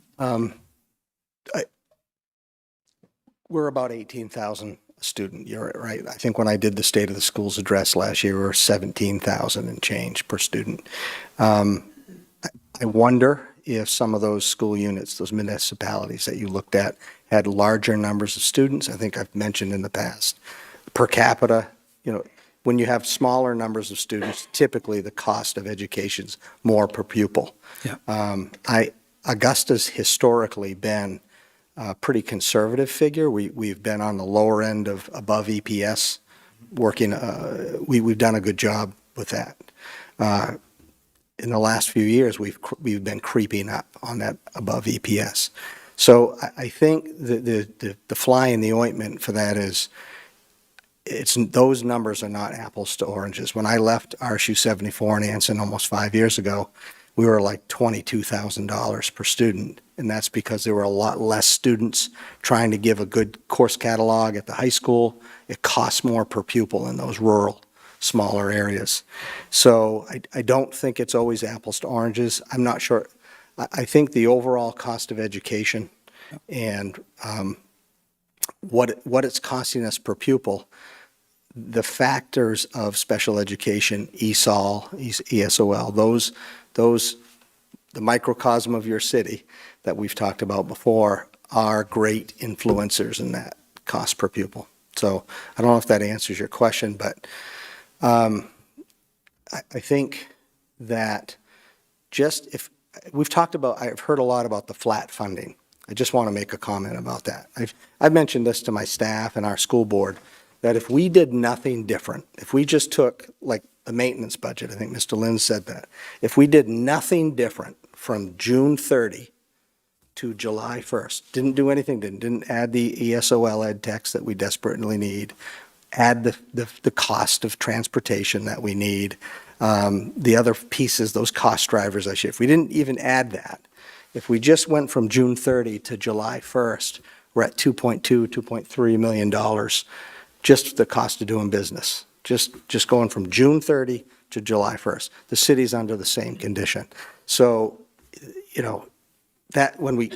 [SPEAKER 3] We're about 18,000 a student, you're right. I think when I did the State of the Schools address last year, we were 17,000 and change per student. I wonder if some of those school units, those municipalities that you looked at, had larger numbers of students. I think I've mentioned in the past. Per capita, when you have smaller numbers of students, typically the cost of education's more per pupil.
[SPEAKER 17] Yeah.
[SPEAKER 3] Augusta's historically been a pretty conservative figure. We've been on the lower end of above EPS, working, we've done a good job with that. In the last few years, we've been creeping up on that above EPS. So I think the fly in the ointment for that is, those numbers are not apples to oranges. When I left RSU 74 in Anson almost 5 years ago, we were like $22,000 per student, and that's because there were a lot less students trying to give a good course catalog at the high school. It costs more per pupil in those rural, smaller areas. So I don't think it's always apples to oranges. I'm not sure. I think the overall cost of education and what it's costing us per pupil, the factors of special education, ESOL, ESOL, those, the microcosm of your city that we've talked about before, are great influencers in that cost per pupil. So I don't know if that answers your question, but I think that if we've talked about, I've heard a lot about the flat funding. I just want to make a comment about that. I've mentioned this to my staff and our school board, that if we did nothing different, if we just took like the maintenance budget, I think Mr. Lynn said that, if we did nothing different from June 30 to July 1st, didn't do anything, didn't add the ESOL ed text that we desperately need, add the cost of transportation that we need, the other pieces, those cost drivers I should, if we didn't even add that, if we just went from June 30 to July 1st, we're at $2.3 million, just the cost of doing business. Just going from June 30 to July 1st. The city's under the same condition. So, that when we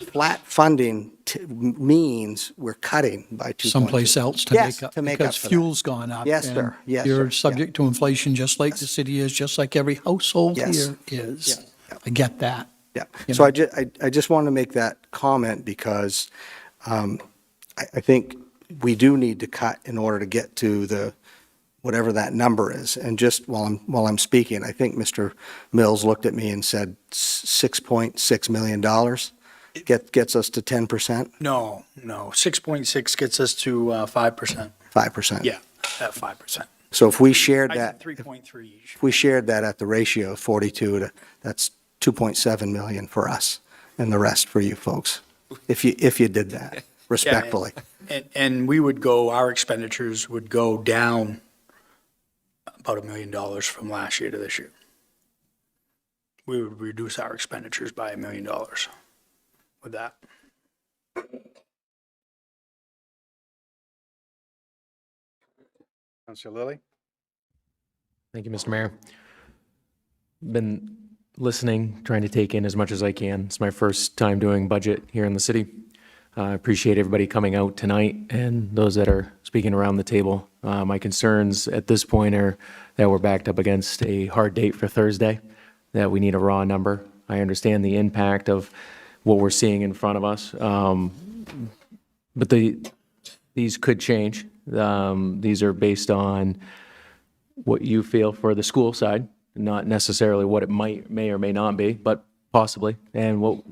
[SPEAKER 3] flat funding means we're cutting by 2.
[SPEAKER 17] Someplace else to
[SPEAKER 3] Yes,
[SPEAKER 17] make up,
[SPEAKER 3] to make
[SPEAKER 17] because
[SPEAKER 3] up for that.
[SPEAKER 17] fuel's gone up.
[SPEAKER 3] Yes,
[SPEAKER 17] and
[SPEAKER 3] sir. Yes,
[SPEAKER 17] You're
[SPEAKER 3] sir.
[SPEAKER 17] subject to inflation just like the city is, just like every household
[SPEAKER 3] Yes.
[SPEAKER 17] here is.
[SPEAKER 3] Yeah.
[SPEAKER 17] I get that.
[SPEAKER 3] Yeah.
[SPEAKER 17] You
[SPEAKER 3] So
[SPEAKER 17] know.
[SPEAKER 3] I just want to make that comment because I think we do need to cut in order to get to whatever that number is. And just while I'm speaking, I think Mr. Mills looked at me and said $6.6 million gets us to 10%?
[SPEAKER 13] No, 6.6 gets us to 5%.
[SPEAKER 3] 5%?
[SPEAKER 13] Yeah, at 5%.
[SPEAKER 3] So if we shared
[SPEAKER 13] I
[SPEAKER 3] that,
[SPEAKER 13] said 3.3 each.
[SPEAKER 3] if we shared that at the ratio of 42 that's 2.7 million for us and the rest for you folks, if you did that respectfully.
[SPEAKER 13] And our expenditures would go down about $1 million from last year to this year. We would reduce our expenditures by $1 million with that.
[SPEAKER 9] Councilor Lilly?
[SPEAKER 23] Thank you, Mr. Mayor. Been listening, trying to take in as much as I can. It's my first time doing budget here in the city. I appreciate everybody coming out tonight and those that are speaking around the table. My concerns at this point are that we're backed up against a hard date for Thursday, that we need a raw number. I understand the impact of what we're seeing in front of us, but these could change. These are based on what you feel for the school side, not necessarily what it may or may not be, but possibly, and what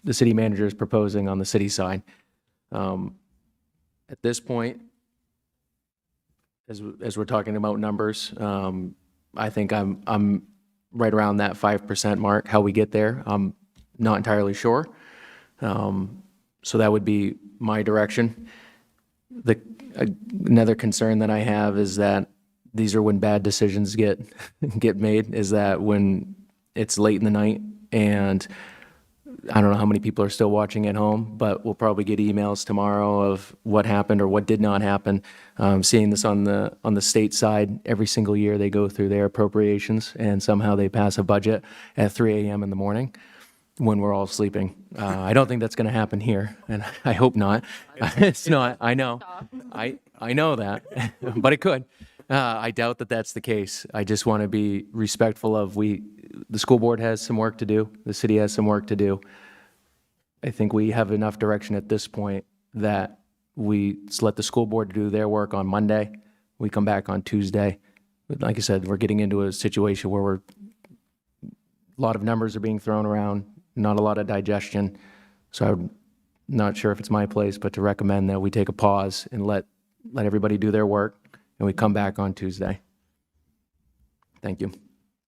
[SPEAKER 23] the city manager is proposing on the city side. At this point, as we're talking about numbers, I think I'm right around that 5% mark. How we get there, I'm not entirely sure. So that would be my direction. Another concern that I have is that these are when bad decisions get made, is that when it's late in the night, and I don't know how many people are still watching at home, but we'll probably get emails tomorrow of what happened or what did not happen. Seeing this on the state side, every single year they go through their appropriations and somehow they pass a budget at 3 a.m. in the morning when we're all sleeping. I don't think that's going to happen here, and I hope not. It's not. I know. I know that, but it could. I doubt that that's the case. I just want to be respectful of the school board has some work to do. The city has some work to do. I think we have enough direction at this point that we just let the school board do their work on Monday. We come back on Tuesday. But like I said, we're getting into a situation where a lot of numbers are being thrown around, not a lot of digestion. So I'm not sure if it's my place, but to recommend that we take a pause and let everybody do their work, and we come back on Tuesday. Thank you.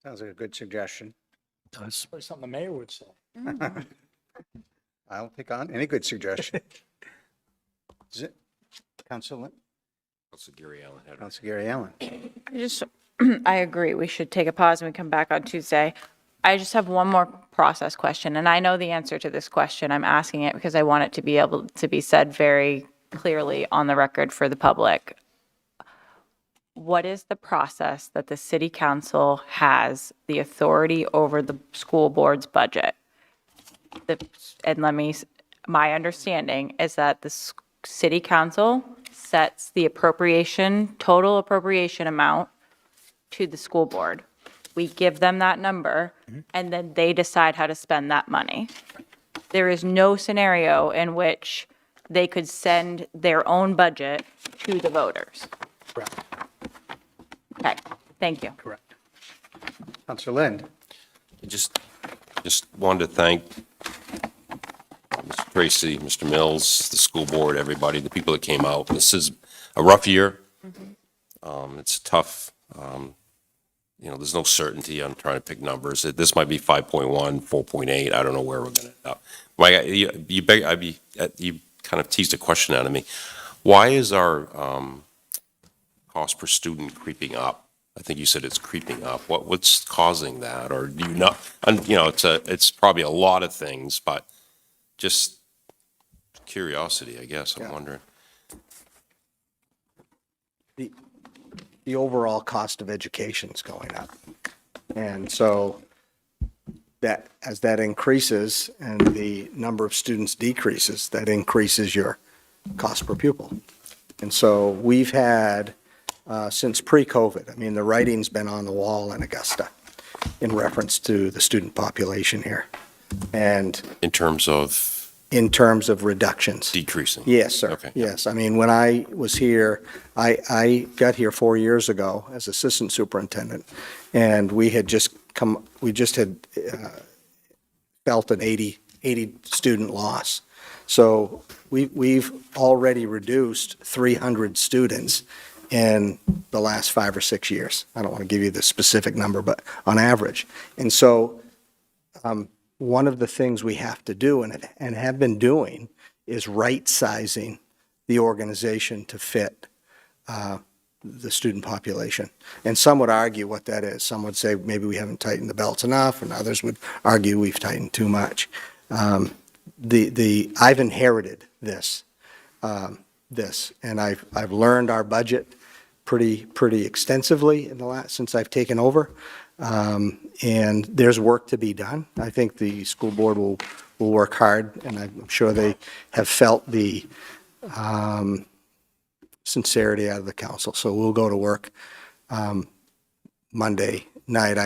[SPEAKER 1] Sounds like a good suggestion.
[SPEAKER 13] That's something the mayor would say.
[SPEAKER 1] I'll take on any good suggestion. Is it Councilor
[SPEAKER 18] Gary Allen.
[SPEAKER 1] Councilor Gary Allen?
[SPEAKER 21] I agree. We should take a pause and we come back on Tuesday. I just have one more process question, and I know the answer to this question. I'm asking it because I want it to be able to be said very clearly on the record for the public. What is the process that the city council has the authority over the school board's budget? My understanding is that the city council sets the total appropriation amount to the school board. We give them that number, and then they decide how to spend that money. There is no scenario in which they could send their own budget to the voters.
[SPEAKER 13] Correct.
[SPEAKER 21] Okay, thank you.
[SPEAKER 13] Correct.
[SPEAKER 1] Councilor Lind?
[SPEAKER 18] Just wanted to thank Mr. Tracy, Mr. Mills, the school board, everybody, the people that came out. This is a rough year. It's tough. There's no certainty on trying to pick numbers. This might be 5.1, 4.8. I don't know where we're going to end up. You kind of teased a question out of me. Why is our cost per student creeping up? I think you said it's creeping up. What's causing that? Or do you not? It's probably a lot of things, but just curiosity, I guess. I'm wondering.
[SPEAKER 3] The overall cost of education is going up. And so that as that increases and the number of students decreases, that increases your cost per pupil. And so we've had, since pre-COVID, the writing's been on the wall in Augusta in reference to the student population here. And
[SPEAKER 18] in terms of
[SPEAKER 3] reductions.
[SPEAKER 18] Decreasing.
[SPEAKER 3] Yes, sir.
[SPEAKER 18] Okay.
[SPEAKER 3] Yes. When I was here, I got here 4 years ago as assistant superintendent, and we had just felt an 80 student loss. So we've already reduced 300 students in the last 5 or 6 years. I don't want to give you the specific number, but on average. And so one of the things we have to do and have been doing is right-sizing the organization to fit the student population. And some would argue what that is. Some would say maybe we haven't tightened the belts enough, and others would argue we've tightened too much. I've inherited this, and I've learned our budget pretty extensively since I've taken over. And there's work to be done. I think the school board will work hard, and I'm sure they have felt the sincerity out of the council. So we'll go to work Monday night.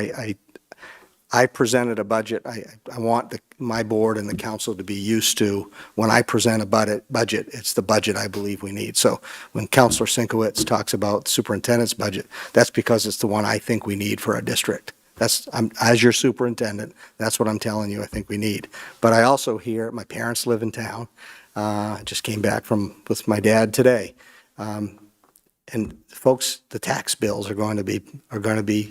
[SPEAKER 3] I presented a budget. I want my board and the council to be used to when I present a budget, it's the budget I believe we need. So when Councilor Sinkowitz talks about superintendent's budget, that's because it's the one I think we need for our district. As your superintendent, that's what I'm telling you I think we need. But I also hear, my parents live in town. I just came back with my dad today. And folks, the tax bills are going to be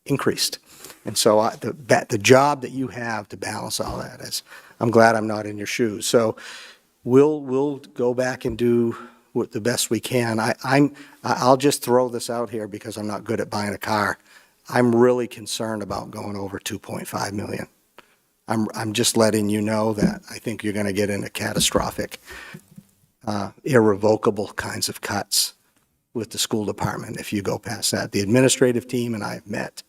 [SPEAKER 3] increased. And so the job that you have to balance all that is, I'm glad I'm not in your shoes. So we'll go back and do the best we can. I'll just throw this out here because I'm not good at buying a car. I'm really concerned about going over 2.5 million. I'm just letting you know that I think you're going to get into catastrophic, irrevocable kinds of cuts with the school department if you go past that. The administrative team and I have met,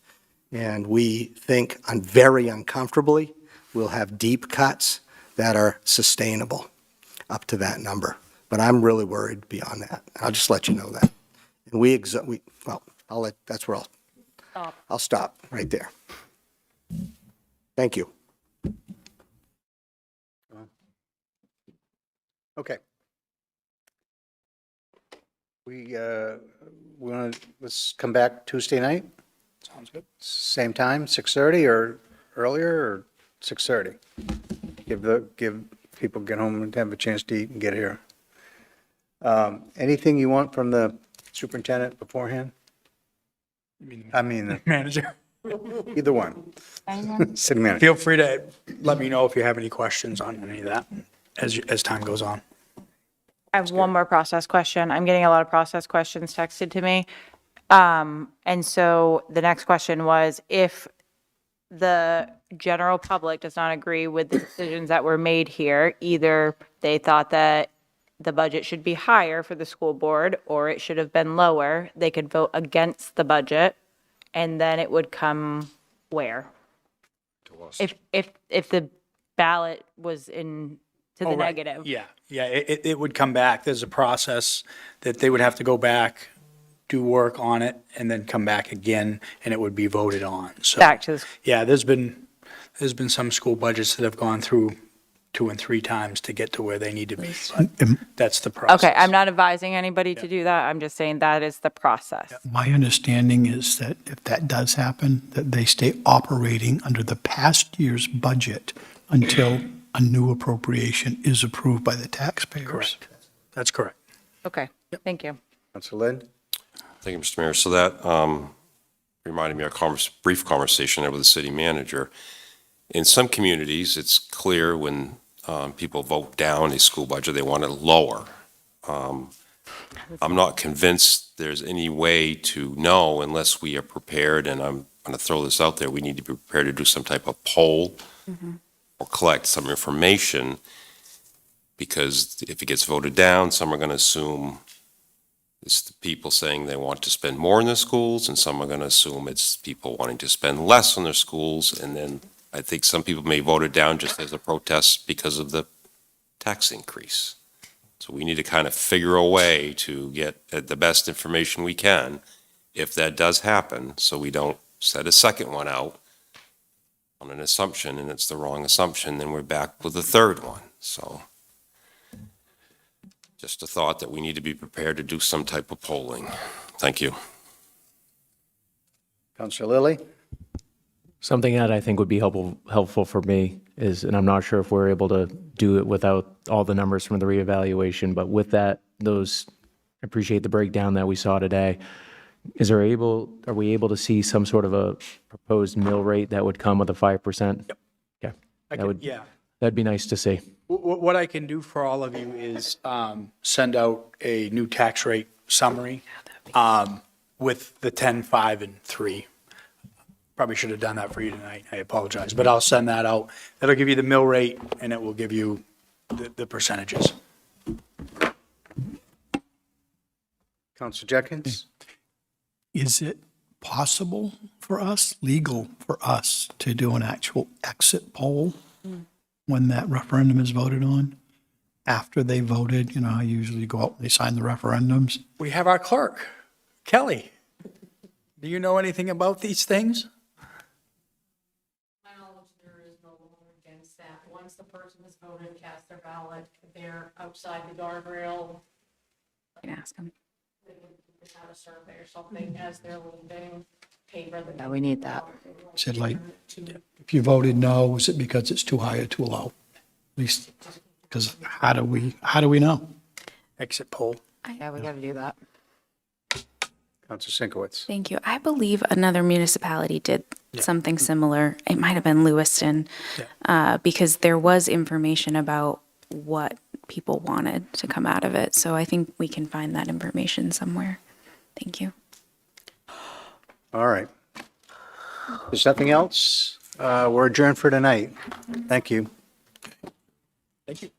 [SPEAKER 3] and we think very uncomfortably we'll have deep cuts that are sustainable up to that number. But I'm really worried beyond that. I'll just let you know that. And that's where I'll stop right there. Thank you.
[SPEAKER 1] Okay. Let's come back Tuesday night?
[SPEAKER 13] Sounds good.
[SPEAKER 1] Same time, 6:30 or earlier, or 6:30? Give people get home and have a chance to eat and get here. Anything you want from the superintendent beforehand? I mean,
[SPEAKER 13] Manager.
[SPEAKER 1] either one. City manager.
[SPEAKER 13] Feel free to let me know if you have any questions on any of that as time goes on.
[SPEAKER 21] I have one more process question. I'm getting a lot of process questions texted to me. And so the next question was, if the general public does not agree with the decisions that were made here, either they thought that the budget should be higher for the school board or it should have been lower, they could vote against the budget, and then it would come where? If the ballot was to the
[SPEAKER 13] Oh, right.
[SPEAKER 21] negative.
[SPEAKER 13] Yeah, it would come back. There's a process that they would have to go back, do work on it, and then come back again, and it would be voted on. So,
[SPEAKER 21] Back to the.
[SPEAKER 13] yeah, there's been some school budgets that have gone through 2 and 3 times to get to where they need to be. But that's the process.
[SPEAKER 21] Okay, I'm not advising anybody to do that. I'm just saying that is the process.
[SPEAKER 17] My understanding is that if that does happen, that they stay operating under the past year's budget until a new appropriation is approved by the taxpayers.
[SPEAKER 13] Correct. That's correct.
[SPEAKER 21] Okay, thank you.
[SPEAKER 1] Councilor Lind?
[SPEAKER 18] Thank you, Mr. Mayor. So that reminded me of a brief conversation there with the city manager. In some communities, it's clear when people vote down a school budget, they want it lower. I'm not convinced there's any way to know unless we are prepared, and I'm going to throw this out there, we need to be prepared to do some type of poll or collect some information, because if it gets voted down, some are going to assume it's the people saying they want to spend more in their schools, and some are going to assume it's people wanting to spend less on their schools, and then I think some people may vote it down just as a protest because of the tax increase. So we need to kind of figure a way to get the best information we can if that does happen, so we don't set a second one out on an assumption and it's the wrong assumption, then we're back with a third one. So just a thought that we need to be prepared to do some type of polling. Thank you.
[SPEAKER 1] Councilor Lilly?
[SPEAKER 23] Something that I think would be helpful for me is, and I'm not sure if we're able to do it without all the numbers from the reevaluation, but with that, appreciate the breakdown that we saw today. Are we able to see some sort of a proposed mill rate that would come with a 5%? Yep. Okay. That'd be nice to see.
[SPEAKER 13] What I can do for all of you is send out a new tax rate summary with the 10, 5, and 3. Probably should have done that for you tonight. I apologize, but I'll send that out. That'll give you the mill rate, and it will give you the percentages.
[SPEAKER 1] Councilor Jenkins?
[SPEAKER 17] Is it possible for us, legal for us, to do an actual exit poll when that referendum is voted on? After they voted, I usually go out and they sign the referendums.
[SPEAKER 13] We have our clerk, Kelly. Do you know anything about these things?
[SPEAKER 4] My knowledge, there is no law against that. Once the person has voted, cast their ballot, they're outside the guardrail.
[SPEAKER 14] You can ask them.
[SPEAKER 4] They can have a survey or something as they're leaving, paper.
[SPEAKER 21] Yeah, we need that.
[SPEAKER 17] Said if you voted no, was it because it's too high or too low? At least, Because how do we know?
[SPEAKER 13] Exit poll.
[SPEAKER 21] Yeah, we got to do that.
[SPEAKER 1] Council Sinkowitz.
[SPEAKER 14] Thank you. I believe another municipality did something similar. It might have been Lewiston, because there was information about what people wanted to come out of it. So I think we can find that information somewhere. Thank you.
[SPEAKER 1] All right. If there's nothing else, we're adjourned for tonight. Thank you.
[SPEAKER 18] Thank you.